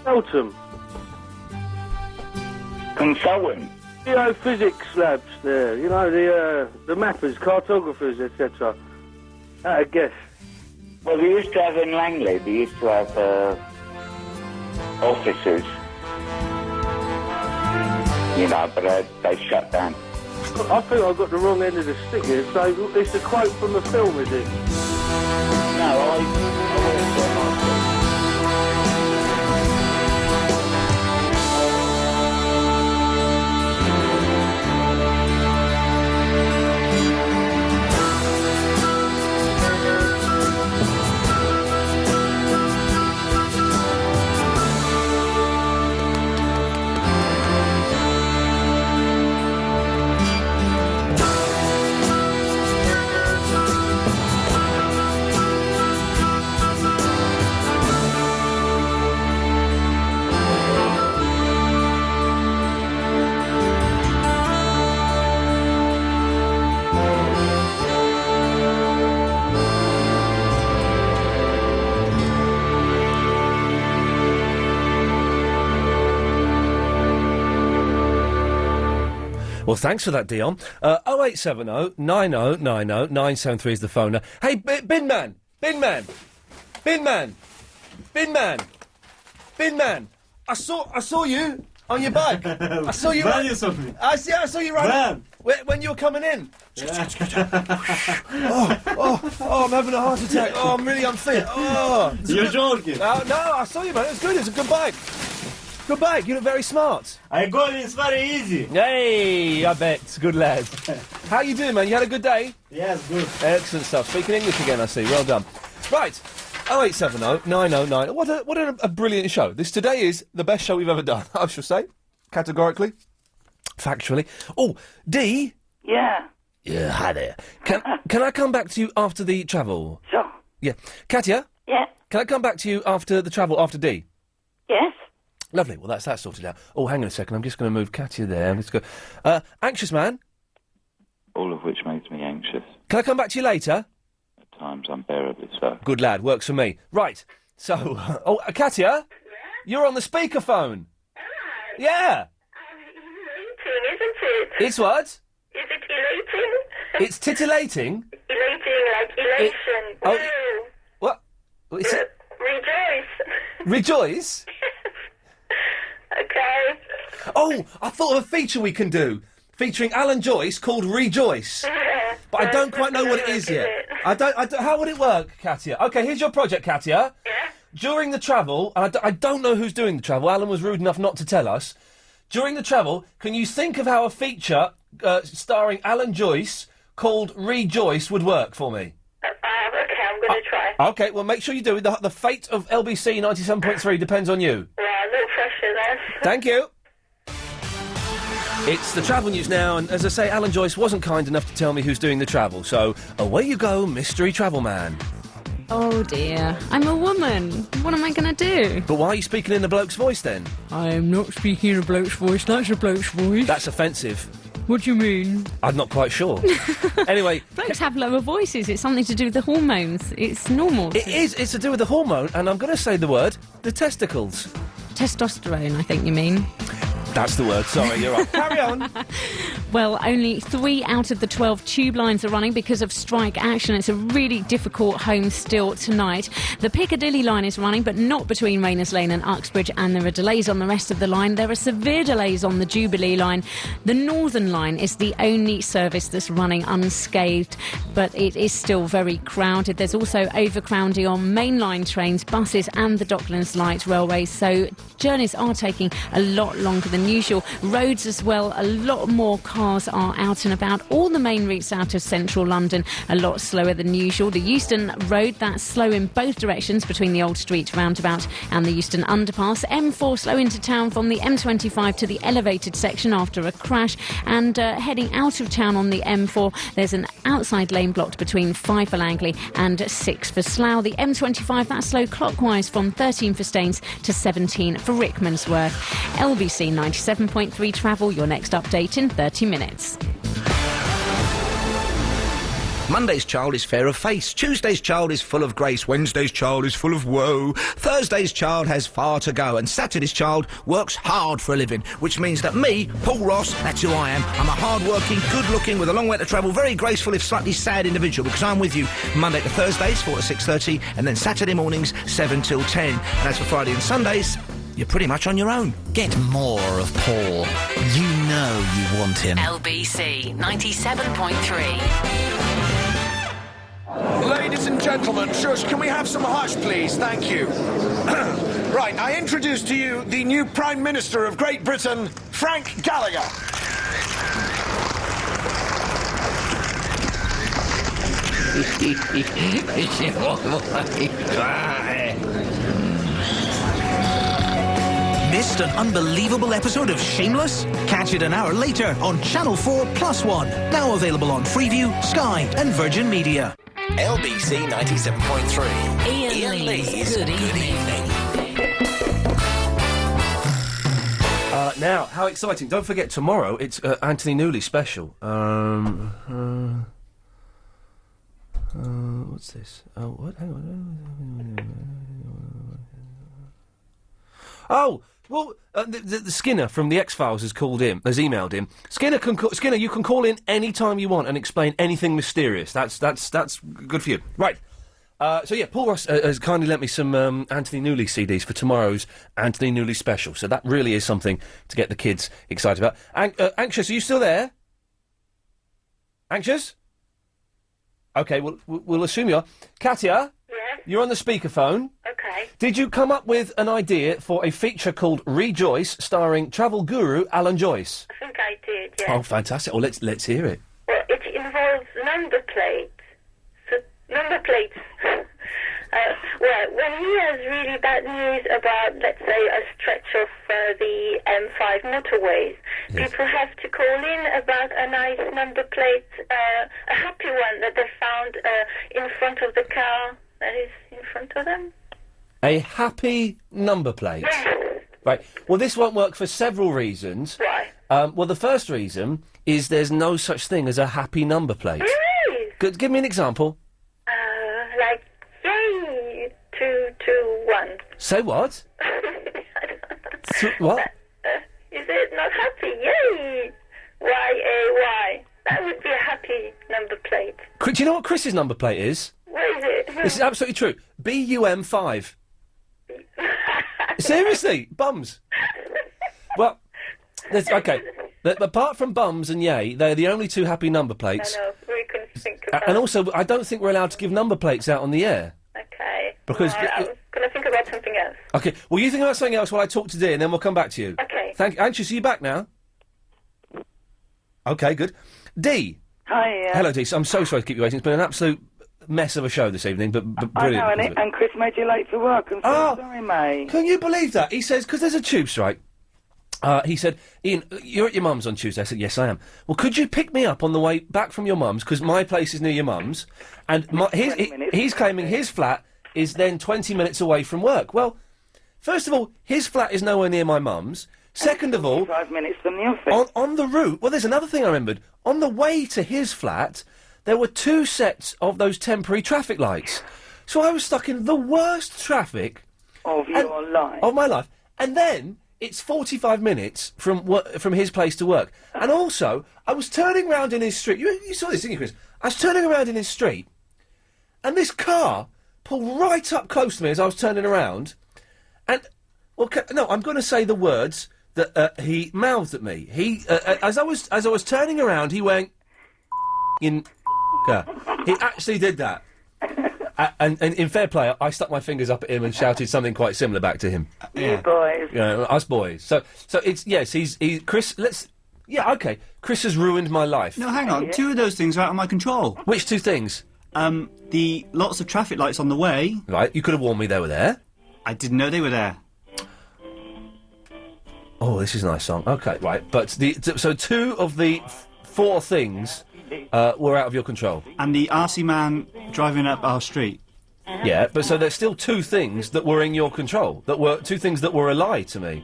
Feltham. Consultant? Geophysics labs there. You know, the mappers, cartographers, etc. At a guess. Well, they used to have in Langley, they used to have offices. You know, but they shut down. I think I got the wrong end of the stick here, so it's a quote from the film, is it? No, Well, thanks for that, Dion. 0870 90 90 973 is the phone. Hey, Bin Man! Bin Man! Bin Man! Bin Man! Bin Man! I saw you on your bike. I saw you. Man, you saw me. I saw you running when you were coming in. I'm having a heart attack. Oh, I'm really unfit. Oh, you're joking. No, I saw you, man. It was good. It's a good bike. Good bike. You look very smart. I got it. It's very easy. Hey, I bet. Good lad. How you doing, man? You had a good day? Yes, good. Excellent stuff. Speaking English again, I see. Well done. Right. 0870 909. What a brilliant show. This today is the best show we've ever done, I shall say. Categorically. Factually. Oh, Dee? Yeah. Yeah, hi there. Can I come back to you after the travel? Sure. Yeah. Katya? Yeah. Can I come back to you after the travel, after Dee? Yes. Lovely. Well, that's that sorted out. Oh, hang on a second. I'm just going to move Katya there. Let's go. Anxious man? All of which makes me anxious. Can I come back to you later? At times unbearably so. Good lad. Works for me. Right. So, Katya? You're on the speakerphone. Yeah. Isn't it? It's what? Is it elating? It's titillating? Elating, like elation. Oh, Woo. what? Is it Rejoice. rejoice? Okay. Oh, I thought of a feature we can do featuring Alan Joyce called Rejoice. But I don't quite know what it is yet. I don't. How would it work, Katia? Okay, here's your project, Katia. Yeah. During the travel, and I don't know who's doing the travel. Alan was rude enough not to tell us. During the travel, can you think of how a feature starring Alan Joyce called Rejoice would work for me? Okay, I'm going to try. Okay, well, make sure you do it. The fate of LBC 97.3 depends on you. Well, no pressure then. Thank you. It's the travel news now, and as I say, Alan Joyce wasn't kind enough to tell me who's doing the travel, so away you go, mystery travel man. Oh dear, I'm a woman. What am I going to do? But why are you speaking in a bloke's voice then? I am not speaking in a bloke's voice. That's a bloke's voice. That's offensive. What do you mean? I'm not quite sure. Anyway... Blokes have lower voices. It's something to do with the hormones. It's normal. It is. It's to do with the hormone, and I'm going to say the word, the testicles. Testosterone, I think you mean. That's the word. Sorry, you're right. Carry on. Well, only 3 out of the 12 tube lines are running because of strike action. It's a really difficult home still tonight. The Piccadilly line is running, but not between Rayners Lane and Uxbridge, and there are delays on the rest of the line. There are severe delays on the Jubilee line. The Northern line is the only service that's running unscathed, but it is still very crowded. There's also overcrowding on mainline trains, buses and the Docklands Light Railway, so journeys are taking a lot longer than usual. Roads as well, a lot more cars are out and about. All the main routes out of central London a lot slower than usual. The Euston Road, that's slow in both directions between the Old Street roundabout and the Euston Underpass. M4 slow into town from the M25 to the elevated section after a crash, and heading out of town on the M4 there's an outside lane blocked between 5 for Langley and 6 for Slough. The M25, that's slow clockwise from 13 for Staines to 17 for Rickmansworth. LBC 97.3 travel, your next update in 30 minutes. Monday's child is fair of face, Tuesday's child is full of grace, Wednesday's child is full of woe, Thursday's child has far to go, and Saturday's child works hard for a living, which means that me, Paul Ross, that's who I am. I'm a hard-working, good-looking, with a long way to travel, very graceful if slightly sad individual, because I'm with you Monday to Thursdays, 4 to 6:30, and then Saturday mornings, 7 till 10. And as for Friday and Sundays, you're pretty much on your own. Get more of Paul. You know you want him. LBC 97.3. Ladies and gentlemen, shush, can we have some hush, please? Thank you. Right, I introduce to you the new Prime Minister of Great Britain, Frank Gallagher. Missed an unbelievable episode of Shameless? Catch it an hour later on Channel 4 Plus One. Now available on Freeview, Sky and Virgin Media. LBC 97.3. Iain Lee's Good Evening. Now, how exciting. Don't forget, tomorrow it's Anthony Newley special. What's this? Oh, what? Hang on. Oh! Well, the Skinner from the X-Files has emailed him. Skinner, you can call in any time you want and explain anything mysterious. That's good for you. Right. So yeah, Paul Ross has kindly lent me some Anthony Newley CDs for tomorrow's Anthony Newley special. So that really is something to get the kids excited about. Anxious, are you still there? Anxious? Okay, we'll assume you are. Katia? Yeah? You're on the speakerphone. Okay. Did you come up with an idea for a feature called Rejoice, starring travel guru Alan Joyce? I think I did, yeah. Oh, fantastic. Well, let's hear it. Well, it involves number plates. So, number plates. Well, when he has really bad news about, let's say, a stretch of the M5 motorways, people have to call in about a nice number plate, a happy one that they found in front of the car that is in front of them. A happy number plate? Yes. Right. Well, this won't work for several reasons. Why? Well, the first reason is there's no such thing as a happy number plate. Really? Give me an example. Like, yay, 221. Say what? What? Is it not happy? Yay! Y-A-Y. That would be a happy number plate. Do you know what Chris's number plate is? What is it? This is absolutely true. BUM5. Seriously, bums. Well, okay. Apart from bums and yay, they're the only two happy number plates. I know, we can think about And also, I don't think we're allowed to give number plates out on the air. Okay. Because- Right, I was going to think about something else. Okay, well, you think about something else while I talk to Dee, and then we'll come back to you. Okay. Anxious, are you back now? Okay, good. Dee. Hi, Ian. Hello, Dee. I'm so sorry to keep you waiting. It's been an absolute mess of a show this evening, but brilliant. I know, because of it. and Chris made you late for work. I'm so sorry, mate. Can you believe that? He says, because there's a tube strike. He said, Ian, you're at your mum's on Tuesday. I said, yes, I am. Well, could you pick me up on the way back from your mum's? Because my place is near your mum's. And he's claiming his flat is then 20 minutes away from work. Well, first of all, his flat is nowhere near my mum's. Second of all... 5 minutes from the office. On the route... Well, there's another thing I remembered. On the way to his flat, there were 2 sets of those temporary traffic lights. So I was stuck in the worst traffic... Of your life. Of my life. And then... It's 45 minutes from his place to work. And also, I was turning round in his street. You saw this, didn't you, Chris? I was turning around in his street, and this car pulled right up close to me as I was turning around. And, well, no, I'm going to say the words that he mouthed at me. As I was turning around, he went, in. He actually did that. And in fair play, I stuck my fingers up at him and shouted something quite similar back to him. You boys. Yeah, us boys. So it's yes, he's Chris. Okay. Chris has ruined my life. No, hang on. 2 of those things are out of my control. Which 2 things? The lots of traffic lights on the way. Right. You could have warned me they were there. I didn't know they were there. Oh, this is a nice song. Okay, right. But so 2 of the 4 things were out of your control. And the RC man driving up our street. Yeah, but so there's still 2 things that were in your control. That were 2 things that were a lie to me.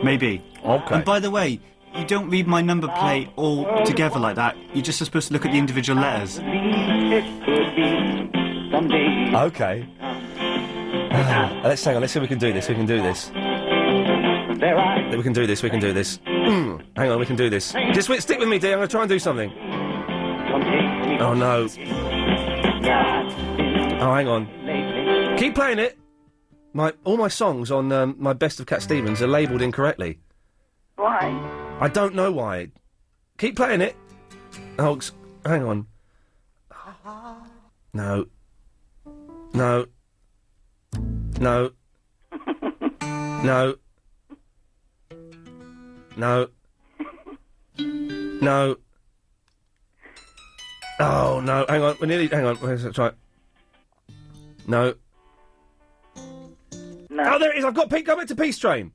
Maybe. Okay. And by the way, you don't read my number plate all together like that. You're just supposed to look at the individual letters. Okay. Let's hang on. Let's see if we can do this. We can do this. We can do this. We can do this. Hang on. We can do this. Just stick with me, Dee. I'm going to try and do something. Oh no. Oh, hang on. Keep playing it. All my songs on my Best of Cat Stevens are labelled incorrectly. Why? I don't know why. Keep playing it. Oh, hang on. No. No. No. No. No. No. Oh, no. Hang on. We're nearly... Hang on. Let's try it. No. No. Oh, there it is. I've got... Go back to Peace Train.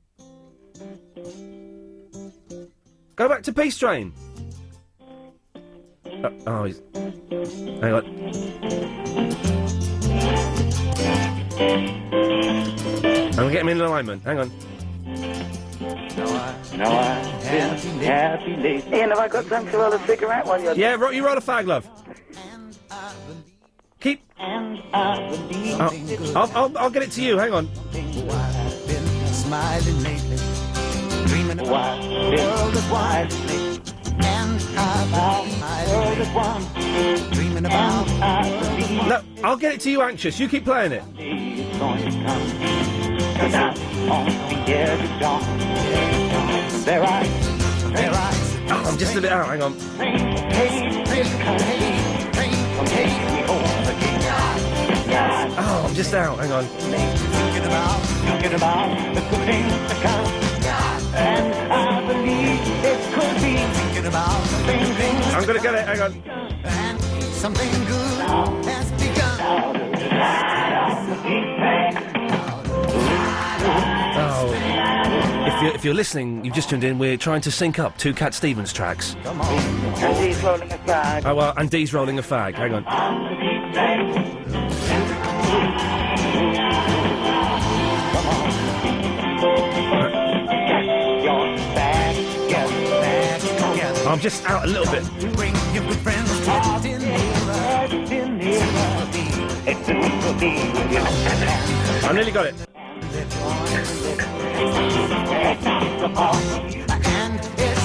Go back to Peace Train. Oh, he's... Hang on. I'm going to get him in alignment. Hang on. Ian, have I got time to roll a cigarette while you're... Yeah, you roll a fag, love. Keep... I'll get it to you, hang on. Smiling lately, dreaming about the world is wide, and I world is one, dreaming about No, I'll get it to you, Anxious. You keep playing it. Oh, I'm just a bit out, hang on. Oh, I'm just out, hang on. Thinking about the good things to come, and I believe it could be. Thinking about the things I'm gonna get it, hang on. and something good has begun. Oh, if you're listening, you've just tuned in. We're trying to sync up 2 Cat Stevens tracks. And he's rolling a fag. Oh, well, and Dee's rolling a fag. Hang on. I'm just out a little bit. I nearly got it. And it's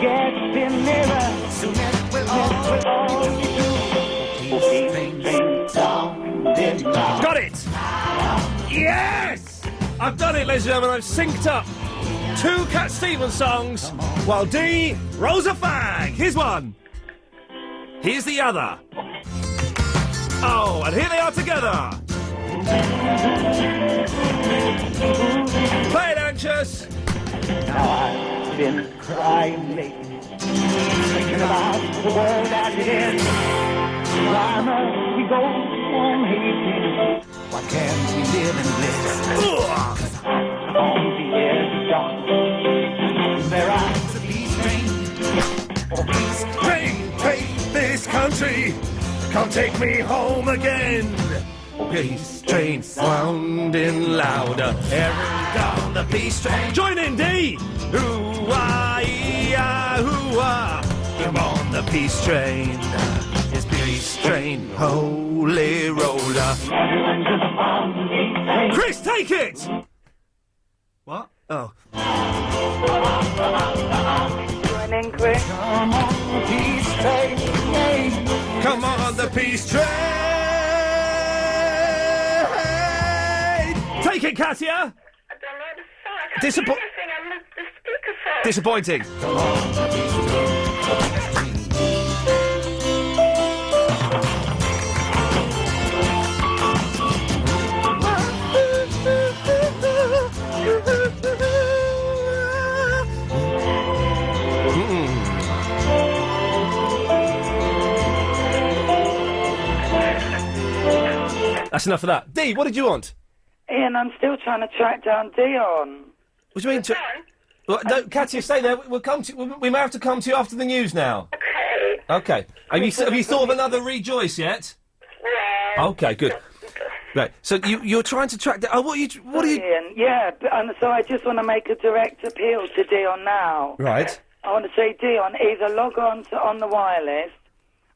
getting Got it! Yes! I've done it, ladies and gentlemen. I've synced up 2 Cat Stevens songs while Dee rolls a fag. Here's one. Here's the other. Oh, and here they are together. Play it, Anxious. I've been crying lately, thinking about the world as it is. Why must we go on hating? Why can't we live in bliss? On the edge of darkness, there are the peace train. Take this country. Come take me home again. Peace train sounding louder. Every down the peace train. Join in, D. Hoo-ah, hoo-ah. Come on the peace train. It's peace train, holy roller. Chris, take it. What? Oh. Join in, Chris. Come on the peace train. Come on the peace train. Take it, Katia! Disappointing. That's enough of that. Dee, what did you want? Ian, I'm still trying to track down Dion. What do you mean? Well, no, Katia, stay there. We'll come to. We may have to come to you after the news now. Okay. Okay. Have you thought of another Rejoice yet? Yeah. Okay, good. Right. So you're trying to track down. What are you? Ian, yeah, so I just want to make a direct appeal to Dion now. Right. I want to say, Dion, either log on to On the Wireless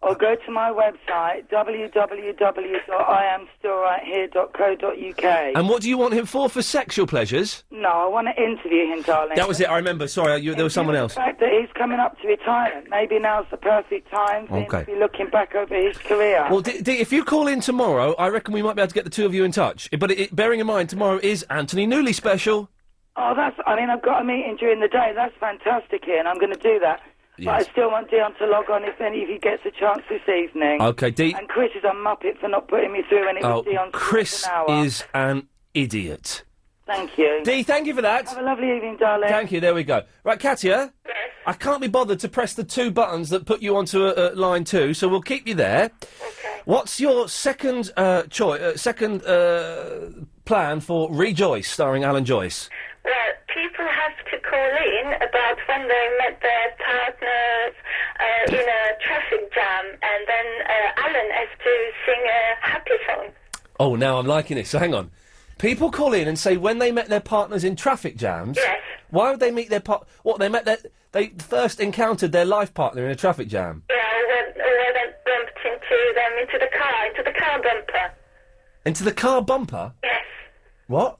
or go to my website, www.iamstillrighthere.co.uk. And what do you want him for sexual pleasures? No, I want to interview him, darling. That was it. I remember. Sorry, there was someone else. The fact that he's coming up to retirement, maybe now's the perfect time for him to be looking back over his career. Well, if you call in tomorrow, I reckon we might be able to get the two of you in touch. But bearing in mind, tomorrow is Anthony Newley special. Oh, I've got a meeting during the day. That's fantastic, Ian. I'm going to do that. Yes. But I still want Dion to log on if he gets a chance this evening. Okay, Dee. And Chris is a muppet for not putting me through when it was Dion's Chris an hour. is an idiot. Thank you. Dee, thank you for that. Have a lovely evening, darling. Thank you, there we go. Right, Katia? Yes? I can't be bothered to press the 2 buttons that put you onto line 2, so we'll keep you there. Okay. What's your second plan for Rejoice, starring Alan Joyce? Well, people have to call in about when they met their partners in a traffic jam, and then Alan has to sing a happy song. Oh, now I'm liking this. So hang on. People call in and say when they met their partners in traffic jams. Yes. Why would they meet their they first encountered their life partner in a traffic jam? Yeah, or they bumped into the car bumper. Into the car bumper? Yes. What?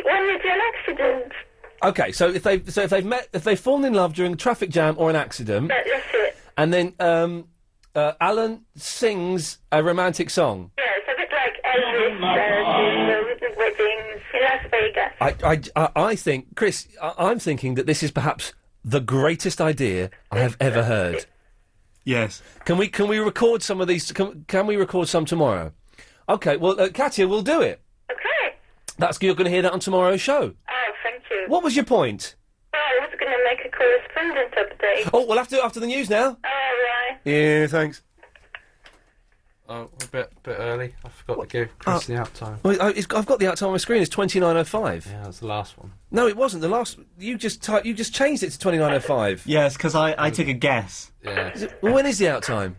When you do an accident. Okay, so if they've fallen in love during a traffic jam or an accident, That's it. and then Alan sings a romantic song. Yeah, it's a bit like Elvis doing the weddings in Las Vegas. I think, Chris, I'm thinking that this is perhaps the greatest idea I have ever heard. Yes. Can we record some of these? Can we record some tomorrow? Okay. Well, Katia, we'll do it. Okay. You're going to hear that on tomorrow's show. Oh, thank you. What was your point? Well, I was going to make a correspondent update. Oh, we'll have to do it after the news now. All right. Yeah, thanks. Oh, a bit early. I forgot to give Chris the out time. Well, I've got the out time on my screen. It's 29:05. Yeah, that's the last one. No, it wasn't. The last. You just changed it to 29:05. Yes, because I took a guess. Yeah. When is the out time?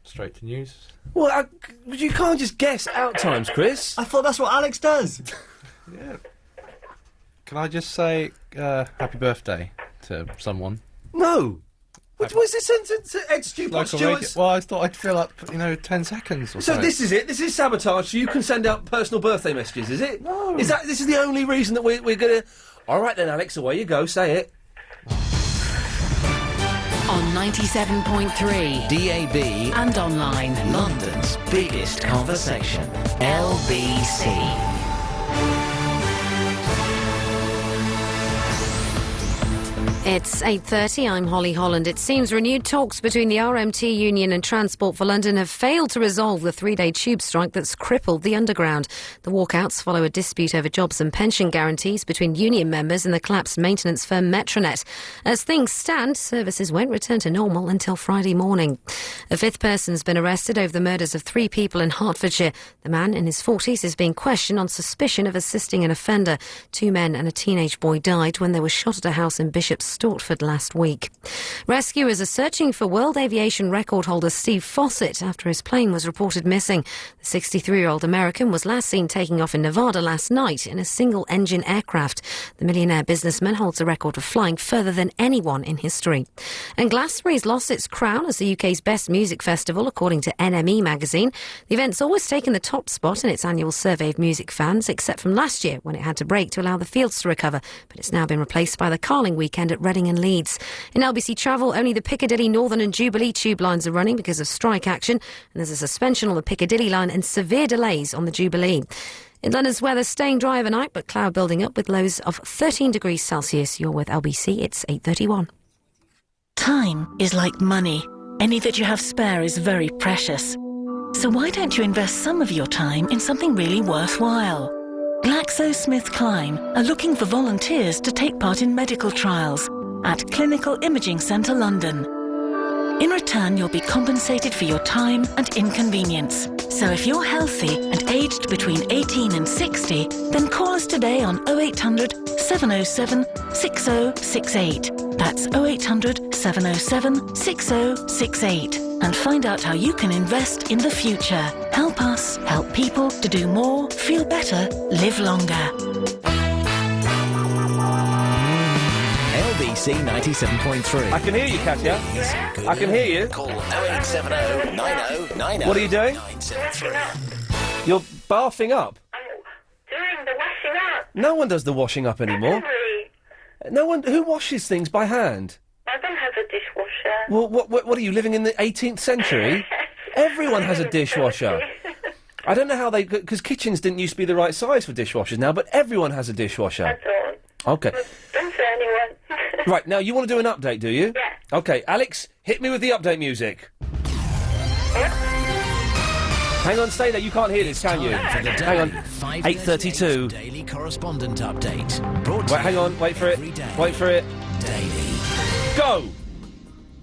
Straight to news. Well, you can't just guess out times, Chris. I thought that's what Alex does. Yeah. Can I just say happy birthday to someone? No. What was this sentence? Ed Stewart. Well, I thought I'd fill up, 10 seconds or so. So this is it. This is sabotage. So you can send out personal birthday messages, is it? No. This is the only reason that we're going to... All right then, Alex, away you go. Say it. On 97.3 DAB and online. London's biggest conversation. LBC. It's 8:30. I'm Holly Holland. It seems renewed talks between the RMT Union and Transport for London have failed to resolve the three-day tube strike that's crippled the Underground. The walkouts follow a dispute over jobs and pension guarantees between union members and the collapsed maintenance firm Metronet. As things stand, services won't return to normal until Friday morning. A fifth person's been arrested over the murders of 3 people in Hertfordshire. The man in his 40s is being questioned on suspicion of assisting an offender. 2 men and a teenage boy died when they were shot at a house in Bishop's Stortford last week. Rescuers are searching for world aviation record holder Steve Fossett after his plane was reported missing. The 63-year-old American was last seen taking off in Nevada last night in a single-engine aircraft. The millionaire businessman holds a record of flying further than anyone in history. And Glastonbury's lost its crown as the UK's best music festival, according to NME magazine. The event's always taken the top spot in its annual survey of music fans, except from last year when it had to break to allow the fields to recover. But it's now been replaced by the Carling weekend at Reading and Leeds. In LBC travel, only the Piccadilly, Northern and Jubilee tube lines are running because of strike action, and there's a suspension on the Piccadilly line and severe delays on the Jubilee. In London's weather, staying dry overnight, but cloud building up with lows of 13 degrees Celsius. You're with LBC. It's 8:31. Time is like money. Any that you have spare is very precious. So why don't you invest some of your time in something really worthwhile? GlaxoSmithKline are looking for volunteers to take part in medical trials at Clinical Imaging Centre London. In return, you'll be compensated for your time and inconvenience. So if you're healthy and aged between 18 and 60, then call us today on 0800 707 6068. That's 0800 707 6068. And find out how you can invest in the future. Help us help people to do more, feel better, live longer. LBC 97.3. I can hear you, Katya. I can hear you. Call 0870 90 90. What are you doing? 973. You're bathing up. Doing the washing up. No one does the washing up anymore. No one. Who washes things by hand? I don't have a dishwasher. Well, what are you, living in the 18th century? Everyone has a dishwasher. I don't know how they... Because kitchens didn't used to be the right size for dishwashers now, but everyone has a dishwasher. That's all. Okay. Don't say anyone. Right, now you want to do an update, do you? Yeah. Okay, Alex, hit me with the update music. Hang on, stay there. You can't hear this, can you? For the Hang on. 8:32 Daily Correspondent Update. Brought to Wait, hang on. Wait for it. every day. Wait for it. Daily. Go!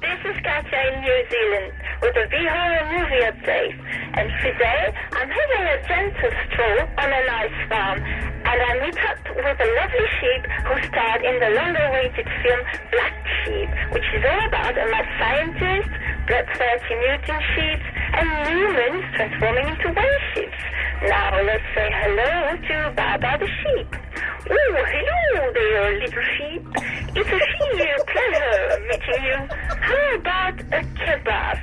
This is Katya in New Zealand with a V-horror movie update. And today, I'm having a gentle stroll on a nice farm. And I meet up with a lovely sheep who starred in the long-awaited film Black Sheep, which is all about a mad scientist, bloodthirsty mutant sheep, and humans transforming into whale ships. Now let's say hello to Baba the sheep. Oh, hello there, little sheep. It's a sheer pleasure meeting you. How about a kebab?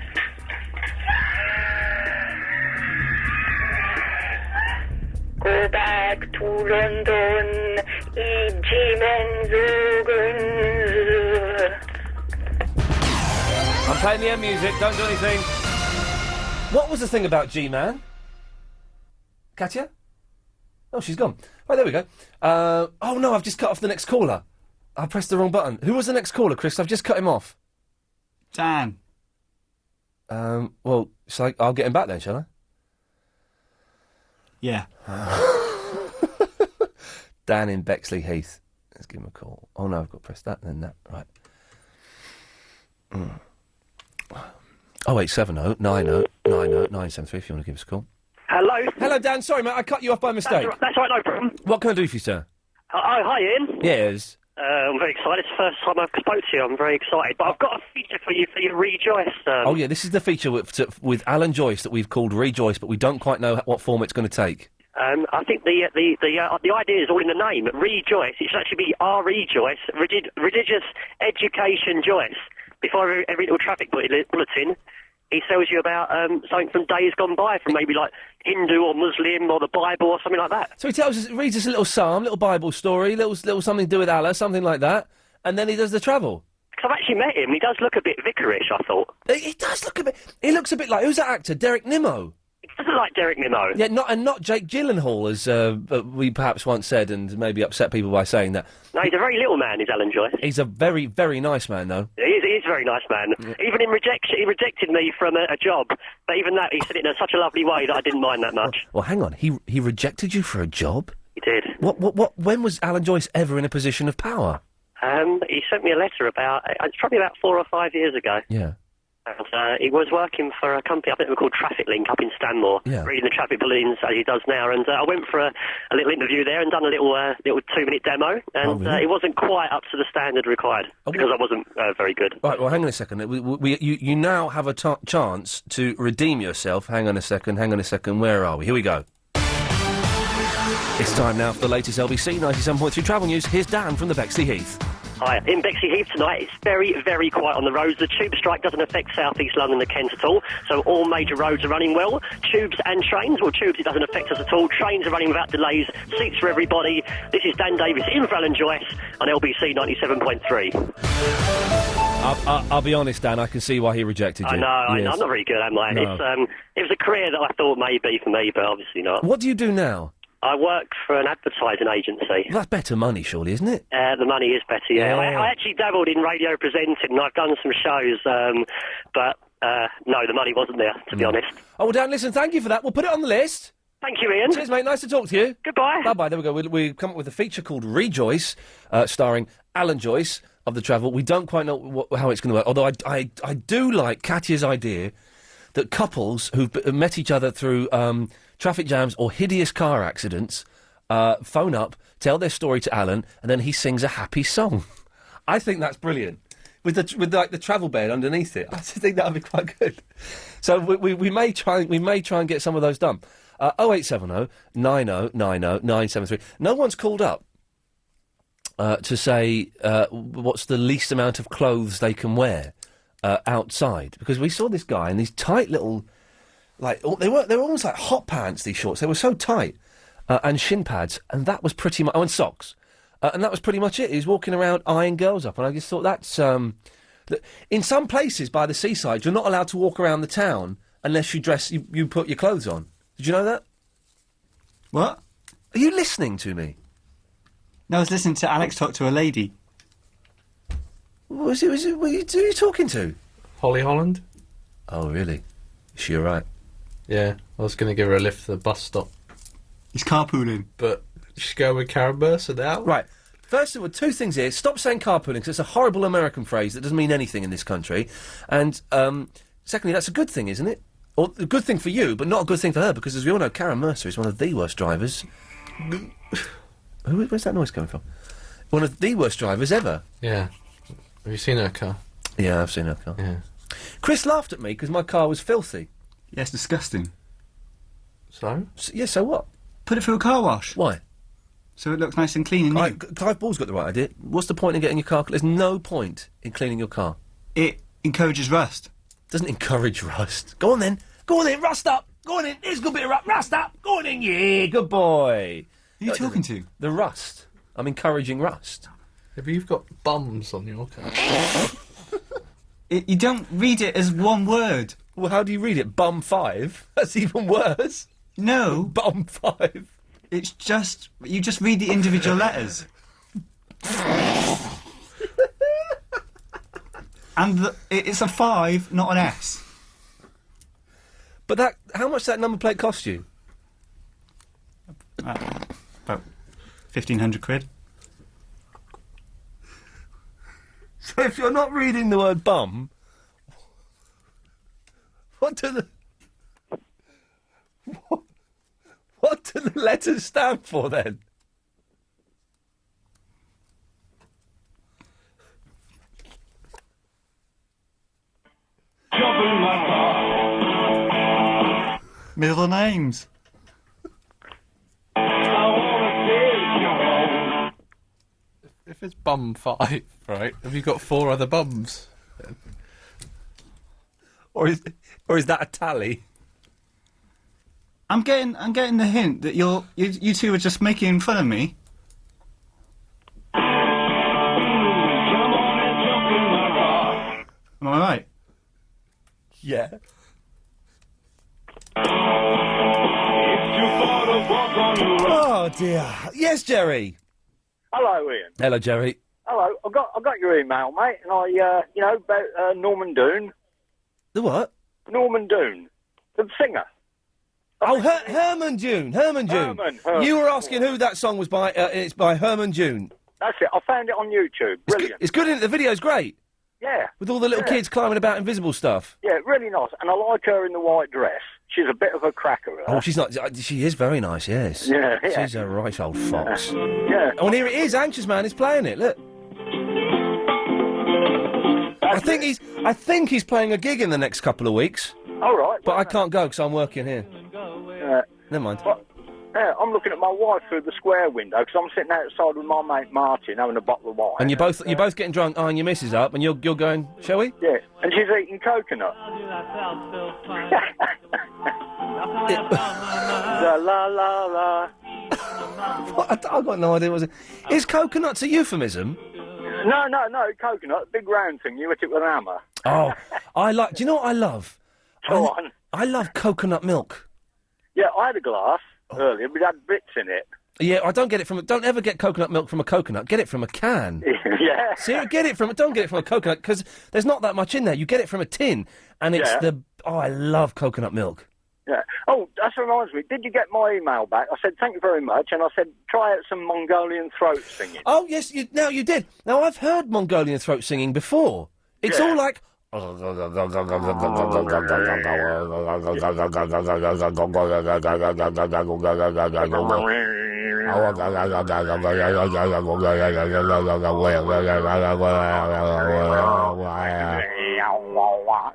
Go back to London, eat G-Men's. I'm playing the end music. Don't do anything. What was the thing about G-Man? Katya? Oh, she's gone. Right, there we go. Oh, no, I've just cut off the next caller. I pressed the wrong button. Who was the next caller, Chris? I've just cut him off. Dan. Well, I'll get him back then, shall I? Yeah. Dan in Bexley Heath. Let's give him a call. Oh, no, I've got to press that and then that. Right. 0870 90 90 973 if you want to give us a call. Hello. Hello, Dan. Sorry, mate. I cut you off by mistake. That's right, no problem. What can I do for you, sir? Hi, Ian. Yes. I'm very excited. It's the first time I've spoke to you. I'm very excited. But I've got a feature for your Rejoice. Oh, yeah, this is the feature with Alan Joyce that we've called Rejoice, but we don't quite know what form it's going to take. I think the idea is all in the name. Rejoice. It should actually be R-E-Joyce, Religious Education Joyce. Before every little traffic bulletin, he tells you about something from days gone by, from maybe like Hindu or Muslim or the Bible or something like that. So he reads us a little psalm, little Bible story, little something to do with Allah, something like that, and then he does the travel. I've actually met him. He does look a bit vicarish, I thought. He does look a bit... He looks a bit like... Who's that actor? Derek Nimmo. He doesn't like Derek Nimmo. Yeah, not Jake Gyllenhaal, as we perhaps once said, and maybe upset people by saying that. No, he's a very little man, is Alan Joyce. He's a very, very nice man, though. He is a very nice man. Yeah. Even in rejection, he rejected me from a job, but even that, he said it in such a lovely way that I didn't mind that much. Well, hang on. He rejected you for a job? He did. When was Alan Joyce ever in a position of power? He sent me a letter it's probably about 4 or 5 years ago. Yeah. And he was working for a company, I think they were called Traffic Link up in Stanmore, reading the traffic bulletins as he does now. And I went for a little interview there and done a little 2-minute demo, and it wasn't quite up to the standard required because I wasn't very good. Right, well, hang on a second. You now have a chance to redeem yourself. Hang on a second. Where are we? Here we go. It's time now for the latest LBC 97.3 travel news. Here's Dan from the Bexley Heath. Hi. In Bexley Heath tonight, it's very, very quiet on the roads. The tube strike doesn't affect South East London and Kent at all, so all major roads are running well. Tubes and trains, well, tubes, it doesn't affect us at all. Trains are running without delays, seats for everybody. This is Dan Davis in for Alan Joyce on LBC 97.3. I'll be honest, Dan, I can see why he rejected you. I know, Yes. I'm not very good, am I? No. It was a career that I thought may be for me, but obviously not. What do you do now? I work for an advertising agency. Well, that's better money, surely, isn't it? The money is better, yeah. I actually dabbled in radio presenting, and I've done some shows, but no, the money wasn't there, to be honest. Oh, well, Dan, listen, thank you for that. We'll put it on the list. Thank you, Ian. Cheers, mate. Nice to talk to you. Goodbye. Bye-bye. There we go. We've come up with a feature called Rejoice, starring Alan Joyce of The Travel. We don't quite know how it's going to work, although I do like Katya's idea that couples who've met each other through traffic jams or hideous car accidents phone up, tell their story to Alan, and then he sings a happy song. I think that's brilliant. With the travel bed underneath it. I just think that would be quite good. So we may try and get some of those done. 0870 90 90 973. No one's called up to say what's the least amount of clothes they can wear outside, because we saw this guy in these tight little, they were almost like hot pants, these shorts. They were so tight, and shin pads, and that was pretty much, and socks, and that was pretty much it. He was walking around eyeing girls up, and I just thought that's in some places by the seaside you're not allowed to walk around the town unless you put your clothes on. Did you know that? What? Are you listening to me? No, I was listening to Alex talk to a lady. Who are you talking to? Holly Holland. Oh, really? Is she alright? Yeah, I was going to give her a lift to the bus stop. He's carpooling. But she's going with Karen Mercer now. Right. First of all, two things here. Stop saying carpooling, because it's a horrible American phrase that doesn't mean anything in this country. And, secondly, that's a good thing, isn't it? Or a good thing for you, but not a good thing for her, because as we all know, Karen Mercer is one of the worst drivers. Where's that noise coming from? One of the worst drivers ever. Yeah. Have you seen her car? Yeah, I've seen her car. Yeah. Chris laughed at me because my car was filthy. Yeah, it's disgusting. So? So what? Put it through a car wash. Why? So it looks nice and clean and new. Clive Ball's got the right idea. What's the point in getting your car... There's no point in cleaning your car. It encourages rust. Doesn't encourage rust. Go on then, rust up! Go on in, here's a good bit of rust up! Go on in, yeah, good boy! Who are you talking to? The rust. I'm encouraging rust. Have you got bums on your car? You don't read it as one word. Well, how do you read it? Bum 5? That's even worse. No. Bum 5. It's just... You just read the individual letters. And it's a 5, not an S. But that... How much that number plate cost you? About 1,500 quid. So if you're not reading the word bum... What do the letters stand for then? Middle names. If it's bum 5, right, have you got 4 other bums? Then? Or is that a tally? I'm getting the hint that you two are just making fun of me. Am I right? Yeah. Oh dear. Yes, Jerry. Hello, Ian. Hello, Jerry. Hello. I got your email, mate, and I, about Norman Doone. The what? Norman Doone, the singer. Oh, Herman June. Herman June. Herman. You were asking who that song was by. It's by Herman June. That's it. I found it on YouTube. Brilliant. It's good, isn't it? The video's great. Yeah. With all the little kids climbing about invisible stuff. Yeah, really nice. And I like her in the white dress. She's a bit of a cracker. Oh, she's not. She is very nice. Yes. Yeah. She's a right old fox. Yeah. Oh, and here it is. Anxious Man is playing it. Look. I think he's playing a gig in the next couple of weeks. All right. But I can't go because I'm working here. Never mind. Yeah, I'm looking at my wife through the square window because I'm sitting outside with my mate Martin having a bottle of wine. And you're both getting drunk, eyeing your missus up, and you're going, shall we? Yeah, and she's eating coconut. La la la la. I've got no idea what it is. Is coconut a euphemism? No, coconut, big round thing. You hit it with a hammer. Oh, do you know what I love? Go on. I love coconut milk. Yeah, I had a glass earlier, but it had bits in it. Yeah, I don't get it from. Don't ever get coconut milk from a coconut. Get it from a can. Yeah. Don't get it from a coconut because there's not that much in there. You get it from a tin, and it's I love coconut milk. Yeah. Oh, that reminds me. Did you get my email back? I said thank you very much, and I said try out some Mongolian throat singing. Oh yes, you did. Now I've heard Mongolian throat singing before. It's all like.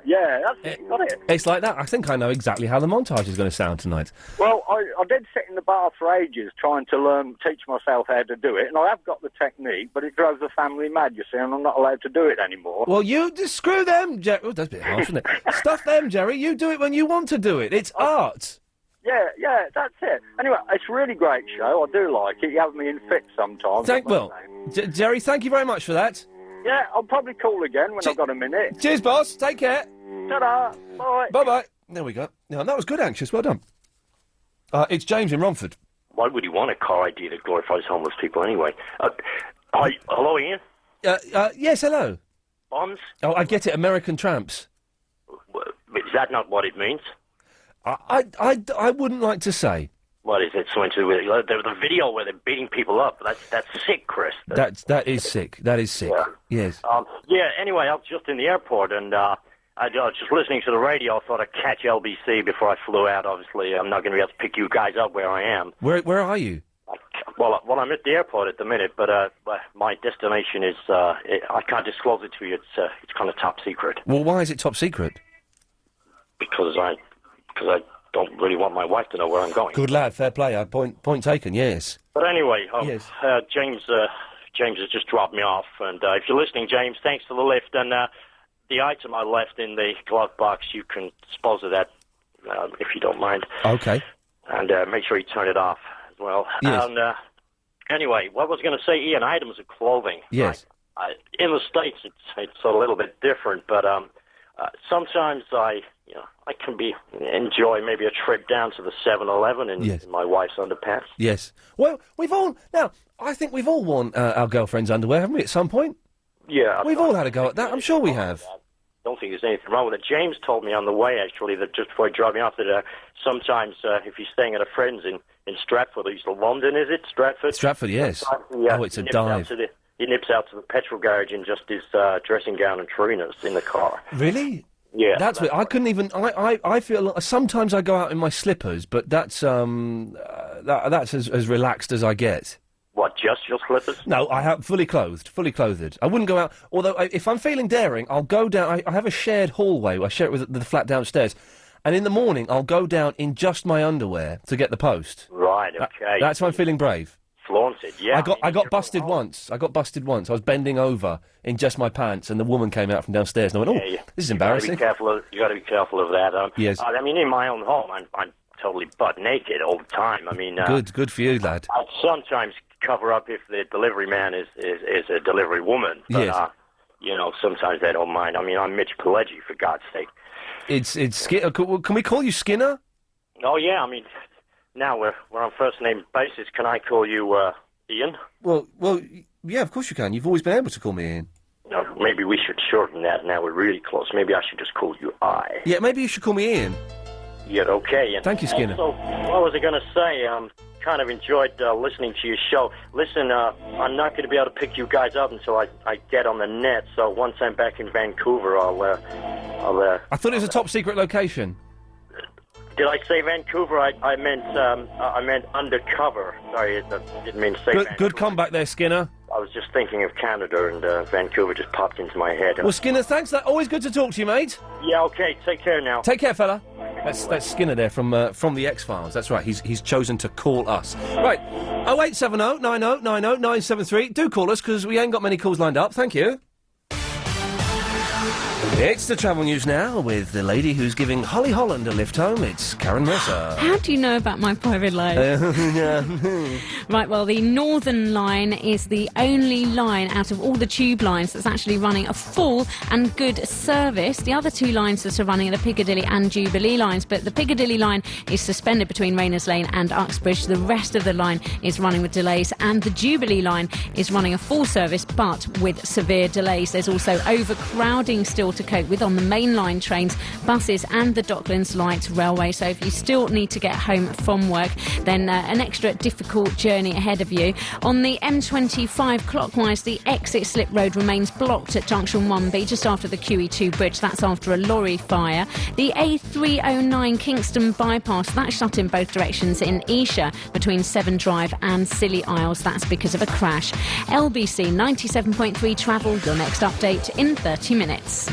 Yeah, that's it. Got it. It's like that. I think I know exactly how the montage is going to sound tonight. Well, I did sit in the bar for ages trying to teach myself how to do it, and I have got the technique, but it drove the family mad, you see, and I'm not allowed to do it anymore. Well, you just screw them, Jerry. Oh, that's a bit harsh, isn't it? Stuff them, Jerry. You do it when you want to do it. It's art. Yeah, that's it. Anyway, it's a really great show. I do like it. You have me in fits sometimes. Jerry, thank you very much for that. Yeah, I'll probably call again when I've got a minute. Cheers, boss. Take care. Ta-da. Bye. Bye-bye. There we go. No, that was good, Anxious. Well done. It's James in Romford. Why would you want a car ID that glorifies homeless people anyway? Hello, Ian? Yes, hello. Bombs? Oh, I get it. American tramps. Is that not what it means? I wouldn't like to say. What is it something to do with the video where they're beating people up? That's sick, Chris. That is sick. That is sick. Yeah. Yes. Anyway, I was just in the airport and I was just listening to the radio. I thought I'd catch LBC before I flew out. Obviously, I'm not going to be able to pick you guys up where I am. Where are you? Well, I'm at the airport at the minute, but my destination is I can't disclose it to you. It's kind of top secret. Well, why is it top secret? Because I don't really want my wife to know where I'm going. Good lad, fair play. Point taken. Yes. But anyway, yes. James has just dropped me off, and if you're listening, James, thanks for the lift. And the item I left in the glove box, you can dispose of that if you don't mind. Okay. And make sure you turn it off as well. Yes. And anyway, what I was going to say, Ian, items of clothing. Yes. In the States, it's a little bit different, but sometimes I can enjoy maybe a trip down to the 7-Eleven in my wife's underpants. Yes. Well, I think we've all worn our girlfriend's underwear, haven't we, at some point? Yeah. We've all had a go at that. I'm sure we have. I don't think there's anything wrong with it. James told me on the way, actually, that just before he dropped me off, that sometimes if he's staying at a friend's in Stratford, or London, is it? Stratford? Stratford, yes. Oh, it's a dive. He nips out to the petrol garage in just his dressing gown and trainers in the car. Really? Yeah. That's what I couldn't even. I feel sometimes I go out in my slippers, but that's that's as relaxed as I get. What? Just your slippers? No, I have fully clothed. I wouldn't go out. Although if I'm feeling daring, I'll go down. I have a shared hallway. I share it with the flat downstairs, and in the morning I'll go down in just my underwear to get the post. Right. Okay. That's when I'm feeling brave. Flaunted, yeah. I got busted once. I was bending over in just my pants, and the woman came out from downstairs, and I went, this is embarrassing. You got to be careful of that. Yes. I mean, in my own home, I'm totally butt naked all the time. I mean, good for you, lad. I sometimes cover up if the delivery man is a delivery woman. But, yes. you know, sometimes they don't mind. I mean, I'm Mitch Pileggi, for God's sake. It's Skinner. Can we call you Skinner? Oh, yeah, I mean, now we're on first name basis. Can I call you, Ian? Well, yeah, of course you can. You've always been able to call me Ian. No, maybe we should shorten that. Now we're really close. Maybe I should just call you I. Yeah, maybe you should call me Ian. Yeah, okay. And thank you, Skinner. Also, what was I going to say? Kind of enjoyed listening to your show. Listen, I'm not going to be able to pick you guys up until I get on the net. So once I'm back in Vancouver, I'll I thought it was a top secret location. Did I say Vancouver? I meant undercover. Sorry, I didn't mean to say Vancouver. Good comeback there, Skinner. I was just thinking of Canada, and Vancouver just popped into my head. Well, Skinner, thanks. Always good to talk to you, mate. Yeah, okay. Take care now. Take care, fella. That's Skinner there from the X-Files. That's right. He's chosen to call us. Right. 0870 90 90 973. Do call us, because we ain't got many calls lined up. Thank you. It's the travel news now with the lady who's giving Holly Holland a lift home. It's Karen Mercer. How do you know about my private life? Right, well, the Northern Line is the only line out of all the tube lines that's actually running a full and good service. The other two lines that are running are the Piccadilly and Jubilee lines, but the Piccadilly line is suspended between Rayners Lane and Uxbridge. The rest of the line is running with delays, and the Jubilee line is running a full service, but with severe delays. There's also overcrowding still to cope with on the mainline trains, buses and the Docklands Light Railway. So if you still need to get home from work, then an extra difficult journey ahead of you. On the M25 clockwise, the exit slip road remains blocked at junction 1B just after the QE2 bridge. That's after a lorry fire. The A309 Kingston bypass, that's shut in both directions in Esher between Severn Drive and Scilly Isles. That's because of a crash. LBC 97.3 travel, your next update in 30 minutes.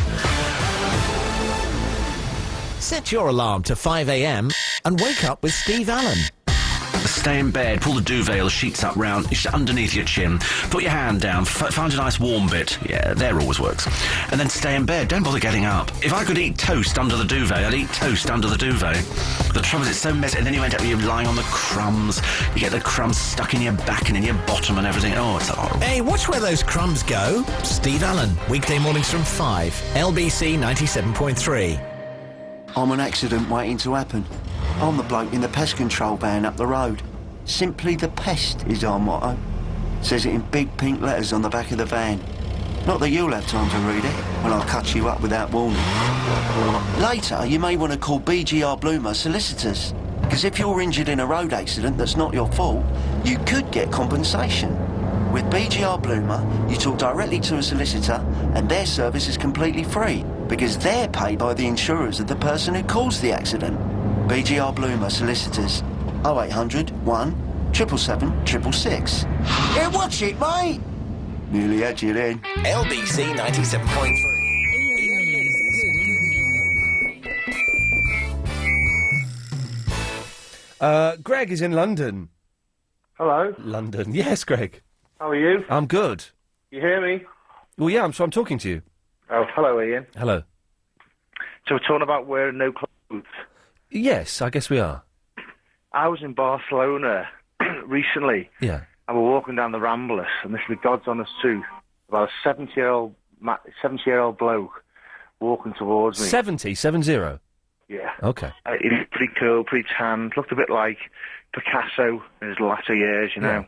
Set your alarm to 5 a.m. and wake up with Steve Allen. Stay in bed, pull the duvet or the sheets up round underneath your chin, put your hand down, find a nice warm bit. Yeah, there always works. And then stay in bed, don't bother getting up. If I could eat toast under the duvet, I'd eat toast under the duvet. The trouble is it's so messy, and then you end up with you lying on the crumbs. You get the crumbs stuck in your back and in your bottom and everything. Oh, it's horrible. Hey, watch where those crumbs go. Steve Allen, weekday mornings from 5, LBC 97.3. I'm an accident waiting to happen. I'm the bloke in the pest control van up the road. Simply the pest is our motto. Says it in big pink letters on the back of the van. Not that you'll have time to read it when I'll cut you up without warning. Later, you may want to call BGR Bloomer Solicitors, because if you're injured in a road accident that's not your fault, you could get compensation. With BGR Bloomer, you talk directly to a solicitor, and their service is completely free, because they're paid by the insurers of the person who caused the accident. BGR Bloomer Solicitors, 0800 1 777 666. Yeah, watch it, mate! Nearly had you then. LBC 97.3. Greg is in London. Hello? London. Yes, Greg. How are you? I'm good. You hear me? Well, yeah, I'm talking to you. Oh, hello, Ian. Hello. So we're talking about wearing no clothes. Yes, I guess we are. I was in Barcelona recently. Yeah. I was walking down the Ramblers, and this is the God's honest truth. About a 70-year-old bloke walking towards me. 70? Yeah. Okay. He was pretty cool, pretty tanned, looked a bit like Picasso in his latter years, you know.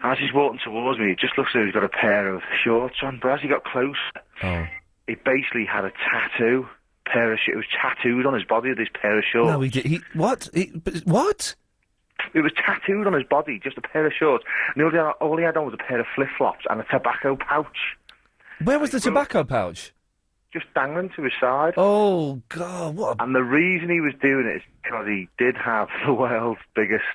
As he's walking towards me, it just looks like he's got a pair of shorts on, but as he got closer, he basically had a tattoo. It was tattooed on his body, this pair of shorts. No, he did. What? What? It was tattooed on his body, just a pair of shorts. And all he had on was a pair of flip-flops and a tobacco pouch. Where was the tobacco pouch? Just dangling to his side. Oh, God, what And the reason he was doing it is because he did have the world's biggest...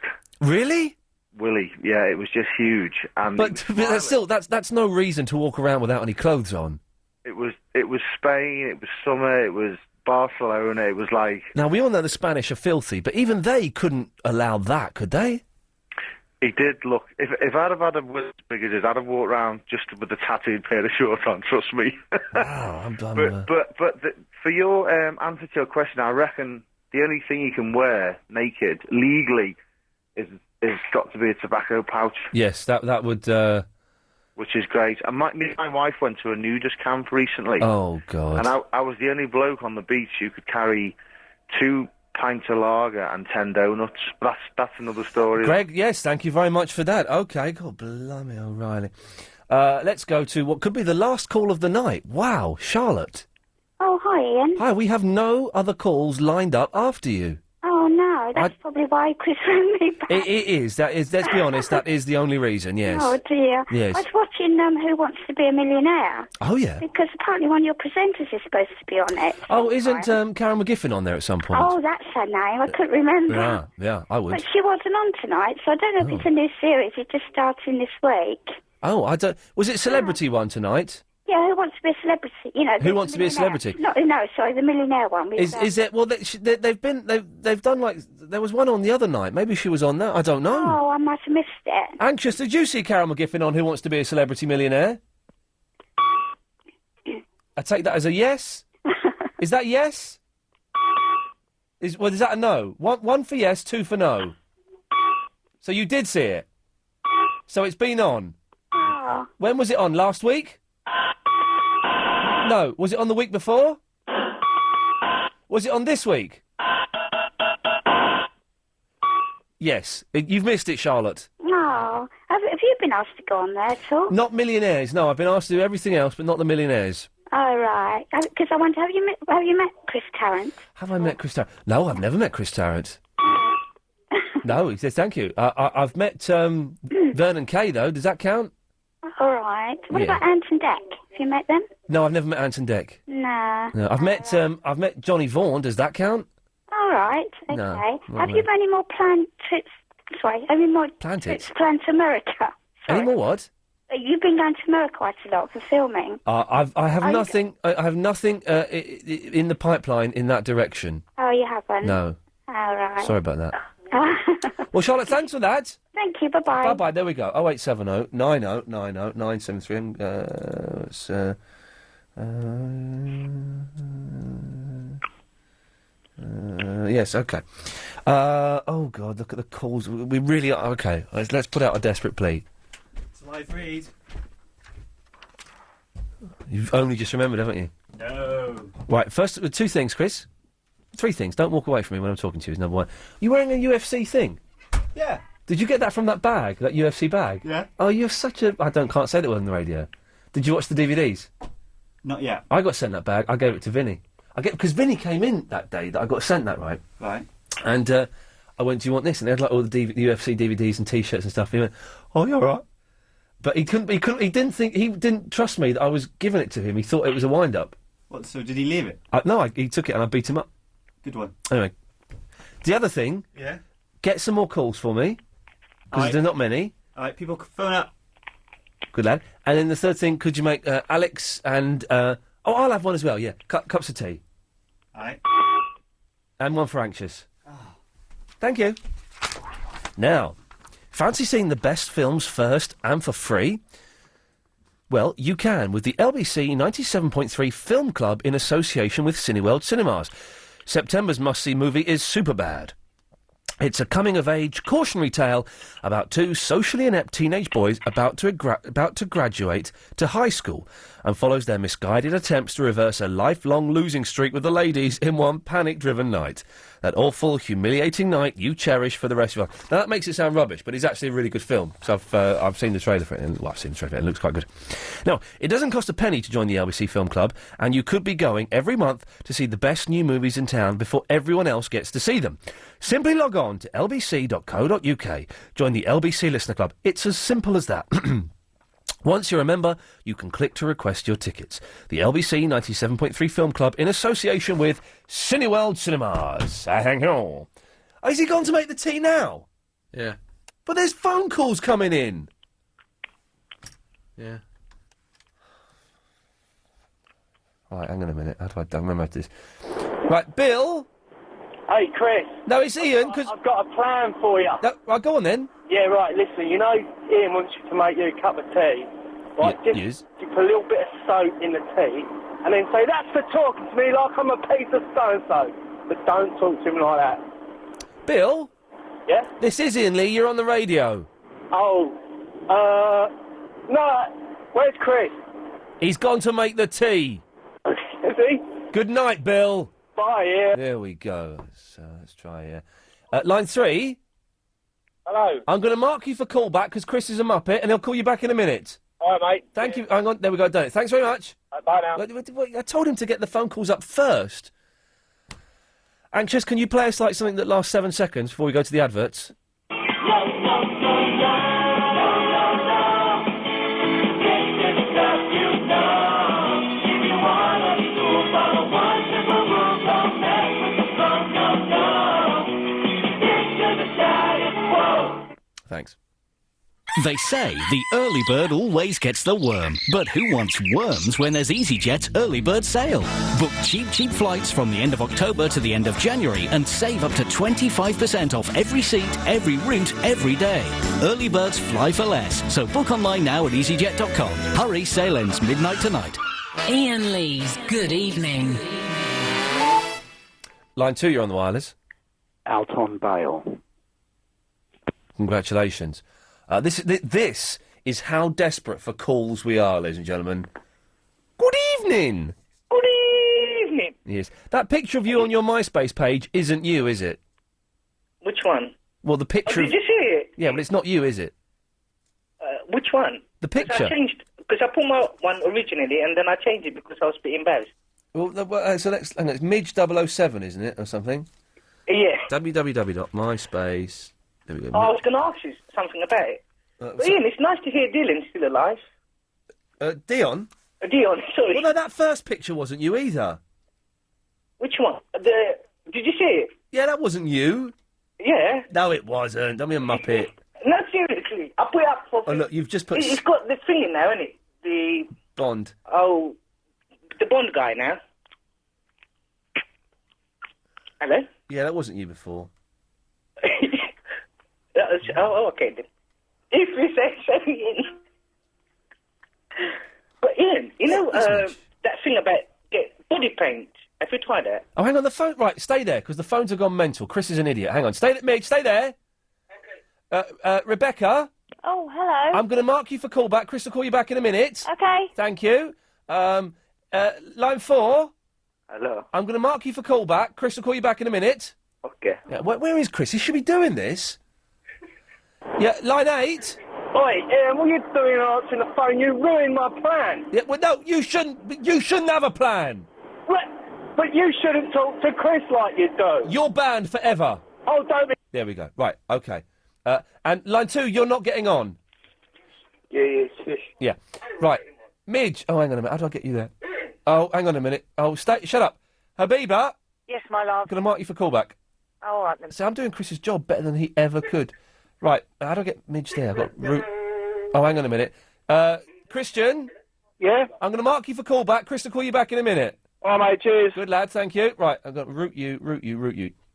Really? Willy. Yeah, it was just huge. And but that's still, that's no reason to walk around without any clothes on. It was Spain, it was summer, it was Barcelona, it was like... Now, we all know the Spanish are filthy, but even they couldn't allow that, could they? He did look... If I'd have had a word as big as his, I'd have walked around just with a tattooed pair of shorts on, trust me. Wow, I'm done. But for your answer to your question, I reckon the only thing you can wear naked, legally, is got to be a tobacco pouch. Yes, that would... which is great. And my wife went to a nudist camp recently. Oh, God. And I was the only bloke on the beach who could carry 2 pints of lager and 10 donuts. That's another story. Greg, yes, thank you very much for that. OK, God, blimey, O'Reilly. Let's go to what could be the last call of the night. Wow, Charlotte. Oh, hi, Ian. Hi, we have no other calls lined up after you. Oh, no, that's probably why Chris rang me back. It is, let's be honest, that is the only reason, yes. Oh, dear. Yes. I was watching Who Wants to Be a Millionaire. Oh, yeah. Because apparently one of your presenters is supposed to be on it. Oh, isn't Karen McGiffin on there at some point? Oh, that's her name. I couldn't remember. Yeah, I would. But she wasn't on tonight, so I don't know if it's a new series. It's just starting this week. Oh, I don't... Was it Celebrity one tonight? Yeah, Who Wants to Be a Celebrity? You know, Who Wants to Be a Celebrity? No, sorry, the Millionaire one. With, Is it? Well, they've done like there was one on the other night. Maybe she was on that. I don't know. Oh, I might have missed it. Anxious, did you see Karen McGiffin on Who Wants to Be a Celebrity Millionaire? I take that as a yes. Is that yes? Is that a no? One for yes, 2 for no. So you did see it. So it's been on. Oh. When was it on? Last week? No. Was it on the week before? Was it on this week? Yes. You've missed it, Charlotte. No. Have you been asked to go on there at all? Not Millionaires. No, I've been asked to do everything else, but not the Millionaires. Oh, right. Because I wonder, have you met Chris Tarrant? Have I met Chris Tarrant? No, I've never met Chris Tarrant. No, he says thank you. I've met Vernon Kay, though. Does that count? All right. What about Anton Deck? Have you met them? No, I've never met Anton Deck. No. No, I've met Johnny Vaughan. Does that count? All right. Okay. No, Have you any more planned trips? Sorry, any more trips planned to America? Sorry. Any more what? You've been going to America quite a lot for filming. I have nothing. I have nothing in the pipeline in that direction. Oh, you haven't? No. All right. Sorry about that. Well, Charlotte, thanks for that. Thank you. Bye-bye. Bye-bye. There we go. 0870 90 90 973. Yes, okay. Oh, God, look at the calls. We really are... Okay, let's put out a desperate plea. It's a live read. You've only just remembered, haven't you? No. Right, first, 2 things, Chris. 3 things. Don't walk away from me when I'm talking to you, is number 1. You wearing a UFC thing? Yeah. Did you get that from that bag, that UFC bag? Yeah. Oh, you're such a... can't say that word on the radio. Did you watch the DVDs? Not yet. I got sent that bag. I gave it to Vinny. Because Vinny came in that day that I got sent that, right? Right. And I went, do you want this? And they had like all the UFC DVDs and T-shirts and stuff. He went, oh, you're all right. But he didn't trust me that I was giving it to him. He thought it was a wind-up. What, so did he leave it? No, he took it and I beat him up. Good one. Anyway. The other thing... Yeah? Get some more calls for me. Because there are not many. All right, people, phone up. Good lad. And then the third thing, could you make Alex and... I'll have one as well, yeah. Cups of tea. All right. And one for Anxious. Thank you. Now, fancy seeing the best films first and for free? Well, you can with the LBC 97.3 Film Club in association with Cineworld Cinemas. September's must-see movie is Superbad. It's a coming-of-age cautionary tale about 2 socially inept teenage boys about to graduate to high school and follows their misguided attempts to reverse a lifelong losing streak with the ladies in one panic-driven night. That awful, humiliating night you cherish for the rest of your life. Now, that makes it sound rubbish, but it's actually a really good film. So I've seen the trailer for it. I've seen the trailer for it. It looks quite good. Now, it doesn't cost a penny to join the LBC Film Club, and you could be going every month to see the best new movies in town before everyone else gets to see them. Simply log on to lbc.co.uk. Join the LBC Listener Club. It's as simple as that. Once you're a member, you can click to request your tickets. The LBC 97.3 Film Club in association with Cineworld Cinemas. Oh, has he gone to make the tea now? Yeah. But there's phone calls coming in. Yeah. Right, hang on a minute. How do I remember this? Right, Bill? Hey, Chris. No, it's Ian, because... I've got a plan for you. No, right, go on then. Yeah, right, listen, you know Ian wants you to make you a cup of tea. Right, just dip a little bit of soap in the tea, and then say, that's for talking to me like I'm a piece of so-and-so. But don't talk to him like that. Bill? Yeah? This is Ian Lee, you're on the radio. Oh, no, Where's Chris? He's gone to make the tea. Is he? Good night, Bill. Bye, yeah. There we go. Let's try here. Line 3. Hello. I'm going to mark you for callback because Chris is a muppet, and he'll call you back in a minute. All right, mate. Thank you. Hang on. There we go. Done it. Thanks very much. Bye now. I told him to get the phone calls up first. Anxious, can you play us like something that lasts 7 seconds before we go to the adverts? Thanks. They say the early bird always gets the worm. But who wants worms when there's EasyJet's early bird sale? Book cheap flights from the end of October to the end of January and save up to 25% off every seat, every route, every day. Early birds fly for less. So book online now at easyjet.com. Hurry, sale ends midnight tonight. Iain Lee's Good Evening. Line 2, you're on the wireless. Out on bail. Congratulations. This is how desperate for calls we are, ladies and gentlemen. Good evening. Good evening. Yes. That picture of you on your MySpace page isn't you, is it? Which one? Well, the picture. Oh, did you see it? Yeah, but it's not you, is it? Which one? The picture. I changed because I put my one originally and then I changed it because I was a bit embarrassed. Well, so let's. Hang on, it's Midge007, isn't it, or something? Yeah. www.myspace. There we go. I was going to ask you something about it. But Ian, it's nice to hear Dylan's still alive. Dion? Dion, sorry. Well, no, that first picture wasn't you either. Which one? Did you see it? Yeah, that wasn't you. Yeah. No, it wasn't. Don't be a muppet. No, seriously. I put it up for... Oh, look, you've just put... It's got the thing in now, isn't it? The... Bond. Oh, the Bond guy now. Hello? Yeah, that wasn't you before. Okay then. If you say so, Ian. But Ian, you know that thing about body paint? Have you tried that? Oh, hang on, the phone... Right, stay there, because the phones have gone mental. Chris is an idiot. Hang on, stay there. Okay. Rebecca? Oh, hello. I'm going to mark you for callback. Chris will call you back in a minute. Okay. Thank you. Line 4. Hello. I'm going to mark you for callback. Chris will call you back in a minute. Okay. Yeah, where is Chris? He should be doing this. Yeah, line 8. Oi, Ian, what are you doing answering the phone? You ruined my plan. Yeah, well, no, you shouldn't have a plan. But you shouldn't talk to Chris like you do. You're banned forever. Oh, don't be... There we go. Right, okay. And line 2, you're not getting on. Yeah. Yeah. Right. Midge. Oh, hang on a minute. How do I get you there? Oh, hang on a minute. Oh, shut up. Habiba. Yes, my love. I'm going to mark you for callback. All right, then. See, I'm doing Chris's job better than he ever could. Right, how do I get Midge there? I've got root... Oh, hang on a minute. Christian? Yeah? I'm going to mark you for callback. Chris will call you back in a minute. All right, mate, cheers. Good lad, thank you. Right, I've got root you.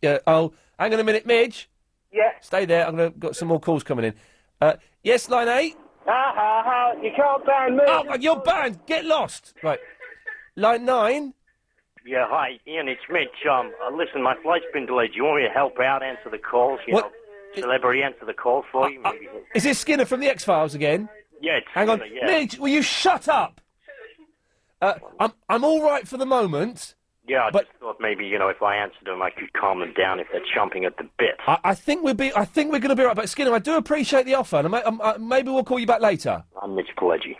Yeah, oh, hang on a minute, Midge. Yeah? Stay there, got some more calls coming in. Yes, line 8? You can't ban me. Oh, you're banned! Get lost! Right. Line 9? Yeah, hi, Ian, it's Mitch. Listen, my flight's been delayed. Do you want me to help out, answer the calls? You know, celebrity answer the calls for you, maybe. Is this Skinner from the X-Files again? Yeah, it's Hang on. Skinner, yeah. Midge, will you shut up? I'm all right for the moment. Yeah, I just thought maybe, you know, if I answered them, I could calm them down if they're chomping at the bit. I think we're going to be all right. But Skinner, I do appreciate the offer, and maybe we'll call you back later. I'm Mitch Pileggi.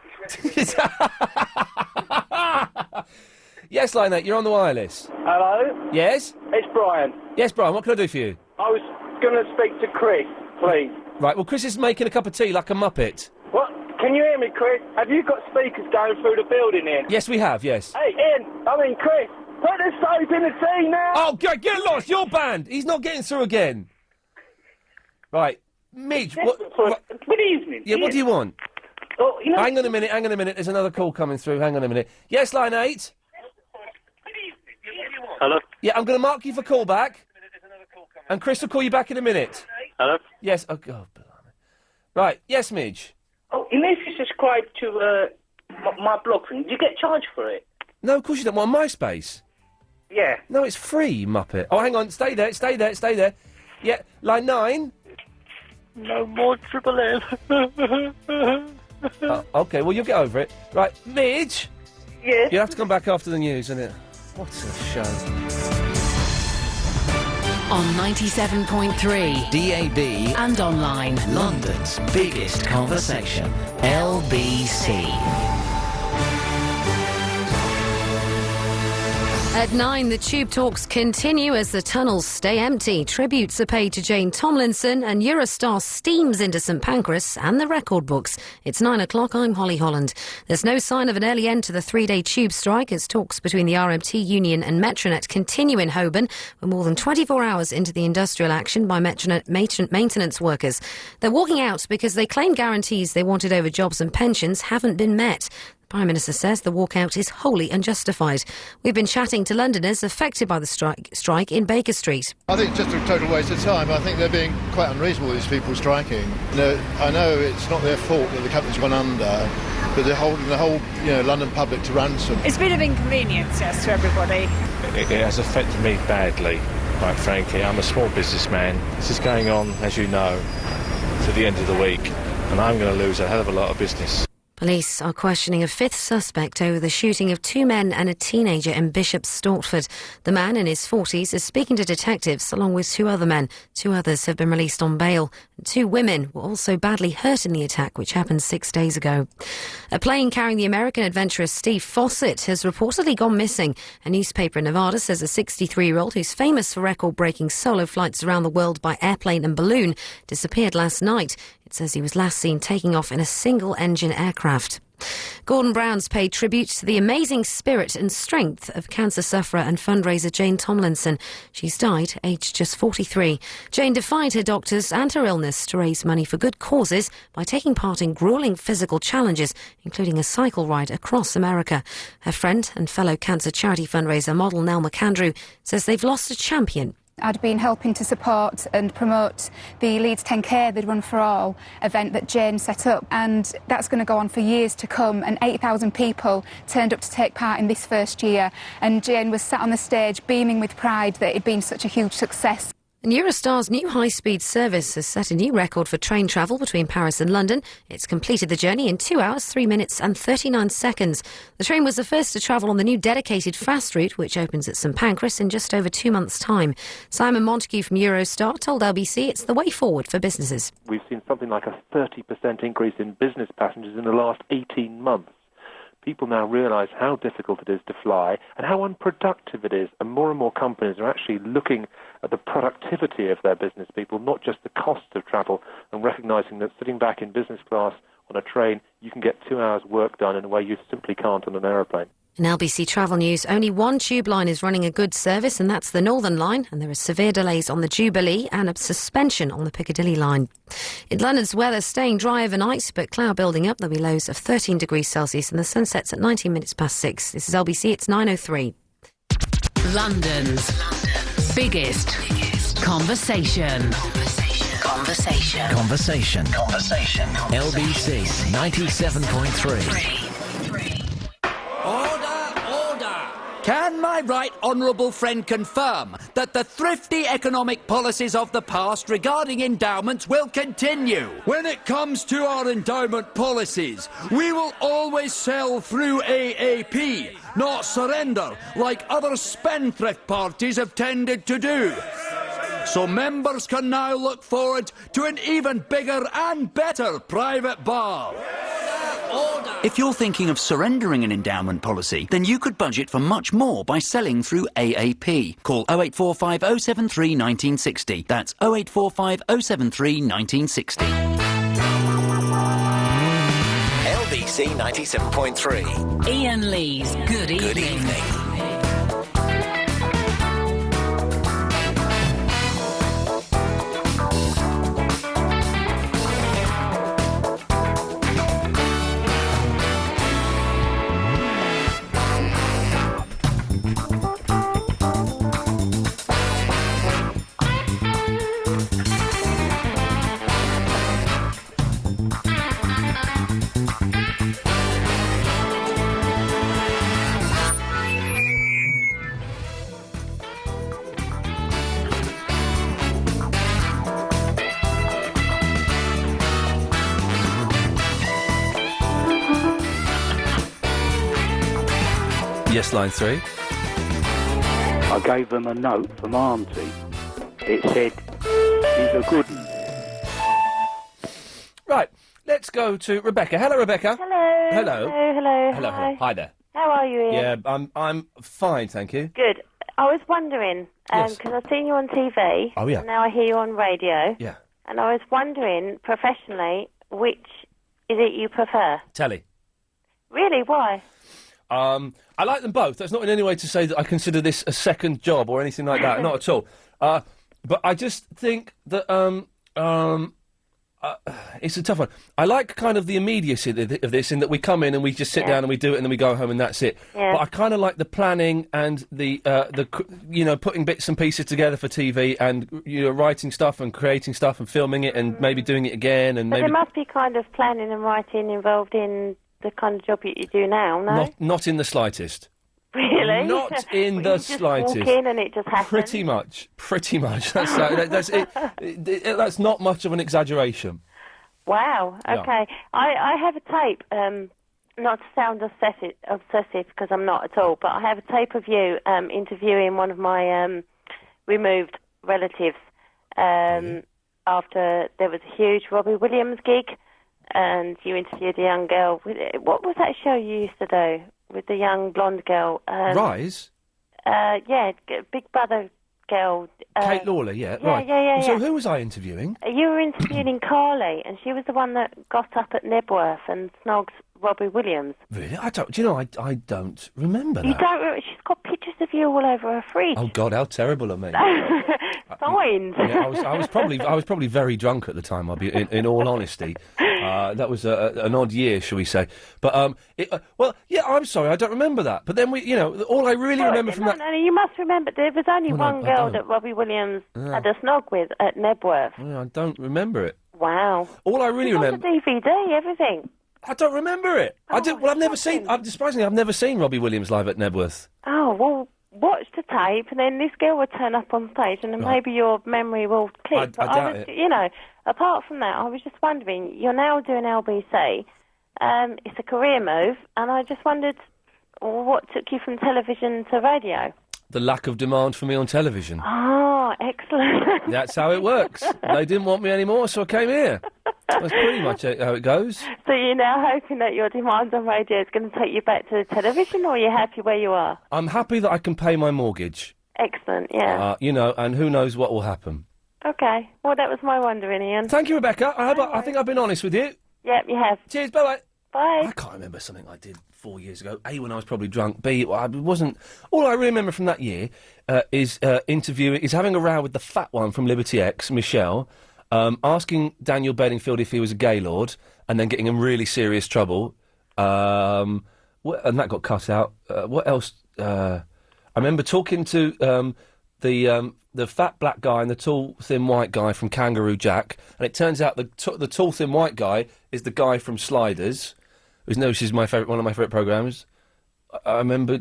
Yes, line 8, you're on the wireless. Hello? Yes? It's Brian. Yes, Brian, what can I do for you? I was going to speak to Chris, please. Right, well, Chris is making a cup of tea like a muppet. What? Can you hear me, Chris? Have you got speakers going through the building here? Yes, we have, yes. Hey, Chris, put the soap in the tea now! Oh, get lost, you're banned! He's not getting through again. Right, Midge, what... Good evening. Yeah, what do you want? Oh, you know... Hang on a minute, there's another call coming through, hang on a minute. Yes, line 8? Hello? Yeah, I'm going to mark you for callback. And Chris will call you back in a minute. Hello? Yes, oh, God, blimey. Right, yes, Midge? Oh, you know if you subscribe to my blog thing, do you get charged for it? No, of course you don't. Well, on MySpace? Yeah. No, it's free, Muppet. Oh, hang on, stay there. Yeah, line 9? No more Triple M. OK, well, you'll get over it. Right, Midge? Yes? You'll have to come back after the news, innit? What a show. On 97.3 DAB and online. London's biggest conversation. LBC. At 9, the tube talks continue as the tunnels stay empty. Tributes are paid to Jane Tomlinson and Eurostar steams into St Pancras and the record books. It's 9 o'clock, I'm Holly Holland. There's no sign of an early end to the 3-day tube strike as talks between the RMT union and Metronet continue in Holborn. We're more than 24 hours into the industrial action by Metronet maintenance workers. They're walking out because they claim guarantees they wanted over jobs and pensions haven't been met. The Prime Minister says the walkout is wholly unjustified. We've been chatting to Londoners affected by the strike in Baker Street. I think it's just a total waste of time. I think they're being quite unreasonable, these people striking. I know it's not their fault that the company's gone under, but they're holding the whole London public to ransom. It's a bit of inconvenience, yes, to everybody. It has affected me badly, quite frankly. I'm a small businessman. This is going on, as you know, to the end of the week, and I'm going to lose a hell of a lot of business. Police are questioning a fifth suspect over the shooting of 2 men and a teenager in Bishop's Stortford. The man in his 40s is speaking to detectives along with 2 other men. 2 others have been released on bail. 2 women were also badly hurt in the attack, which happened 6 days ago. A plane carrying the American adventurer Steve Fossett has reportedly gone missing. A newspaper in Nevada says a 63-year-old who's famous for record-breaking solo flights around the world by airplane and balloon disappeared last night. It says he was last seen taking off in a single-engine aircraft. Gordon Brown's paid tribute to the amazing spirit and strength of cancer sufferer and fundraiser Jane Tomlinson. She's died, aged just 43. Jane defied her doctors and her illness to raise money for good causes by taking part in gruelling physical challenges, including a cycle ride across America. Her friend and fellow cancer charity fundraiser model Nell McAndrew says they've lost a champion. I'd been helping to support and promote the Leeds 10K, the Run for All event that Jane set up, and that's going to go on for years to come, and 8,000 people turned up to take part in this first year, and Jane was sat on the stage beaming with pride that it had been such a huge success. And Eurostar's new high-speed service has set a new record for train travel between Paris and London. It's completed the journey in 2 hours, 3 minutes and 39 seconds. The train was the first to travel on the new dedicated fast route, which opens at St Pancras in just over 2 months' time. Simon Montague from Eurostar told LBC it's the way forward for businesses. We've seen something like a 30% increase in business passengers in the last 18 months. People now realise how difficult it is to fly and how unproductive it is, and more companies are actually looking at the productivity of their business people, not just the cost of travel, and recognising that sitting back in business class on a train, you can get 2 hours work done in a way you simply can't on an aeroplane. In LBC Travel News, only one tube line is running a good service, and that's the Northern Line, and there are severe delays on the Jubilee and a suspension on the Piccadilly line. In London's weather, staying dry overnight, but cloud building up. There'll be lows of 13 degrees Celsius, and the sun sets at 19 minutes past 6. This is LBC, it's 9:03. London's biggest conversation. Conversation. LBC 97.3. Can my right honourable friend confirm that the thrifty economic policies of the past regarding endowments will continue? When it comes to our endowment policies, we will always sell through AAP, not surrender like other spendthrift parties have tended to do. So members can now look forward to an even bigger and better private bar. If you're thinking of surrendering an endowment policy, then you could budget for much more by selling through AAP. Call 0845 073 1960. That's 0845 073 1960. LBC 97.3. Iain Lee's Good Evening. Good evening. Yes, line 3. I gave them a note from Auntie. It said, "He's a good one." Right, let's go to Rebecca. Hello, Rebecca. Hello. Hello. Hello. Hello. Hi. Hi there. How are you, Ian? Yeah, I'm fine, thank you. Good. I was wondering, Yes. because I've seen you on TV. Oh, yeah. And now I hear you on radio. Yeah. And I was wondering, professionally, which is it you prefer? Telly. Really? Why? I like them both. That's not in any way to say that I consider this a second job or anything like that. Not at all. But I just think that it's a tough one. I like kind of the immediacy of this, in that we come in and we just sit down and we do it and then we go home and that's it. Yeah. But I kind of like the planning and the putting bits and pieces together for TV and writing stuff and creating stuff and filming it and maybe doing it again and But maybe there must be kind of planning and writing involved in the kind of job you do now, no? not in the slightest. Really? Not in You the just slightest. walk in and it just happens? Pretty much. That's it. That's not much of an exaggeration. Wow, Yeah. okay. I have a tape, not to sound obsessive, because I'm not at all, but I have a tape of you interviewing one of my removed relatives after there was a huge Robbie Williams gig, and you interviewed a young girl. What was that show you used to do with the young blonde girl? Rise? Yeah, Big Brother girl. Kate Lawler, yeah. Yeah, right. yeah. So who was I interviewing? You were interviewing Carly, and she was the one that got up at Nebworth and snogged Robbie Williams. Really? I don't. Do you know? I don't remember You that. don't remember? She's got pictures of you all over her fridge. Oh God, how terrible of me. Signs. Yeah, I was probably very drunk at the time. I'll be in all honesty. That was an odd year, shall we say? But I'm sorry, I don't remember that. But then all I really remember from that. No, you must remember there was only Well, no, one I girl don't. that Robbie Williams Yeah. had a snog with at Nebworth. I don't remember it. Wow. All I really It's on remember. the DVD, everything. I don't remember it. I've never seen. Surprisingly, I've never seen Robbie Williams live at Nebworth. Oh, well, watch the tape, and then this girl would turn up on stage, and then Right. maybe your memory will click. I doubt was, it. apart from that, I was just wondering, you're now doing LBC. It's a career move, and I just wondered what took you from television to radio. The lack of demand for me on television. Oh, excellent. That's how it works. They didn't want me anymore, so I came here. That's pretty much how it goes. So you're now hoping that your demand on radio is going to take you back to television, or are you happy where you are? I'm happy that I can pay my mortgage. Excellent, yeah. And who knows what will happen. Okay, well, that was my wondering, Ian. Thank you, Rebecca. I think I've been honest with you. Yep, you have. Cheers, bye-bye. Bye. I can't remember something I did 4 years ago. A, when I was probably drunk. B, I wasn't. All I really remember from that year is having a row with the fat one from Liberty X, Michelle, asking Daniel Bedingfield if he was a Gaylord, and then getting in really serious trouble. And that got cut out. What else? I remember talking to the fat black guy and the tall thin white guy from Kangaroo Jack, and it turns out the tall thin white guy is the guy from Sliders, which is one of my favourite programmes. I remember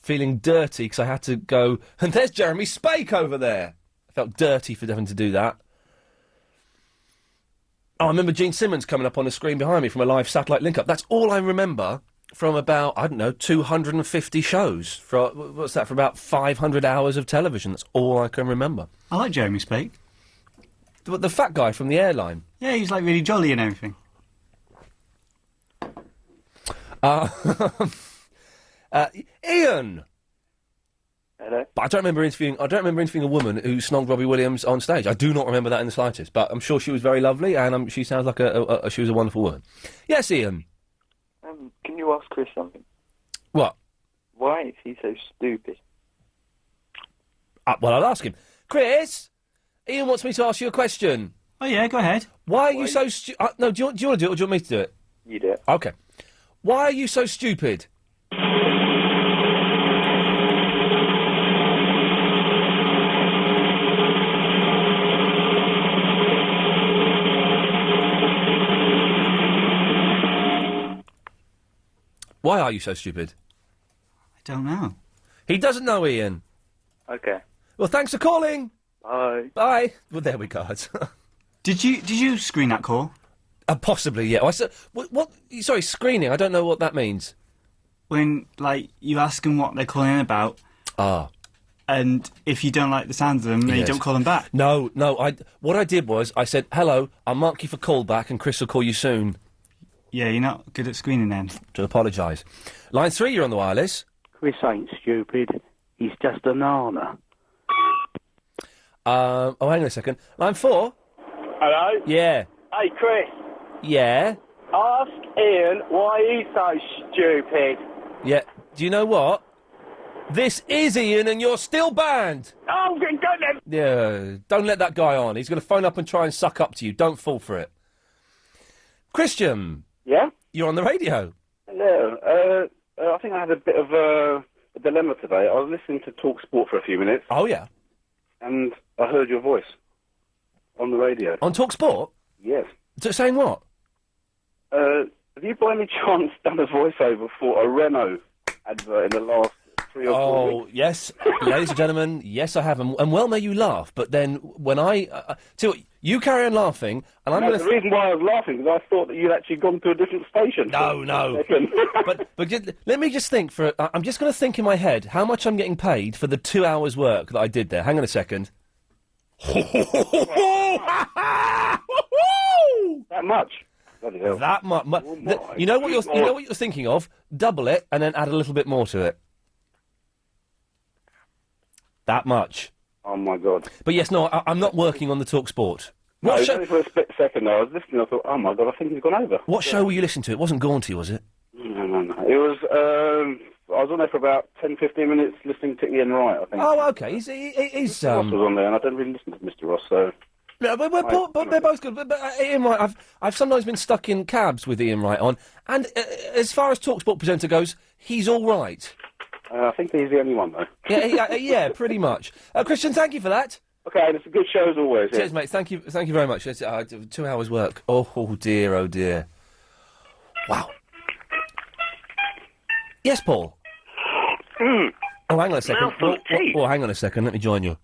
feeling dirty because I had to go, and there's Jeremy Spake over there. I felt dirty for having to do that. Oh, I remember Gene Simmons coming up on the screen behind me from a live satellite link-up. That's all I remember from about, 250 shows. For about 500 hours of television. That's all I can remember. I like Jeremy Spake. The fat guy from the airline. Yeah, he's like really jolly and everything. Ian! Hello? But I don't remember interviewing a woman who snogged Robbie Williams on stage. I do not remember that in the slightest. But I'm sure she was very lovely, and she sounds like she was a wonderful woman. Yes, Ian? Can you ask Chris something? What? Why is he so stupid? Well, I'll ask him. Chris, Ian wants me to ask you a question. Oh, yeah, go ahead. Why are you so stupid? No, do you want to do it, or do you want me to do it? You do it. Okay. Why are you so stupid? Why are you so stupid? I don't know. He doesn't know, Ian. Okay. Well, thanks for calling. Bye. Bye. Well, there we go. Did you screen that call? Possibly, yeah. I said, what? Sorry, screening. I don't know what that means. when, like, you ask them what they're calling in about. And if you don't like the sound of them, then you don't call them back. No. What I did was, I said, hello, I'll mark you for callback and Chris will call you soon. Yeah, you're not good at screening them. To apologise. Line 3, you're on the wireless. Chris ain't stupid. He's just a nana. Hang on a second. Line 4. Hello? Yeah. Hey, Chris. Yeah? Ask Ian why he's so stupid. Yeah. Do you know what? This is Ian and you're still banned! Oh, don't let... Yeah, don't let that guy on. He's going to phone up and try and suck up to you. Don't fall for it. Christian. Yeah? You're on the radio. Hello. I think I had a bit of a dilemma today. I was listening to Talk Sport for a few minutes. Oh, yeah? And I heard your voice on the radio. On Talk Sport? Yes. Saying what? Have you by any chance done a voiceover for a Renault advert in the last 3 or 4 weeks? Yes, ladies and gentlemen, yes I have, and well may you laugh, but then when you carry on laughing, and I'm No, going to... the reason why I was laughing is I thought that you'd actually gone to a different station. No. but let me just think I'm just going to think in my head how much I'm getting paid for the 2 hours work that I did there. Hang on a second. That much? Bloody hell. That much. You know what you're thinking of? Double it and then add a little bit more to it. That much. Oh my God. But yes, no, I'm not working on the Talk Sport. No, only for a split second though. I was listening, I thought, oh my God, I think he's gone over. What show were you listening to? It wasn't Gaunty, was it? No. It was, I was on there for about 10, 15 minutes listening to Ian Wright, I think. Oh, okay. He's Ross was on there, and I don't really listen to Mr. Ross, so... Yeah, but they're both good. But Ian Wright, I've sometimes been stuck in cabs with Ian Wright on, and as far as TalkSport presenter goes, he's all right. I think he's the only one, though. Yeah, pretty much. Christian, thank you for that. Okay, and it's a good show as always. Cheers, mate. Thank you very much. It's 2 hours work. Oh dear. Wow. Yes, Paul. Oh, hang on a second. Mouthful of tea. Hang on a second. Let me join you.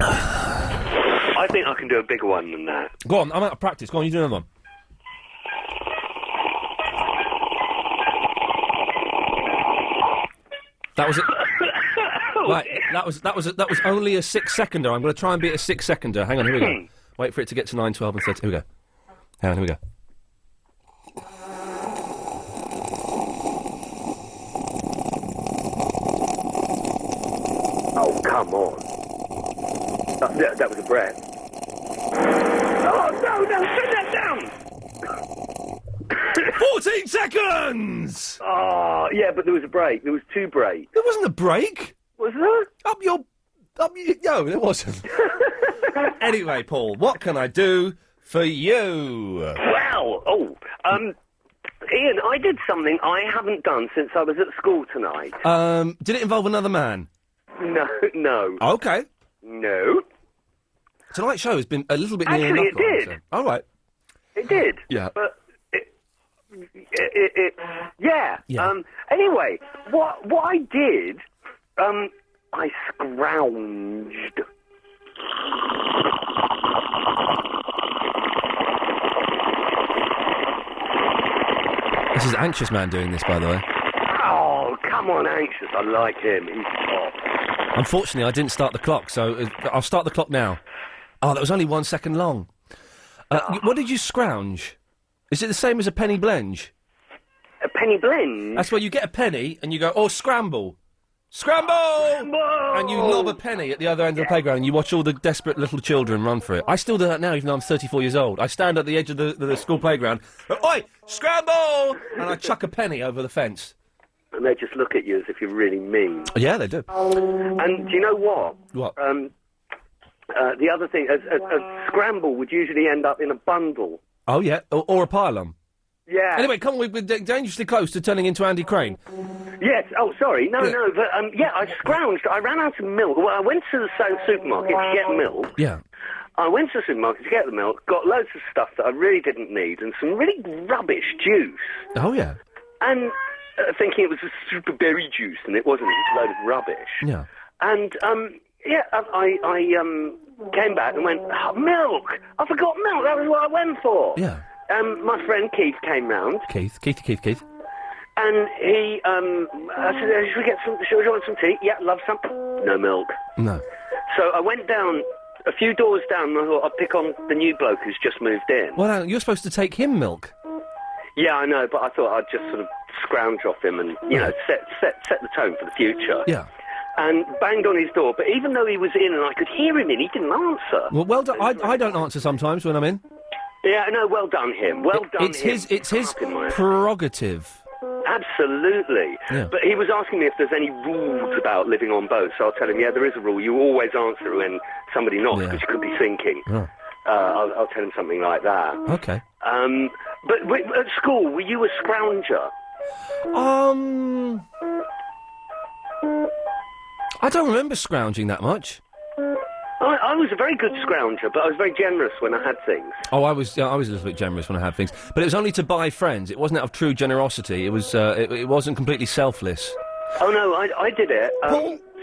I think I can do a bigger one than that. Go on, I'm out of practice. Go on, you do another one. That was it. Right, that was only a 6-seconder. I'm going to try and be a 6-seconder. Hang on, here we go. Wait for it to get to 9, 12 and 13. Here we go. Hang on, here we go. Oh, come on. That was a breath. Oh, no, sit that down! 14 seconds! Oh, yeah, but there was a break. There was 2 breaks. There wasn't a break. Was there? No, there wasn't. Anyway, Paul, what can I do for you? Well, Ian, I did something I haven't done since I was at school tonight. Did it involve another man? No. Okay. No. Tonight's show has been a little bit near Actually, knuckle, it did. so. All right. It did. Yeah. But yeah. Anyway, what I did, I scrounged. This is Anxious Man doing this, by the way. Oh, come on, Anxious. I like him. He's top. Unfortunately, I didn't start the clock, so I'll start the clock now. Oh, that was only 1 second long. What did you scrounge? Is it the same as a penny blenge? A penny blenge? That's where you get a penny and you go, oh, scramble. Scramble! And you lob a penny at the other end of the playground and you watch all the desperate little children run for it. I still do that now, even though I'm 34 years old. I stand at the edge of the school playground, oi, scramble! And I chuck a penny over the fence. And they just look at you as if you're really mean. Yeah, they do. And do you know what? What? The other thing, a scramble would usually end up in a bundle. Oh, yeah, or a pylon. Yeah. Anyway, come on, we're dangerously close to turning into Andy Crane. Yes, oh, sorry, no, but, I scrounged, I ran out of milk. Well, I went to the supermarket to get milk. Yeah. I went to the supermarket to get the milk, got loads of stuff that I really didn't need, and some really rubbish juice. Oh, yeah. And thinking it was a super berry juice, and it wasn't, it was a load of rubbish. Yeah. And, I came back and went, oh, milk! I forgot milk, that was what I went for. Yeah. My friend Keith came round. Keith. And he, I said, should we want some tea? Yeah, love some. No milk. No. So I went down, a few doors down, and I thought I'd pick on the new bloke who's just moved in. Well, you're supposed to take him milk. Yeah, I know, but I thought I'd just sort of scrounge off him and, you know, set the tone for the future. Yeah. And banged on his door, but even though he was in and I could hear him in, he didn't answer. Well done. I don't answer sometimes when I'm in. Yeah, no, well done him. Well done It's him. his prerogative. Absolutely. Yeah. But he was asking me if there's any rules about living on boats, so I'll tell him, yeah, there is a rule. You always answer when somebody knocks, because you could be thinking. Oh. I'll tell him something like that. Okay. But at school, were you a scrounger? I don't remember scrounging that much. I was a very good scrounger, but I was very generous when I had things. Oh, I was a little bit generous when I had things, but it was only to buy friends. It wasn't out of true generosity. It was. It wasn't completely selfless. Oh no, I did it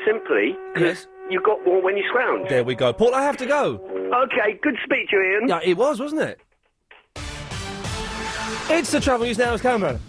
simply because you got more when you scrounge. There we go, Paul. I have to go. Okay, good speech, Ian. Yeah, it was, wasn't it? It's the Travel News Now with Cameron.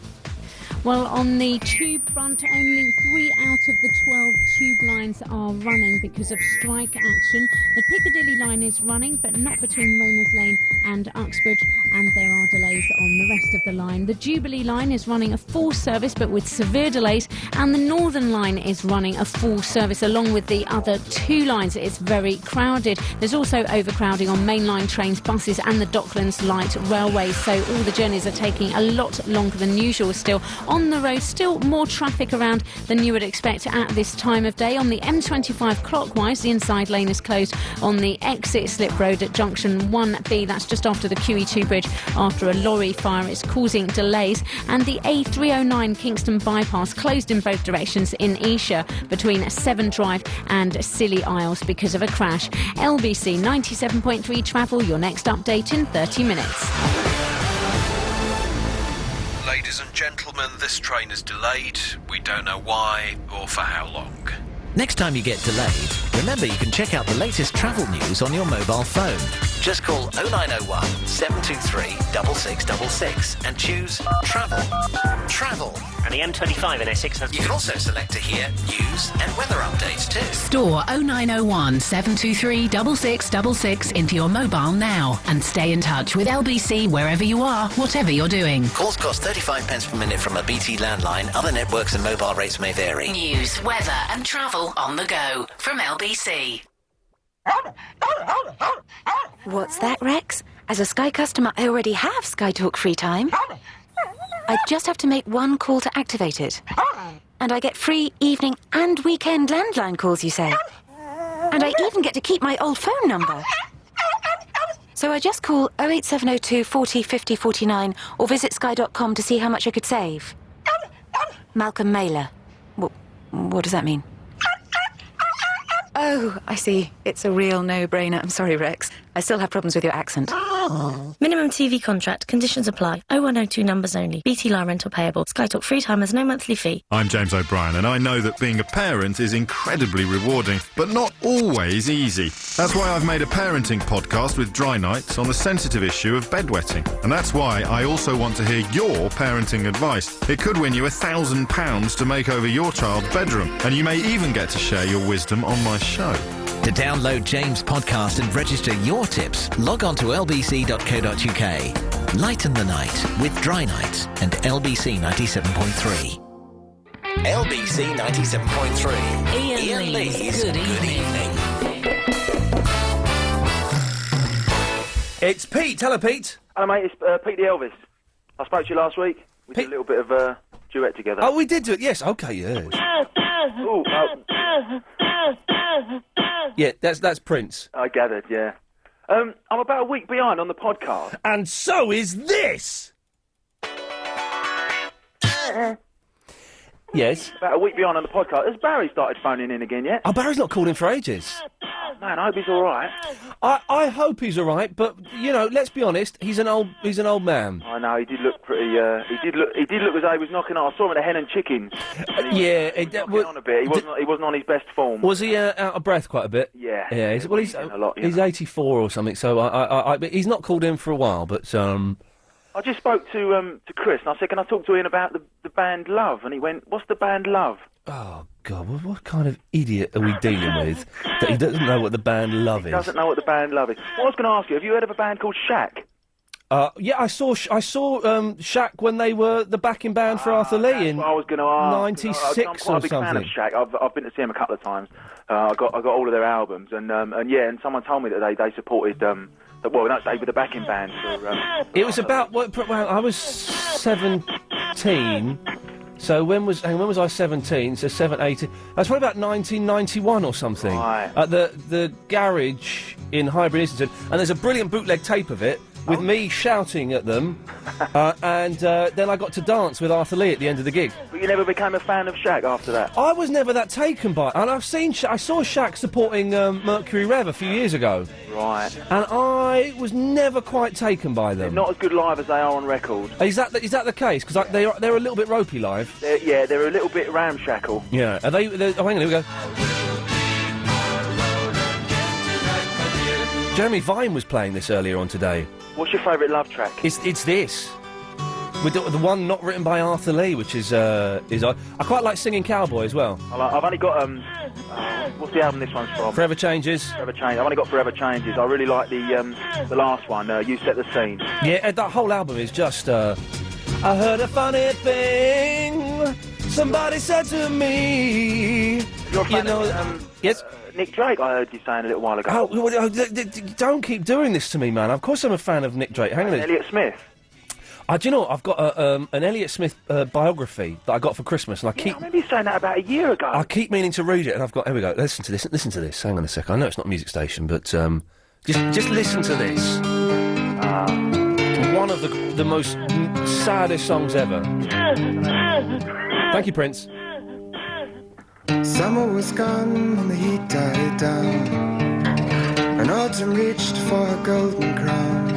Well, on the tube front, only 3 out of the 12 tube lines are running because of strike action. The Piccadilly line is running, but not between Rayners Lane and Uxbridge, and there are delays on the rest of the line. The Jubilee line is running a full service, but with severe delays, and the Northern line is running a full service, along with the other 2 lines. It's very crowded. There's also overcrowding on mainline trains, buses, and the Docklands Light Railway, so all the journeys are taking a lot longer than usual still. On the road, still more traffic around than you would expect at this time of day. On the M25 clockwise, the inside lane is closed on the exit slip road at junction 1B. That's just after the QE2 bridge after a lorry fire. It's causing delays. And the A309 Kingston bypass closed in both directions in Esher between Severn Drive and Scilly Isles because of a crash. LBC 97.3 travel, your next update in 30 minutes. Ladies and gentlemen, this train is delayed. We don't know why or for how long. Next time you get delayed, remember you can check out the latest travel news on your mobile phone. Just call 0901 723 6666 and choose Travel. Travel. And the M25 in Essex has... You can also select to hear news and weather updates too. Store 0901 723 6666 into your mobile now and stay in touch with LBC wherever you are, whatever you're doing. Calls cost 35 pence per minute from a BT landline. Other networks and mobile rates may vary. News, weather and travel on the go from LBC. What's that, Rex? As a Sky customer, I already have Sky Talk free time. I just have to make one call to activate it. And I get free evening and weekend landline calls, you say. And I even get to keep my old phone number. So I just call 08702 40 50 49 or visit sky.com to see how much I could save. Malcolm Mailer. What does that mean? Oh, I see. It's a real no-brainer. I'm sorry, Rex. I still have problems with your accent. Minimum TV contract. Conditions apply. 0102 numbers only. BT line rental payable. Sky Talk free time has no monthly fee. I'm James O'Brien, and I know that being a parent is incredibly rewarding, but not always easy. That's why I've made a parenting podcast with Dry Nights on the sensitive issue of bedwetting. And that's why I also want to hear your parenting advice. It could win you £1,000 to make over your child's bedroom, and you may even get to share your wisdom on my show. To download James' podcast and register your tips, log on to lbc.co.uk. Lighten the night with Dry Nights and LBC 97.3. LBC 97.3. Iain Lee's Good Evening. It's Pete. Hello, Pete. Hello, mate. It's Pete the Elvis. I spoke to you last week. We did a little bit of duet together. Oh, we did do it. Yes. Okay. Yes. Yeah, that's Prince. I gathered, yeah. I'm about a week behind on the podcast. And so is this! Yes? About a week behind on the podcast. Has Barry started phoning in again yet? Oh, Barry's not called in for ages. No, man, I hope he's all right. I hope he's all right, but you know, let's be honest. He's an old man. I know he did look pretty. He did look as though he was knocking on. I saw him at the Hen and Chickens. And he was knocking on a bit. He wasn't on his best form. Was he out of breath quite a bit? Yeah. Yeah. He's 84 or something. So but he's not called in for a while. But I just spoke to Chris and I said, can I talk to Ian about the band Love? And he went, what's the band Love? Oh, God, what kind of idiot are we dealing with that he doesn't know what the band Love is? He doesn't know what the band Love is. Well, I was going to ask you, have you heard of a band called Shack? Yeah, I saw Shack when they were the backing band for Arthur Lee in what I was going to ask. 96 I'm quite a big fan of Shack. I've been to see them a couple of times. I got all of their albums, and someone told me that they supported they were the backing band for. It was about I was 17. So when was I 17? So 7, 8. That's probably about 1991 or something. Right. At the garage in Highbury, Islington, and there's a brilliant bootleg tape of it with me shouting at them, and then I got to dance with Arthur Lee at the end of the gig. But you never became a fan of Shack after that? I was never that taken by it, and I saw Shack supporting Mercury Rev a few years ago. Right. And I was never quite taken by them. They're not as good live as they are on record. Is that the case? Because they're a little bit ropey live. They're a little bit ramshackle. Yeah. Are they? Oh, hang on, here we go. Jeremy Vine was playing this earlier on today. What's your favourite Love track? It's this. With the one not written by Arthur Lee, which is I quite like Singing Cowboy as well. I've only got what's the album this one's from? Forever Changes. Forever Changes. I've only got Forever Changes. I really like the last one. You Set the Scene. Yeah, that whole album is just. I heard a funny thing. Somebody said to me. You're a fan of, yes. Nick Drake, I heard you saying a little while ago. Oh, well, don't keep doing this to me, man. Of course I'm a fan of Nick Drake. Hang on. Elliott Smith. Do you know what? I've got an Elliott Smith biography that I got for Christmas, and I remember you saying that about a year ago. I keep meaning to read it, and I've got. Here we go. Listen to this. Hang on a sec. I know it's not a music station, but just listen to this. One of the most saddest songs ever. Thank you, Prince. Summer was gone and the heat died down, and autumn reached for a golden crown.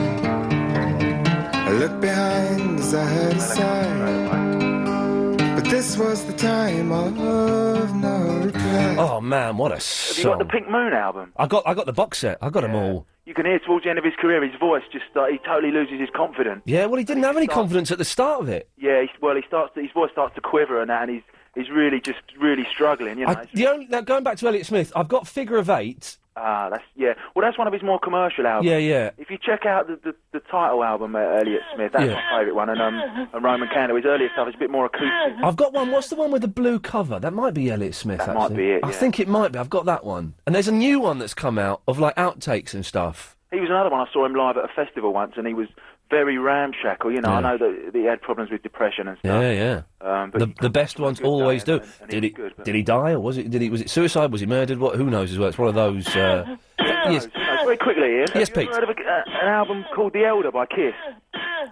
I looked behind as I heard a sigh, but this was the time of no reply. Oh man, what a song! Have you got the Pink Moon album? I got the box set. I got them all. You can hear towards the end of his career, his voice just he totally loses his confidence. Yeah, well, he didn't have any confidence at the start of it. Yeah, his voice starts to quiver and that, and he's really struggling. You know. Now going back to Elliott Smith, I've got Figure of Eight. That's one of his more commercial albums. Yeah. If you check out the title album, Elliott Smith, that's my favourite one, and Roman Candle. His earlier stuff is a bit more acoustic. I've got one. What's the one with the blue cover? That might be Elliott Smith. That actually. might be it. Yeah. I think it might be. I've got that one. And there's a new one that's come out of like outtakes and stuff. He was another one. I saw him live at a festival once, and he was very ramshackle. You know, I know that he had problems with depression and stuff. Yeah. But the best ones always do. Did he die, or was it suicide? Was he murdered? Who knows as well? It's one of those. Yes. Very quickly, Ian. Yes, Pete. Have you ever heard of an album called The Elder by Kiss?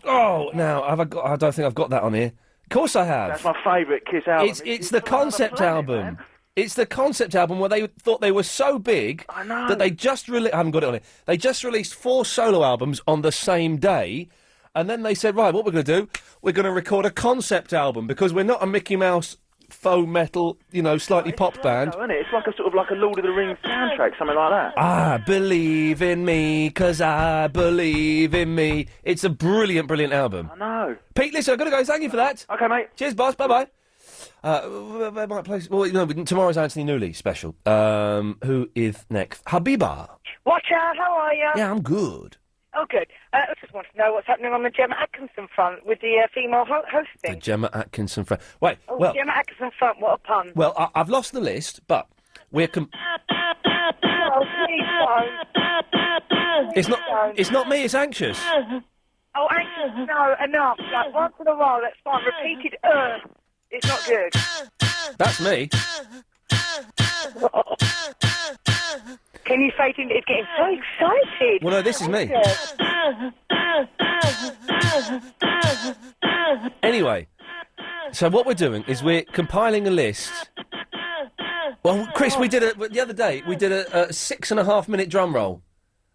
Oh, now I don't think I've got that on here. Of course I have. That's my favourite Kiss album. It's the concept album. Man. It's the concept album where they thought they were so big that they just I haven't got it on it. They just released 4 solo albums on the same day, and then they said, right, what we're going to do? We're going to record a concept album because we're not a Mickey Mouse faux metal, slightly pop band. Isn't it? It's like a Lord of the Rings soundtrack, something like that. I believe in me, 'cause I believe in me. It's a brilliant, brilliant album. I know. Pete, listen, I've got to go. Thank you for that. Okay, mate. Cheers, boss. Bye-bye. Might play. Well, tomorrow's Anthony Newley special. Who is next? Habiba. Watch out, how are you? Yeah, I'm good. Oh, good. I just want to know what's happening on the Gemma Atkinson front with the female hosting. The Gemma Atkinson front. Gemma Atkinson front, what a pun. Well, I've lost the list, but we're... Oh, please don't. It's not me, it's Anxious. Oh, Anxious, no, enough. Like, once in a while, that's fine. Repeated, it's not good. That's me. Can you say it's getting so excited? Well, no, this is me. Anyway, so what we're doing is we're compiling a list Well, Chris, the other day, we did a 6.5 minute drum roll.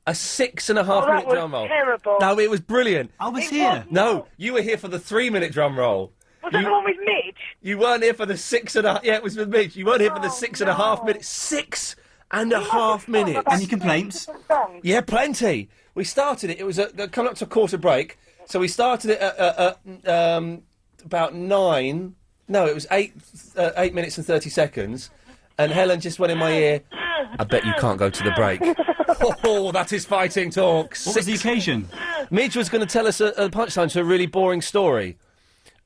A 6.5 minute drum roll. Terrible. No, it was brilliant. I was here. No, you were here for the 3 minute drum roll. Was that the one with Midge? You weren't here for the 6.5. Yeah, it was with Midge. You weren't here for the 6.5 minutes. 6.5 minutes. Any complaints? Yeah, plenty. We started it. It was coming up to a quarter break. So we started it at about 9. No, it was 8 minutes and 30 seconds. And Helen just went in my ear. I bet you can't go to the break. Oh, that is fighting talk. What was the occasion? Midge was going to tell us a punchline to a really boring story.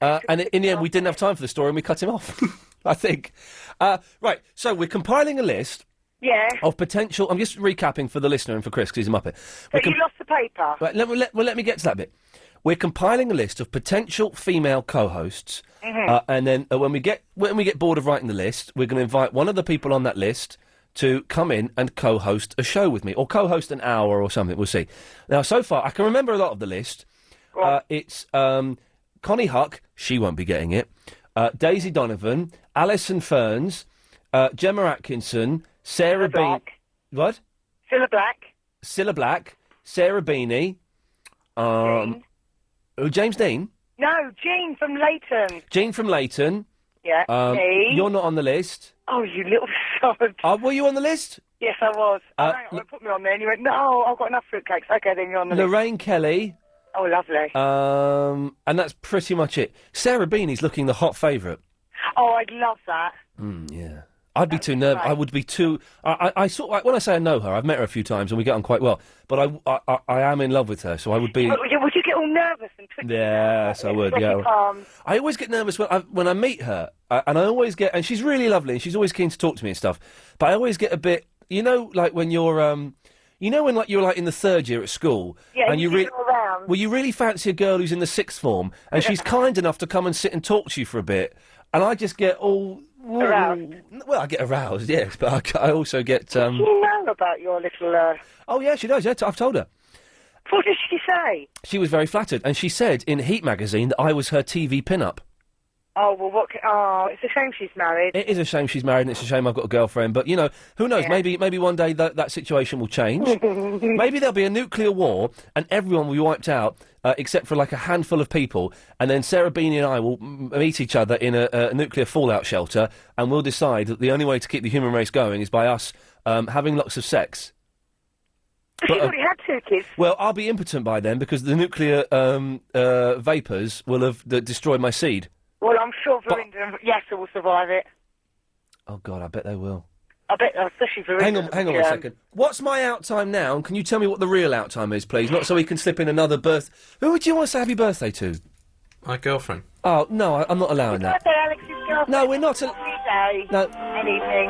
And in the end, we didn't have time for the story and we cut him off, I think. Right, so we're compiling a list of potential... I'm just recapping for the listener and for Chris, because he's a muppet. But you lost the paper. Right, let me get to that bit. We're compiling a list of potential female co-hosts, and then when we get bored of writing the list, we're going to invite one of the people on that list to come in and co-host a show with me, or co-host an hour or something. We'll see. Now, so far, I can remember a lot of the list. It's Connie Huck. She won't be getting it. Daisy Donovan, Alison Ferns, Gemma Atkinson, Sarah Bean. What? Cilla Black, Sarah Beanie. James Dean? No, Jean from Leighton. Jean from Leighton. Yeah, me. You're not on the list. Oh, you little sod. Were you on the list? Yes, I was. Put me on there, and you went, no, I've got enough fruitcakes. Okay, then you're on the list. Lorraine Kelly. Oh, lovely. And that's pretty much it. Sarah Beanie's looking the hot favourite. Oh, I'd love that. Yeah. I'd be too nervous. I would be too... I sort of, when I say I know her, I've met her a few times and we get on quite well, but I am in love with her, so I would be... Would you get all nervous and twitchy? Yes, I would, yeah. I always get nervous when I meet her, and I always get... And she's really lovely, and she's always keen to talk to me and stuff, but I always get a bit... You know, like when you're... You know when you're like in the third year at school, and you really... Well, you really fancy a girl who's in the sixth form, and she's kind enough to come and sit and talk to you for a bit, and I just get all... Aroused? Well, I get aroused, yes, but I also get... Does she know about your little... Oh, yeah, she does, yeah, I've told her. What did she say? She was very flattered, and she said in Heat magazine that I was her TV pin-up. Oh, well, it's a shame she's married. It is a shame she's married, and it's a shame I've got a girlfriend, but, you know, who knows, maybe one day that situation will change. Maybe there'll be a nuclear war, and everyone will be wiped out, except for, like, a handful of people, and then Sarah Beanie and I will meet each other in a nuclear fallout shelter, and we'll decide that the only way to keep the human race going is by us having lots of sex. But she's already had 2 kids. Well, I'll be impotent by then, because the nuclear vapours will have destroyed my seed. Well, I'm sure Verinda and Yasser will survive it. Oh, God, I bet they will. I bet, especially Verinda. Hang on a second. What's my out time now? And can you tell me what the real out time is, please? Not so we can slip in another birth... Who would you want to say happy birthday to? My girlfriend. Oh, no, I'm not allowing that. Happy birthday, Alex's girlfriend. No, we're not... Day. No. And evening.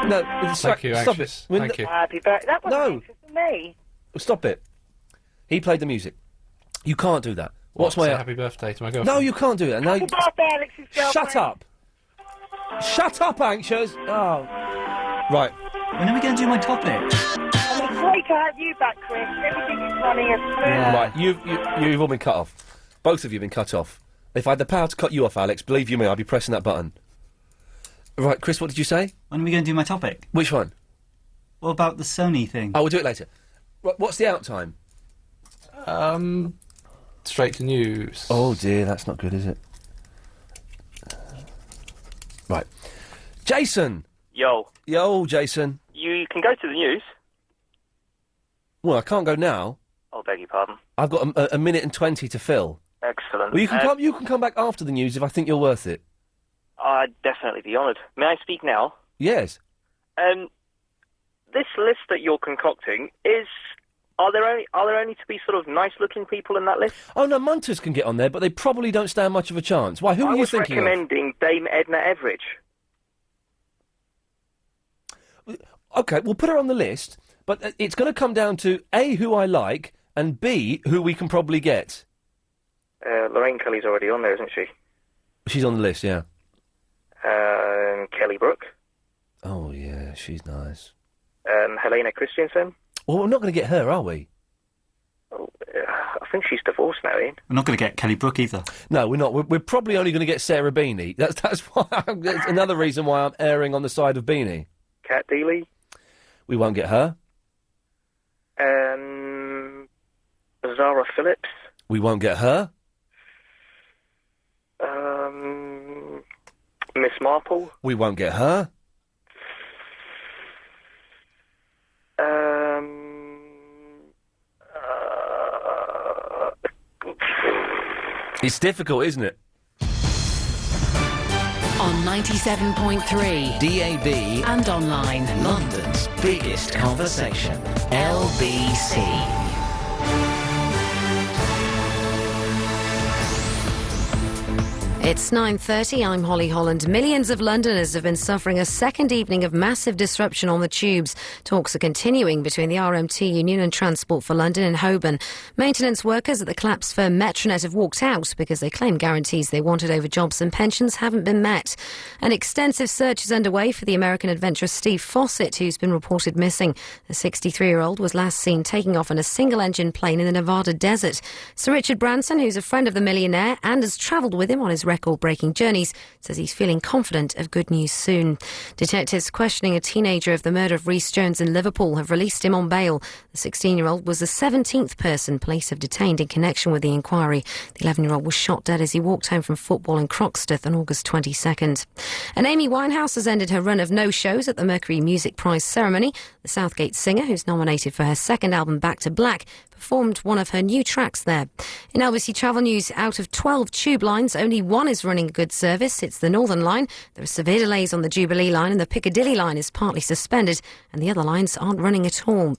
No, Thank you, stop anxious. it. Thank you. Happy birthday. That wasn't anxious for me. Stop it. He played the music. You can't do that. What's my... happy birthday to my girlfriend? No, you can't do that. No, Happy birthday, Alex's girlfriend. Shut up. Shut up, anxious. Oh. Right. When are we going to do my topic? And it's great to have you back, Chris. Everything is running as smooth. Right, you've all been cut off. Both of you have been cut off. If I had the power to cut you off, Alex, believe you me, I'd be pressing that button. Right, Chris, what did you say? When are we going to do my topic? Which one? What about the Sony thing? Oh, we'll do it later. What's the out time? Straight to news. Oh dear, that's not good, is it? Right. Jason! Yo, Jason. You can go to the news. Well, I can't go now. I'll beg your pardon. I've got a minute and 20 to fill. Excellent. Well, you can come back after the news if I think you're worth it. I'd definitely be honoured. May I speak now? Yes. This list that you're concocting is... Are there only to be sort of nice-looking people in that list? Oh, no, Munters can get on there, but they probably don't stand much of a chance. Why, who are you thinking of? I was recommending Dame Edna Everage. OK, we'll put her on the list, but it's going to come down to, A, who I like, and B, who we can probably get. Lorraine Kelly's already on there, isn't she? She's on the list, yeah. Kelly Brook. Oh, yeah, she's nice. Helena Christensen. Well, we're not going to get her, are we? Oh, I think she's divorced now, Ian. We're not going to get Kelly Brook either. No, we're not. We're probably only going to get Sarah Beanie. That's why. That's another reason why I'm erring on the side of Beanie. Kat Deely. We won't get her. Zara Phillips. We won't get her. Miss Marple. We won't get her. It's difficult, isn't it? On 97.3 DAB and online. London's biggest conversation. LBC. It's 9:30. I'm Holly Holland. Millions of Londoners have been suffering a second evening of massive disruption on the tubes. Talks are continuing between the RMT Union and Transport for London in Holborn. Maintenance workers at the collapsed firm Metronet have walked out because they claim guarantees they wanted over jobs and pensions haven't been met. An extensive search is underway for the American adventurer Steve Fawcett, who's been reported missing. The 63-year-old was last seen taking off in a single-engine plane in the Nevada desert. Sir Richard Branson, who's a friend of the millionaire and has travelled with him on his record-breaking journeys, says he's feeling confident of good news soon. Detectives questioning a teenager of the murder of Rhys Jones in Liverpool have released him on bail. The 16-year-old was the 17th person police have detained in connection with the inquiry. The 11-year-old was shot dead as he walked home from football in Croxteth on August 22nd. And Amy Winehouse has ended her run of no-shows at the Mercury Music Prize ceremony. The Southgate singer, who's nominated for her second album Back to Black, performed one of her new tracks there. In LBC Travel News, out of 12 tube lines, only one is running a good service. It's the Northern Line. There are severe delays on the Jubilee line, and the Piccadilly line is partly suspended, and the other lines aren't running at all.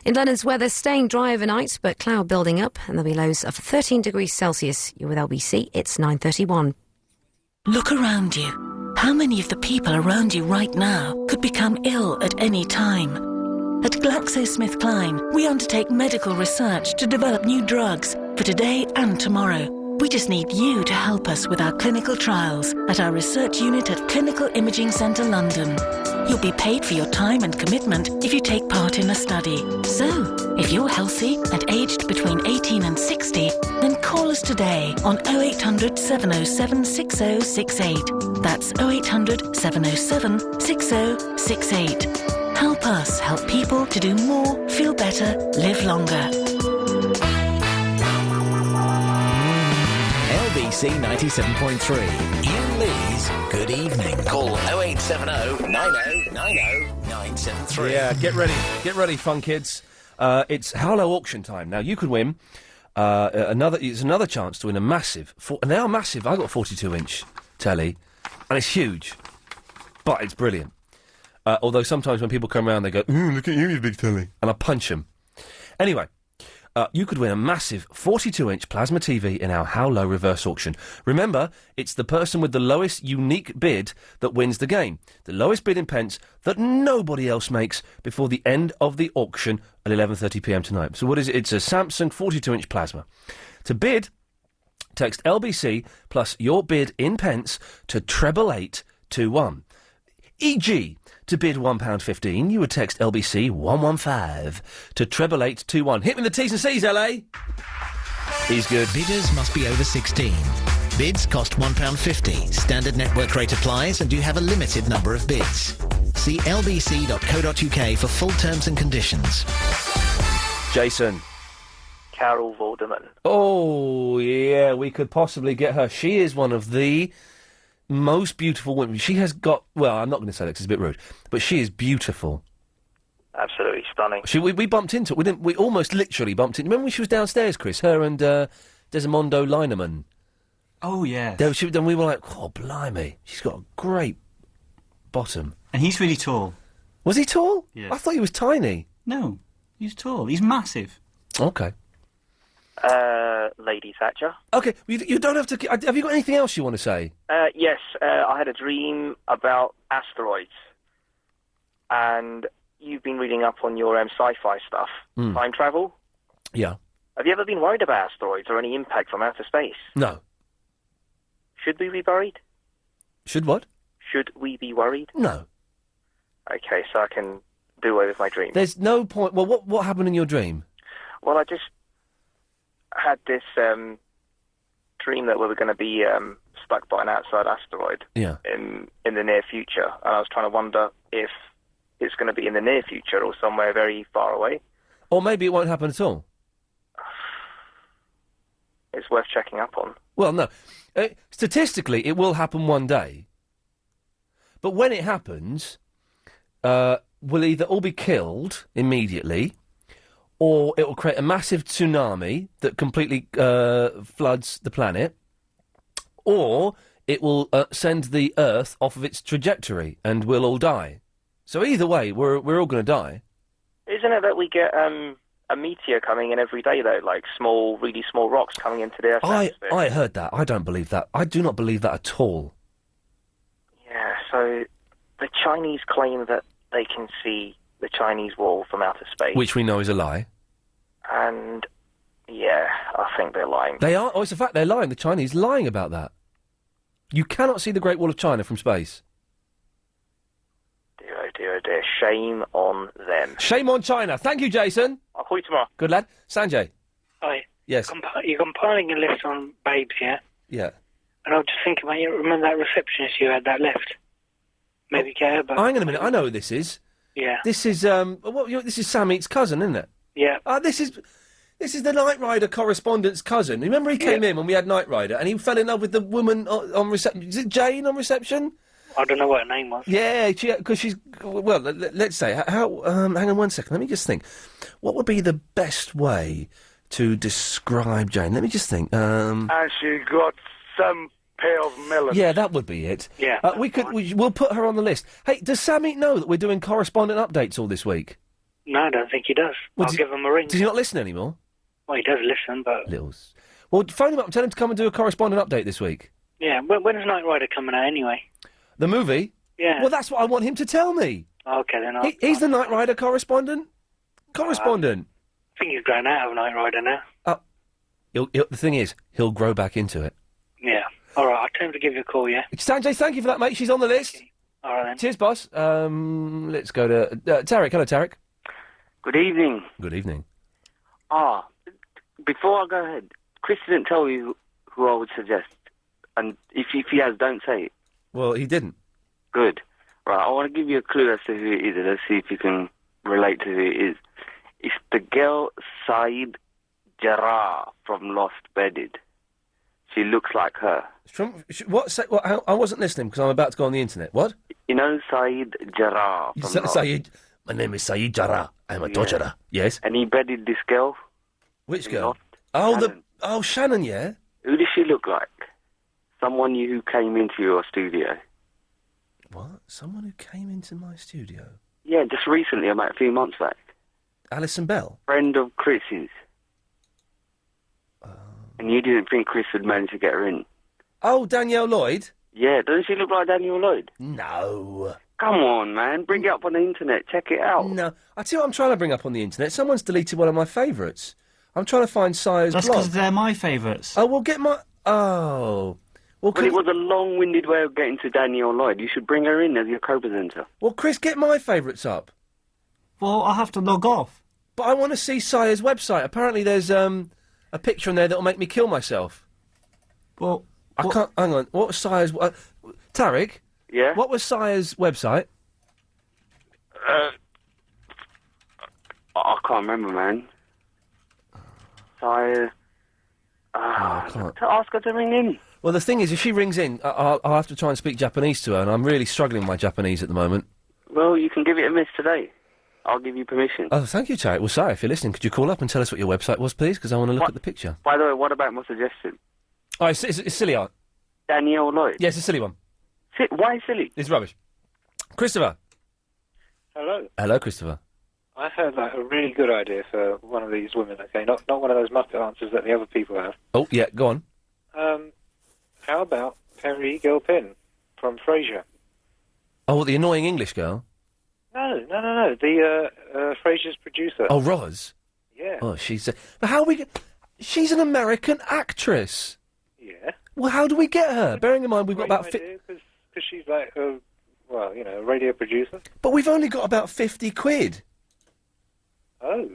In London's weather, staying dry overnight, but cloud building up, and there'll be lows of 13 degrees Celsius. You're with LBC. It's 9:31. Look around you. How many of the people around you right now could become ill at any time? At GlaxoSmithKline, we undertake medical research to develop new drugs for today and tomorrow. We just need you to help us with our clinical trials at our research unit at Clinical Imaging Centre London. You'll be paid for your time and commitment if you take part in a study. So, if you're healthy and aged between 18 and 60, then call us today on 0800 707 6068. That's 0800 707 6068. Help us help people to do more, feel better, live longer. LBC 97.3. Iain Lee's Good Evening. Call 0870 90 90 973. Yeah, get ready, fun kids. It's Howlow auction time. Now, you could win it's another chance to win a massive, now massive, I got a 42-inch telly, and it's huge, but it's brilliant. Although sometimes when people come around, they go, "Ooh, look at you, you big telly," and I punch them. Anyway, you could win a massive 42-inch plasma TV in our How Low reverse auction. Remember, it's the person with the lowest unique bid that wins the game. The lowest bid in pence that nobody else makes before the end of the auction at 11:30pm tonight. So what is it? It's a Samsung 42-inch plasma. To bid, text LBC plus your bid in pence to 88821. E.g., to bid £1.15, you would text LBC 115 to 88821. Hit me the T's and C's, LA. He's good. Bidders must be over 16. Bids cost £1.50. Standard network rate applies, and you have a limited number of bids. See lbc.co.uk for full terms and conditions. Jason. Carol Vorderman. Oh, yeah, we could possibly get her. She is one of the most beautiful women. She has got, well, I'm not going to say that 'cause it's a bit rude, but she is beautiful. Absolutely stunning. We bumped into it. We almost literally bumped into. Remember when she was downstairs, Chris? Her and Desimondo Lineman. Oh, yeah. Then we were like, oh, blimey. She's got a great bottom. And he's really tall. Was he tall? Yes. I thought he was tiny. No, he's tall. He's massive. Okay. Lady Thatcher. Okay, you don't have to... Have you got anything else you want to say? Yes, I had a dream about asteroids. And you've been reading up on your sci-fi stuff. Time travel? Yeah. Have you ever been worried about asteroids or any impact from outer space? No. Should we be worried? Should what? Should we be worried? No. Okay, so I can do away with my dream. There's no point... Well, what happened in your dream? Well, had this dream that we were going to be stuck by an outside asteroid Yeah. in the near future, and I was trying to wonder if it's going to be in the near future or somewhere very far away. Or maybe it won't happen at all. It's worth checking up on. Well, no. Statistically, it will happen one day. But when it happens, we'll either all be killed immediately, or it will create a massive tsunami that completely floods the planet, or it will send the Earth off of its trajectory, and we'll all die. So either way, we're all going to die. Isn't it that we get a meteor coming in every day, though, like small, really small rocks coming into the Earth's atmosphere? I heard that. I don't believe that. I do not believe that at all. Yeah, so the Chinese claim that they can see the Chinese wall from outer space. Which we know is a lie. And, yeah, I think they're lying. They are. Oh, it's a fact. They're lying. The Chinese lying about that. You cannot see the Great Wall of China from space. Dear, oh dear, oh dear. Shame on them. Shame on China. Thank you, Jason. I'll call you tomorrow. Good lad. Sanjay. Hi. Yes. You're compiling a list on babes, yeah? Yeah. And I was just thinking about you. Remember that receptionist you had that left? Maybe get her back. Hang on a minute. I know who this is. Yeah. This is this is Sam Eat's cousin, isn't it? Yeah. This is the Knight Rider correspondent's cousin. Remember he came in when we had Knight Rider and he fell in love with the woman on reception. Is it Jane on reception? I don't know what her name was. Yeah, because she's... Well, let's say... How? Hang on one second. Let me just think. What would be the best way to describe Jane? Let me just think. And she got some pair of melons. Yeah, that would be it. Yeah. We'll put her on the list. Hey, does Sam Eat know that we're doing correspondent updates all this week? No, I don't think he does. I'll give him a ring. Does he not listen anymore? Well, he does listen, but... Littles. Well, phone him up and tell him to come and do a correspondent update this week. Yeah, when's Knight Rider coming out anyway? The movie? Yeah. Well, that's what I want him to tell me. Okay, then He's the Knight Rider correspondent. Correspondent. I think he's grown out of Knight Rider now. The thing is, he'll grow back into it. Yeah. All right, I'll tell him to give you a call, yeah? Sanjay, thank you for that, mate. She's on the list. Okay. All right, then. Cheers, boss. Let's go to Tarek. Hello, Tarek. Good evening. Good evening. Before I go ahead, Chris didn't tell you who I would suggest. And if he has, don't say it. Well, he didn't. Good. Right, I want to give you a clue as to who it is, and let's see if you can relate to who it is. It's the girl Saeed Jarrah from Lost Bedded. She looks like her. I wasn't listening because I'm about to go on the internet. What? You know Saeed Jarrah from Lost? Saeed. My name is Saeed Jarrah. I'm a torturer. Yes. And he bedded this girl. Which girl? Shannon. Shannon, yeah? Who does she look like? Someone who came into your studio. What? Someone who came into my studio? Yeah, just recently, about a few months back. Alison Bell? Friend of Chris's. And you didn't think Chris would manage to get her in. Oh, Danielle Lloyd? Yeah, doesn't she look like Danielle Lloyd? No. Come on, man. Bring it up on the internet. Check it out. No. I tell you what I'm trying to bring up on the internet. Someone's deleted one of my favourites. I'm trying to find Sire's That's blog. because they're my favourites. Oh, well, get my... Oh. Well, it was a long-winded way of getting to Danielle Lloyd. You should bring her in as your co-presenter. Well, Chris, get my favourites up. Well, I'll have to log off. But I want to see Sire's website. Apparently there's a picture in there that'll make me kill myself. Well... I can't... Hang on. What was Sire's... Tarek? Yeah? What was Sire's website? I can't remember, man. Sire... I can't. To ask her to ring in. Well, the thing is, if she rings in, I'll have to try and speak Japanese to her, and I'm really struggling with my Japanese at the moment. Well, you can give it a miss today. I'll give you permission. Oh, thank you, Tarek. Well, sorry, if you're listening, could you call up and tell us what your website was, please? Because I want to look at the picture. By the way, what about my suggestion? Oh, it's silly art. Danielle Lloyd? Yes, it's a silly one. Why silly? It's rubbish. Christopher. Hello. Hello, Christopher. I've had a really good idea for one of these women, okay? Not one of those Muppet answers that the other people have. Oh, yeah, go on. How about Perry Gilpin from Frasier? Oh, the annoying English girl? No. The Frasier's producer. Oh, Roz? Yeah. Oh, she's... But how we... She's an American actress. Yeah. Well, how do we get her? Bearing in mind we've got about... Because she's like a radio producer. But we've only got about 50 quid. Oh.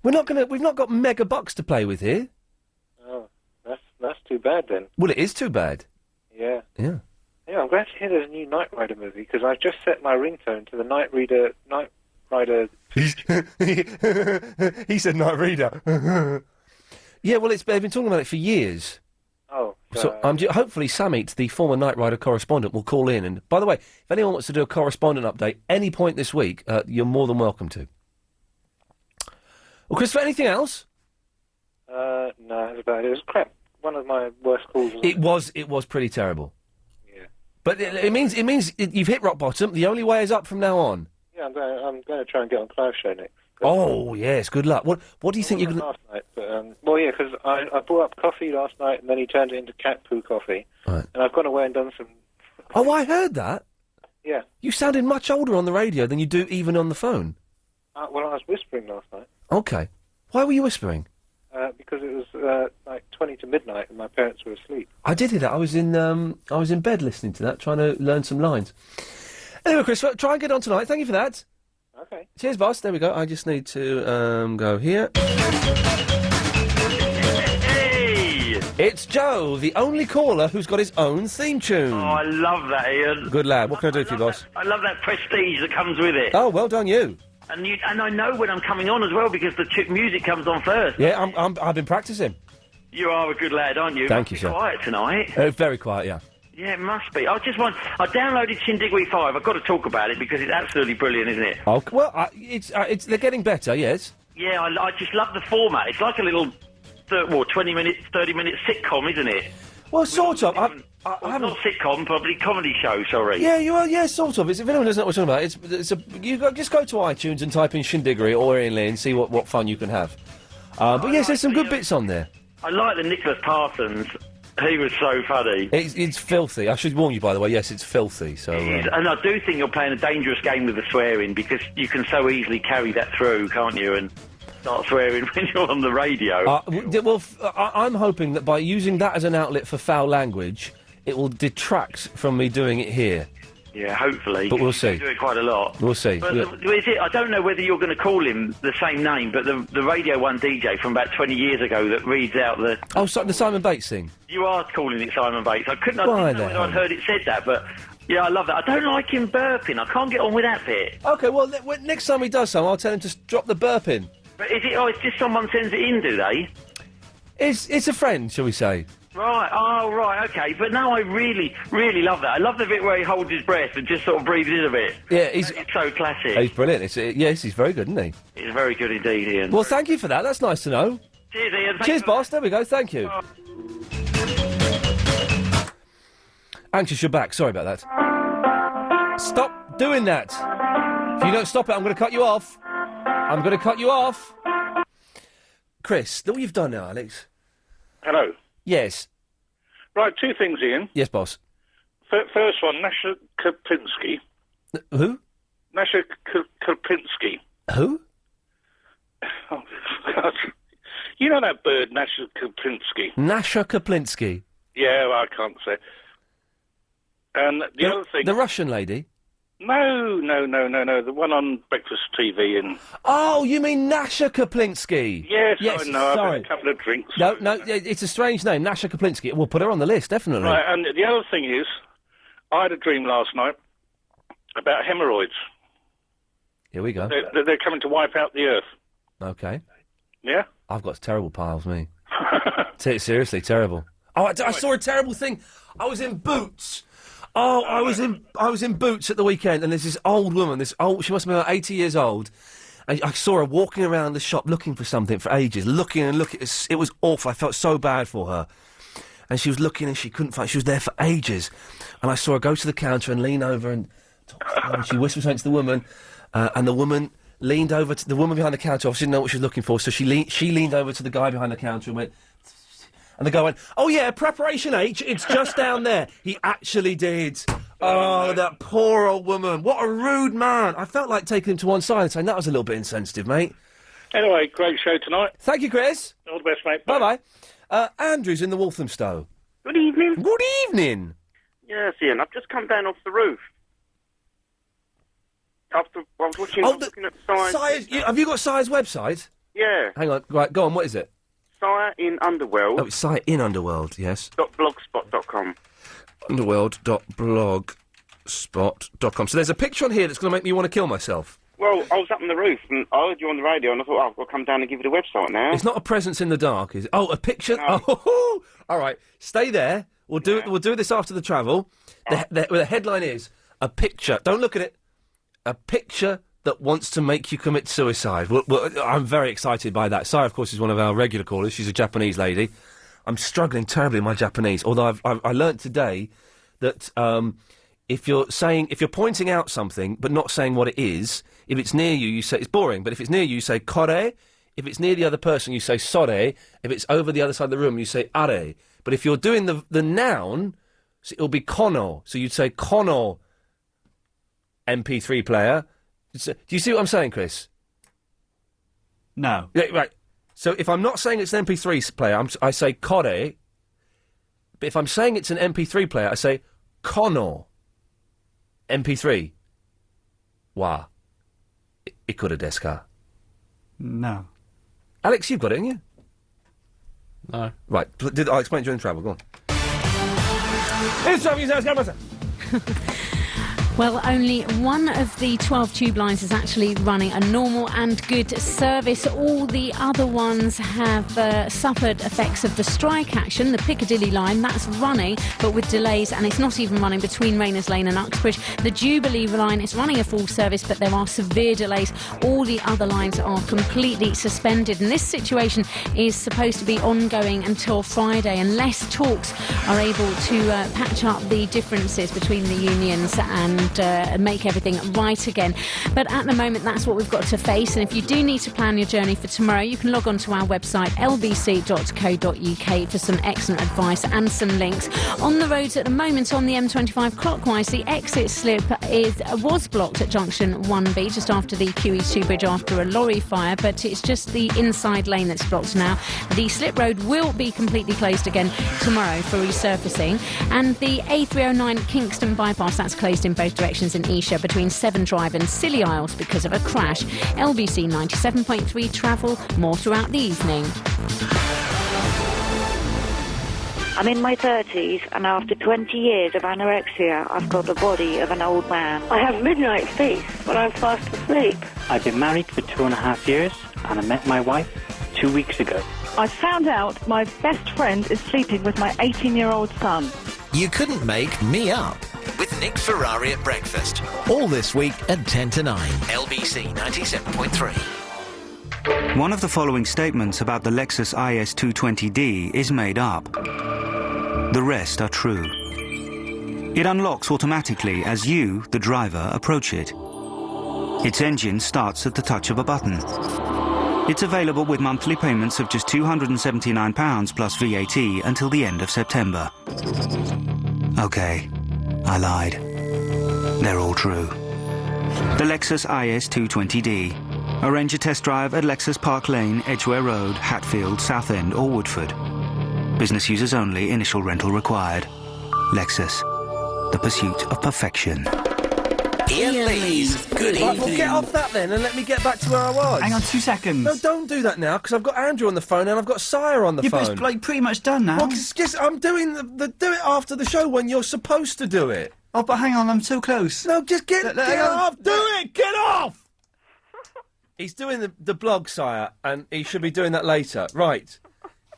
We've not got mega bucks to play with here. too bad then. Well, it is too bad. Yeah. Yeah. Yeah, I'm glad to hear there's a new Knight Rider movie, because I've just set my ringtone to the Knight Rider... He said Knight Reader. Yeah, well, they've been talking about it for years. Oh. So hopefully Samit, the former Knight Rider correspondent, will call in. And by the way, if anyone wants to do a correspondent update any point this week, you're more than welcome to. Well, Christopher, anything else? No, that's about it. It was crap. One of my worst calls. It was pretty terrible. Yeah. But it means you've hit rock bottom. The only way is up from now on. Yeah, I'm going to try and get on Clive's show next. Oh yes, good luck. What do you think you're going to? Last night, but well, yeah, because I brought up coffee last night, and then he turned it into cat poo coffee. Right. And I've gone away and done some. Oh, I heard that. Yeah. You sounded much older on the radio than you do even on the phone. Well, I was whispering last night. Okay. Why were you whispering? Because it was like 20 to midnight, and my parents were asleep. I did hear that. I was in bed listening to that, trying to learn some lines. Anyway, Chris, try and get on tonight. Thank you for that. Okay. Cheers, boss. There we go. I just need to go here. Hey! It's Joe, the only caller who's got his own theme tune. Oh, I love that, Ian. Good lad. What can I do for you, boss? I love that prestige that comes with it. Oh, well done, you. And I know when I'm coming on as well, because the music comes on first. Yeah, I've been practising. You are a good lad, aren't you? Thank you, sir. Quiet tonight. Very quiet, yeah. Yeah, it must be. I downloaded Shindigui 5. I've got to talk about it because it's absolutely brilliant, isn't it? Oh, well, they're getting better, yes. Yeah, I just love the format. It's like a little, 20-minute, 30-minute sitcom, isn't it? Well, sort of. Not sitcom, probably comedy show, sorry. Yeah, yeah, sort of. If anyone doesn't know what we're talking about, just go to iTunes and type in Shindiggery or Iain Lee and see what fun you can have. But yes, there's some good bits on there. I like the Nicholas Parsons. He was so funny. It's filthy. I should warn you, by the way. Yes, it's filthy. So, and I do think you're playing a dangerous game with the swearing, because you can so easily carry that through, can't you? And start swearing when you're on the radio. I'm hoping that by using that as an outlet for foul language, it will detract from me doing it here. Yeah, hopefully. But we'll see. You do it quite a lot. We'll see. But is it? I don't know whether you're going to call him the same name, but the Radio 1 DJ from about 20 years ago that reads out the... Oh, the Simon Bates thing? You are calling it Simon Bates. I didn't know whether I'd heard it said that, but... Yeah, I love that. I don't like him burping. I can't get on with that bit. OK, well, next time he does something, I'll tell him to drop the burping. But is it... Oh, it's just someone sends it in, do they? It's a friend, shall we say. Right, oh, right, OK. But no, I really, really love that. I love the bit where he holds his breath and just sort of breathes in a bit. Yeah, it's so classic. He's brilliant. Yes, he's very good, isn't he? He's very good indeed, Ian. Well, thank you for that. That's nice to know. Cheers, Ian. Cheers, boss. There we go. Thank you. Anxious, you're back. Sorry about that. Stop doing that. If you don't stop it, I'm going to cut you off. I'm going to cut you off. Chris, look what you've done now, Alex. Hello. Yes. Right, two things, Ian. Yes, boss. First one, Nasha Kapinski. Who? Nasha Kapinski. Who? Oh, God. You know that bird, Nasha Kapinski? Nasha Kaplinski. Yeah, well, I can't say. And the other thing... The Russian lady? No. The one on Breakfast TV and... Oh, you mean Nasha Kaplinski? Yes, I know. Sorry. I've had a couple of drinks. No, it's a strange name, Nasha Kaplinski. We'll put her on the list, definitely. Right, and the other thing is, I had a dream last night about hemorrhoids. Here we go. They're coming to wipe out the earth. Okay. Yeah? I've got terrible piles, me. Seriously, terrible. Oh, I saw a terrible thing. I was in Boots. Oh, I was in Boots at the weekend, and there's this old woman. She must be about 80 years old. And I saw her walking around the shop looking for something for ages, looking and looking. It was awful. I felt so bad for her. And she was looking and she couldn't find. She was there for ages. And I saw her go to the counter and lean over and talk to her, and she whispered something to the woman, and the woman leaned over to the woman behind the counter. Obviously didn't know what she was looking for, so she leaned over to the guy behind the counter and went. And the guy went, "Oh yeah, preparation H, it's just down there." He actually did. Oh, that poor old woman. What a rude man. I felt like taking him to one side and saying, that was a little bit insensitive, mate. Anyway, great show tonight. Thank you, Chris. All the best, mate. Bye-bye. Andrew's in the Walthamstow. Good evening. Good evening. Yes, Ian, I've just come down off the roof. I was looking at Sire's... have you got Sire's website? Yeah. Hang on, right, go on, what is it? Sire Sire in Underworld. Oh, it's Sire in Underworld, yes. .blogspot.com. Underworld.blogspot.com. So there's a picture on here that's going to make me want to kill myself. Well, I was up on the roof and I heard you on the radio and I thought, I've got to come down and give you the website now. It's not a presence in the dark, is it? Oh, a picture? No. Oh, all right. Stay there. We'll do it. We'll do this after the travel. The headline is a picture. Don't look at it. A picture that wants to make you commit suicide. I'm very excited by that. Sire, of course, is one of our regular callers. She's a Japanese lady. I'm struggling terribly in my Japanese. Although I learnt today that if you're pointing out something but not saying what it is, if it's near you, you say it's boring. But if it's near you, you say kore. If it's near the other person, you say sore. If it's over the other side of the room, you say are. But if you're doing the noun, it'll be kono. So you'd say kono MP3 player. Do you see what I'm saying, Chris? No. Yeah, right. So if I'm not saying it's an MP3 player, I say kore. But if I'm saying it's an MP3 player, I say kono MP3. Wa. Ikura desu ka? No. Alex, you've got it, haven't you? No. Right. I'll explain it during travel. Go on. It's travel. Well, only one of the 12 tube lines is actually running a normal and good service. All the other ones have suffered effects of the strike action. The Piccadilly line, that's running, but with delays, and it's not even running between Rayners Lane and Uxbridge. The Jubilee line is running a full service, but there are severe delays. All the other lines are completely suspended, and this situation is supposed to be ongoing until Friday, unless talks are able to patch up the differences between the unions and make everything right again. But at the moment, that's what we've got to face. And if you do need to plan your journey for tomorrow, you can log on to our website, lbc.co.uk, for some excellent advice and some links. On the roads at the moment, on the M25 clockwise, the exit slip was blocked at junction 1B, just after the QE2 bridge after a lorry fire, but it's just the inside lane that's blocked now. The slip road will be completely closed again tomorrow for resurfacing. And the A309 Kingston bypass, that's closed in both directions in Esher between Severn Drive and Scilly Isles because of a crash. LBC 97.3 travel, more throughout the evening. I'm in my 30s, and after 20 years of anorexia, I've got the body of an old man. I have midnight feast when I'm fast asleep. I've been married for 2.5 years, and I met my wife 2 weeks ago. I found out my best friend is sleeping with my 18-year-old son. You couldn't make me up. With Nick Ferrari at breakfast. All this week at 10 to 9. LBC 97.3. One of the following statements about the Lexus IS220D is made up. The rest are true. It unlocks automatically as you, the driver, approach it. Its engine starts at the touch of a button. It's available with monthly payments of just £279 plus VAT until the end of September. OK, I lied. They're all true. The Lexus IS220D. Arrange a test drive at Lexus Park Lane, Edgware Road, Hatfield, Southend or Woodford. Business users only, initial rental required. Lexus. The pursuit of perfection. Iain Lee's Good Evening. Right, well, get off that then and let me get back to where I was. Hang on 2 seconds. No, don't do that now, because I've got Andrew on the phone and I've got Sire on the phone. But it's like pretty much done now. Well, just I'm doing do it after the show when you're supposed to do it. Oh, but hang on, I'm so close. No, just get off. Do it. Get off. He's doing the blog, Sire, and he should be doing that later. Right.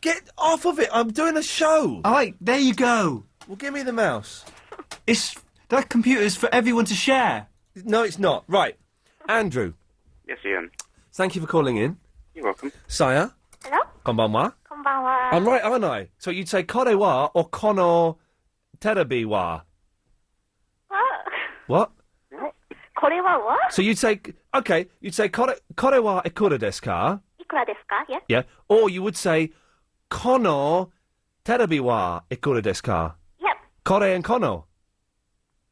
Get off of it. I'm doing a show. All right, there you go. Well, give me the mouse. That computer's for everyone to share. No, it's not. Right. Andrew. Yes, Ian. Thank you for calling in. You're welcome. Sire. Hello? Konbanwa. Konbanwa. I'm right, aren't I? So you'd say kore wa or kono terabi wa? What? Kore wa what? So you'd say, okay, you'd say kore wa ikura desu ka? Ikura desu ka? Yeah. Yeah. Or you would say kono terabi wa ikura desu ka? Yep. Kore and kono.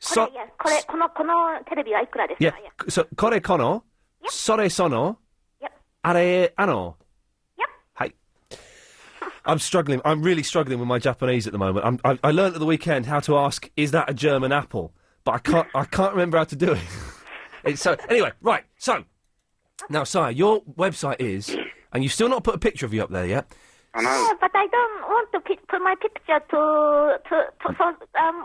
Kore, yes. Kono terebi wa ikura desu ka? Yeah. Yeah. So kore kono, Yep. sore sono, Yep. are ano. Yep. Hi. I'm struggling. I'm really struggling with my Japanese at the moment. I learned at the weekend how to ask, "Is that a German apple?" But I can't remember how to do it. So anyway, right. So now, Sire, your website is, and you've still not put a picture of you up there yet. I know. Yeah, but I don't want to put my picture to so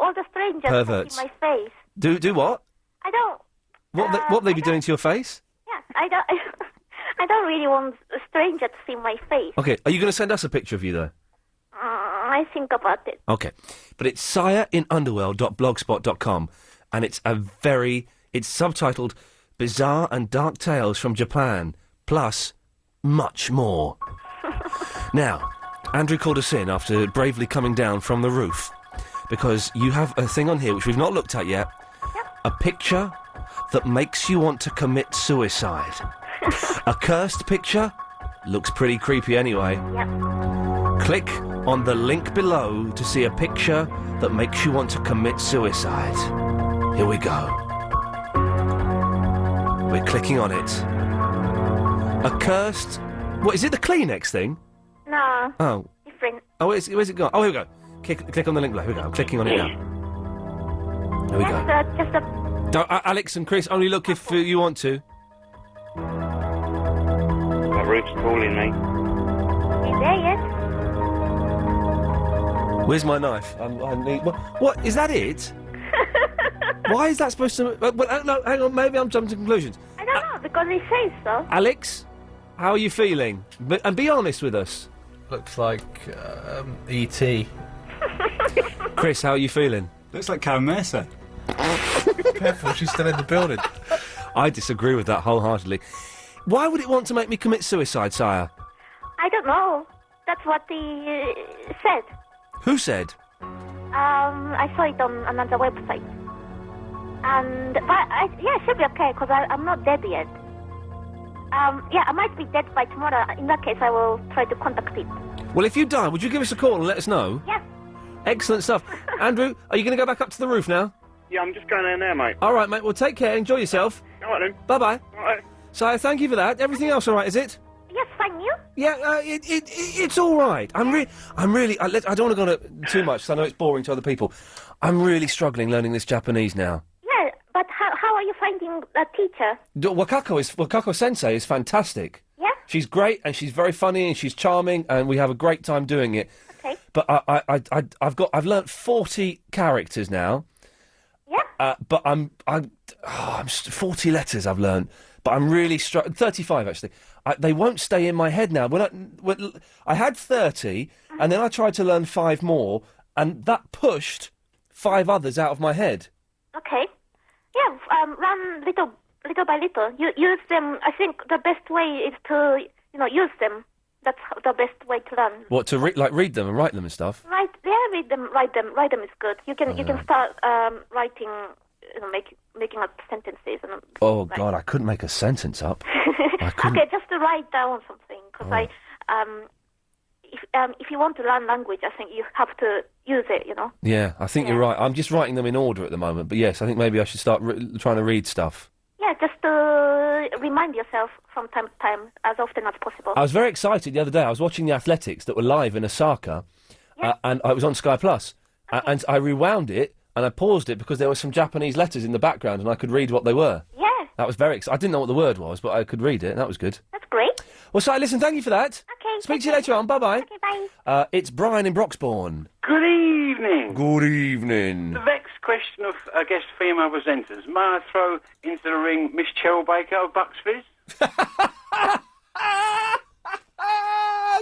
all the strangers can Perverts. see my face. Do what? I don't. What they be doing to your face? Yeah, I don't. I don't really want a stranger to see my face. Okay, are you going to send us a picture of you, though? I think about it. Okay. But it's sireinunderworld.blogspot.com, and it's it's subtitled Bizarre and Dark Tales from Japan, plus much more. Now, Andrew called us in after bravely coming down from the roof, because you have a thing on here which we've not looked at yet, a picture that makes you want to commit suicide. A cursed picture? Looks pretty creepy anyway. Yep. Click on the link below to see a picture that makes you want to commit suicide. Here we go. We're clicking on it. A cursed... What, is it the Kleenex thing? No. Oh. Different. Oh, where's it gone? Oh, here we go. Click on the link below. Here we go. I'm clicking on it now. Here we go. Just a... Alex and Chris, only look if you want to. That Ruth's calling me. Is there yet? Where's my knife? I need... What? Is that it? Why is that supposed to... no, hang on, maybe I'm jumping to conclusions. I don't know, because it says so. Alex, how are you feeling? And be honest with us. Looks like E.T. Chris, how are you feeling? Looks like Karen Mercer. Careful, she's still in the building. I disagree with that wholeheartedly. Why would it want to make me commit suicide, sire? I don't know. That's what he said. Who said? I saw it on another website. And, it should be okay, because I'm not dead yet. I might be dead by tomorrow. In that case, I will try to contact it. Well, if you die, would you give us a call and let us know? Yeah. Excellent stuff. Andrew, are you going to go back up to the roof now? Yeah, I'm just going down there, mate. All right, mate. Well, take care. Enjoy yourself. All right, then. Bye-bye. All right. So, thank you for that. Everything else all right, is it? Yes, fine, you? Yeah, it's all right. I don't want to go on too much, because I know it's boring to other people. I'm really struggling learning this Japanese now. Yeah, but how are you finding a teacher? Wakako Sensei is fantastic. Yeah? She's great, and she's very funny, and she's charming, and we have a great time doing it. Okay. But I've learnt 40 characters now. Yeah. But I'm 40 letters I've learnt. But I'm really 35 actually. They won't stay in my head now. When I had 30, and then I tried to learn 5 more, and that pushed 5 others out of my head. Okay. Yeah, run little by little. You use them. I think the best way is to, use them. That's the best way to learn. What, to read them and write them and stuff? Right, yeah, read them, write them. Write them is good. You can start writing, making up sentences. And God, I couldn't make a sentence up. I couldn't. Okay, just to write down something, because if you want to learn language, I think you have to use it, Yeah, I think you're right. I'm just writing them in order at the moment. But yes, I think maybe I should start trying to read stuff. Yeah, just to remind yourself from time to time, as often as possible. I was very excited the other day. I was watching the athletics that were live in Osaka, and I was on Sky Plus, and I rewound it, and I paused it because there were some Japanese letters in the background, and I could read what they were. Yeah. That was very exciting. I didn't know what the word was, but I could read it, and that was good. That's great. Well, Si, listen, thank you for that. Okay. Speak to you later on. Bye-bye. Okay, bye. It's Brian in Broxbourne. Good evening. Good evening. The vexed question of, I guess, female presenters. May I throw into the ring Miss Cheryl Baker of Bucks Fizz?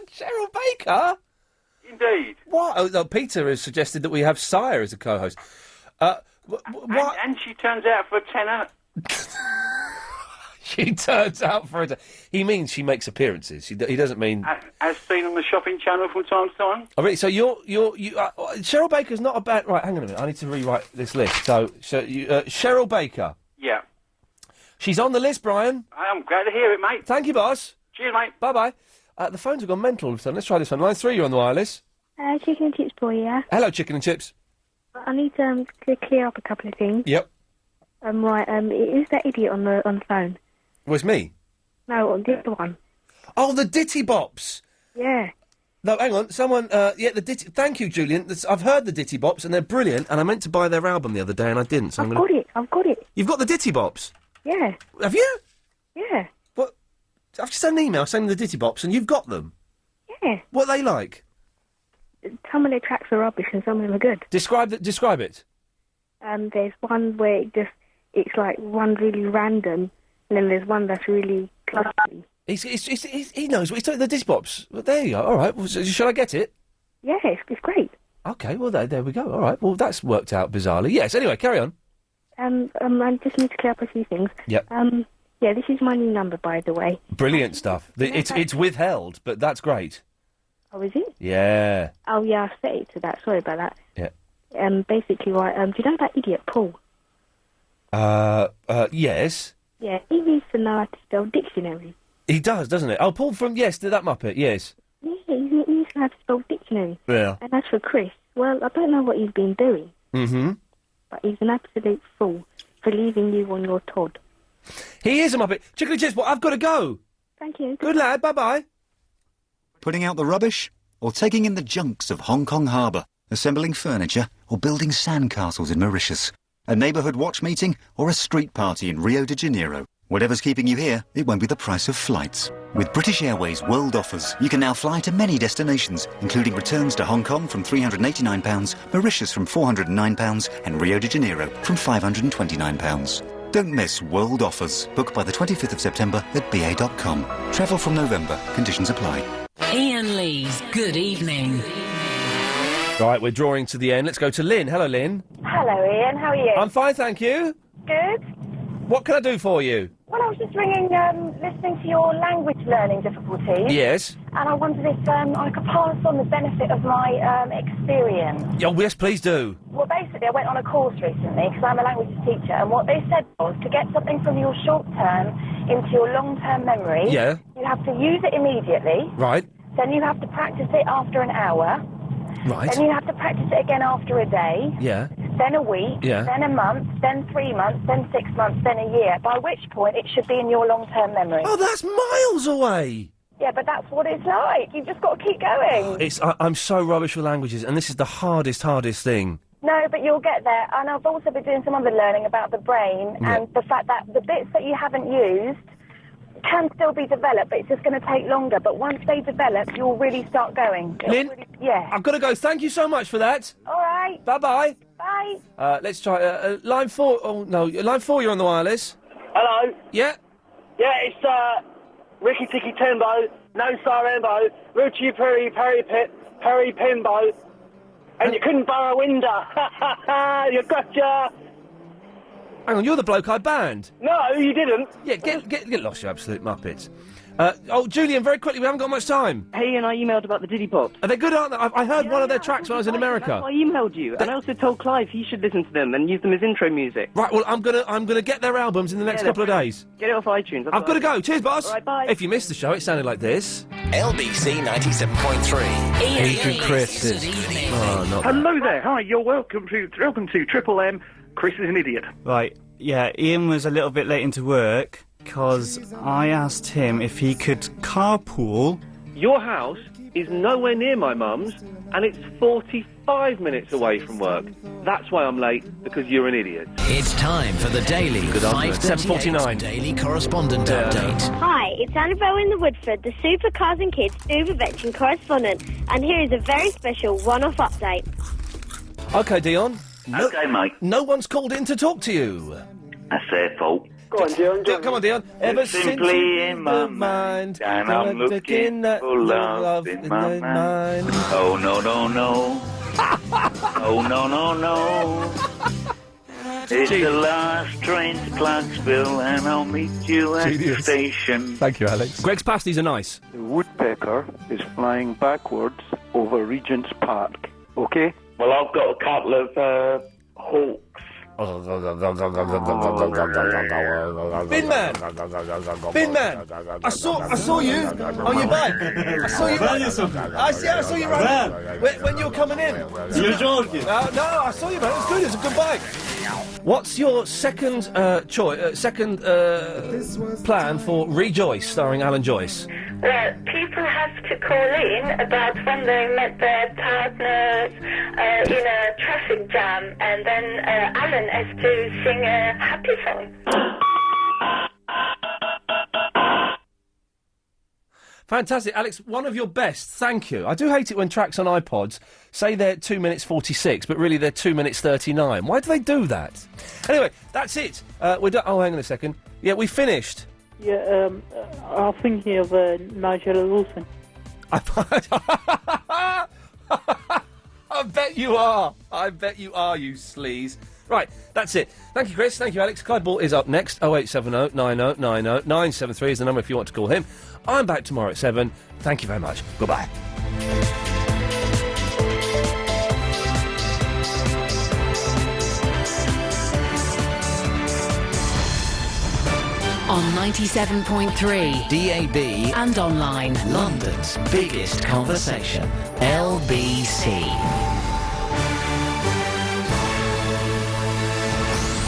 Cheryl Baker? Indeed. What? Oh, Peter has suggested that we have Sire as a co-host. What? And she turns out for a tenner. She turns out for a... He means she makes appearances. He doesn't mean... As seen on the shopping channel from time to time. Oh, really? So Cheryl Baker's not a bad... Right, hang on a minute. I need to rewrite this list. So Cheryl Baker. Yeah. She's on the list, Brian. I'm glad to hear it, mate. Thank you, boss. Cheers, mate. Bye-bye. The phones have gone mental all of a sudden. Let's try this one. Line 3, you're on the wireless. Chicken and chips boy, yeah? Hello, chicken and chips. I need to clear up a couple of things. Yep. Is that idiot on the phone? Was me? No, the other one. Oh, the Ditty Bops. Yeah. No, hang on. Someone, the Ditty... Thank you, Julian. I've heard the Ditty Bops, and they're brilliant, and I meant to buy their album the other day, and I didn't, so I've got it. You've got the Ditty Bops? Yeah. Have you? Yeah. What? I've just had an email saying the Ditty Bops, and you've got them? Yeah. What are they like? Some of their tracks are rubbish and some of them are good. Describe it. There's one where it's like one really random, and then there's one that's really clutchy. He knows what he's talking. The disc bops. Well, there you go. All right. Well, shall I get it? Yeah, it's great. Okay. Well, there we go. All right. Well, that's worked out bizarrely. Yes. Anyway, carry on. I just need to clear up a few things. Yep. Yeah, this is my new number, by the way. Brilliant stuff. It's withheld, but that's great. Oh, is it? Yeah. Oh, yeah, I set it to that. Sorry about that. Yeah. Basically, right, do you know that idiot, Paul? Yes. Yeah, he needs to know how to spell dictionary. He does, doesn't it? Oh, Paul from, yes, that Muppet, yes. Yeah, he needs to know how to spell dictionary. Yeah. And as for Chris, well, I don't know what he's been doing, Mm-hmm. but he's an absolute fool for leaving you on your Todd. He is a Muppet. Chickly Chips, I've got to go. Thank you. Good lad, bye-bye. Putting out the rubbish or taking in the junks of Hong Kong Harbour, assembling furniture or building sandcastles in Mauritius, a neighbourhood watch meeting or a street party in Rio de Janeiro. Whatever's keeping you here, it won't be the price of flights. With British Airways World Offers, you can now fly to many destinations, including returns to Hong Kong from £389, Mauritius from £409 and Rio de Janeiro from £529. Don't miss World Offers. Book by the 25th of September at ba.com. Travel from November. Conditions apply. Iain Lee's Good Evening. Right, we're drawing to the end. Let's go to Lynn. Hello, Lynn. Hello, Ian. How are you? I'm fine, thank you. Good. What can I do for you? Well, I was just ringing, listening to your language learning difficulties. Yes. And I wondered if I could pass on the benefit of my experience. Oh, yes, please do. Well, basically, I went on a course recently because I'm a language teacher, and what they said was to get something from your short-term into your long-term memory, Yeah. you have to use it immediately. Right. Then you have to practice it after an hour. Right. Then you have to practice it again after a day. Yeah. Then a week, Yeah. then a month, then 3 months, then 6 months, then a year, by which point it should be in your long-term memory. Oh, that's miles away. Yeah, but that's what it's like. You've just got to keep going. I'm so rubbish with languages, and this is the hardest thing. No, but you'll get there. And I've also been doing some other learning about the brain and the fact that the bits that you haven't used can still be developed, but it's just going to take longer. But once they develop, you'll really start going. Lynn? Yeah. I've got to go. Thank you so much for that. All right. Bye-bye. Bye. Let's try line 4. Oh, no. Line 4, you're on the wireless. Hello. Yeah? Yeah, it's Ricky Ticky Timbo, No Sarembo, Ruchi Peri Peri Pit, Peri Pimbo, and you couldn't borrow a window. Ha ha ha! You gotcha! Hang on, you're the bloke I banned. No, you didn't. Yeah, get lost, you absolute muppets. Julian, very quickly, we haven't got much time. Hey, and I emailed about the Diddy Pops. Are they good, aren't they? I heard one of their tracks when I was in America. That's why I emailed you, and I also told Clive he should listen to them and use them as intro music. Right, well, I'm gonna get their albums in the next couple of days. Get it off iTunes. I've got to go. Cheers, boss. All right, bye. If you missed the show, it sounded like this. LBC 97.3. Adrian Chris. Oh, not Hello there. Hi, you're welcome to Triple M. Chris is an idiot. Right, yeah, Ian was a little bit late into work because I asked him if he could carpool. Your house is nowhere near my mum's, and it's 45 minutes away from work. That's why I'm late, because you're an idiot. It's time for the Daily. Good afternoon. 7:49. Daily Correspondent Update. Hi, it's Annabelle in the Woodford, the Super Cars and Kids Uber Vetting correspondent, and here is a very special one-off update. Okay, Dion. Okay, mate. No one's called in to talk to you. That's their fault. Go on, Dion. Come on, Dion. Ever Simply since in my mind, and I'm looking at for love in my mind. Oh, no, no, no. Oh, no, no, no. It's the last train to Clarksville, and I'll meet you at the station. Thank you, Alex. Greg's pasties are nice. The woodpecker is flying backwards over Regent's Park. Okay? Well, I've got a couple of hawks. Bin man, I saw you on your bike. I saw you. I saw you running when you were coming in. You're joking? No, I saw you, man. It was good. It was a good bike. What's your second plan for Rejoice, starring Alan Joyce? Well, people have to call in about when they met their partners in a traffic jam, and then Alan has to sing a happy song. Fantastic. Alex, one of your best. Thank you. I do hate it when tracks on iPods say they're 2 minutes 46, but really they're 2 minutes 39. Why do they do that? Anyway, that's it. We're done. Oh, hang on a second. Yeah, we finished. Yeah, I was thinking of Nigel Wilson. I bet you are. I bet you are, you sleaze. Right, that's it. Thank you, Chris. Thank you, Alex. Clyde Ball is up next. 0870 90 90 973 is the number if you want to call him. I'm back tomorrow at 7. Thank you very much. Goodbye. On 97.3 DAB and online. London's biggest conversation. LBC.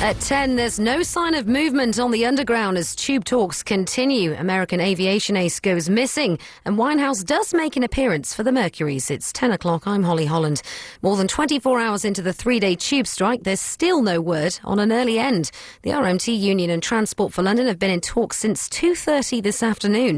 At 10, there's no sign of movement on the underground as tube talks continue. American aviation ace goes missing, and Winehouse does make an appearance for the Mercuries. It's 10 o'clock. I'm Holly Holland. More than 24 hours into the three-day tube strike, there's still no word on an early end. The RMT Union and Transport for London have been in talks since 2:30 this afternoon.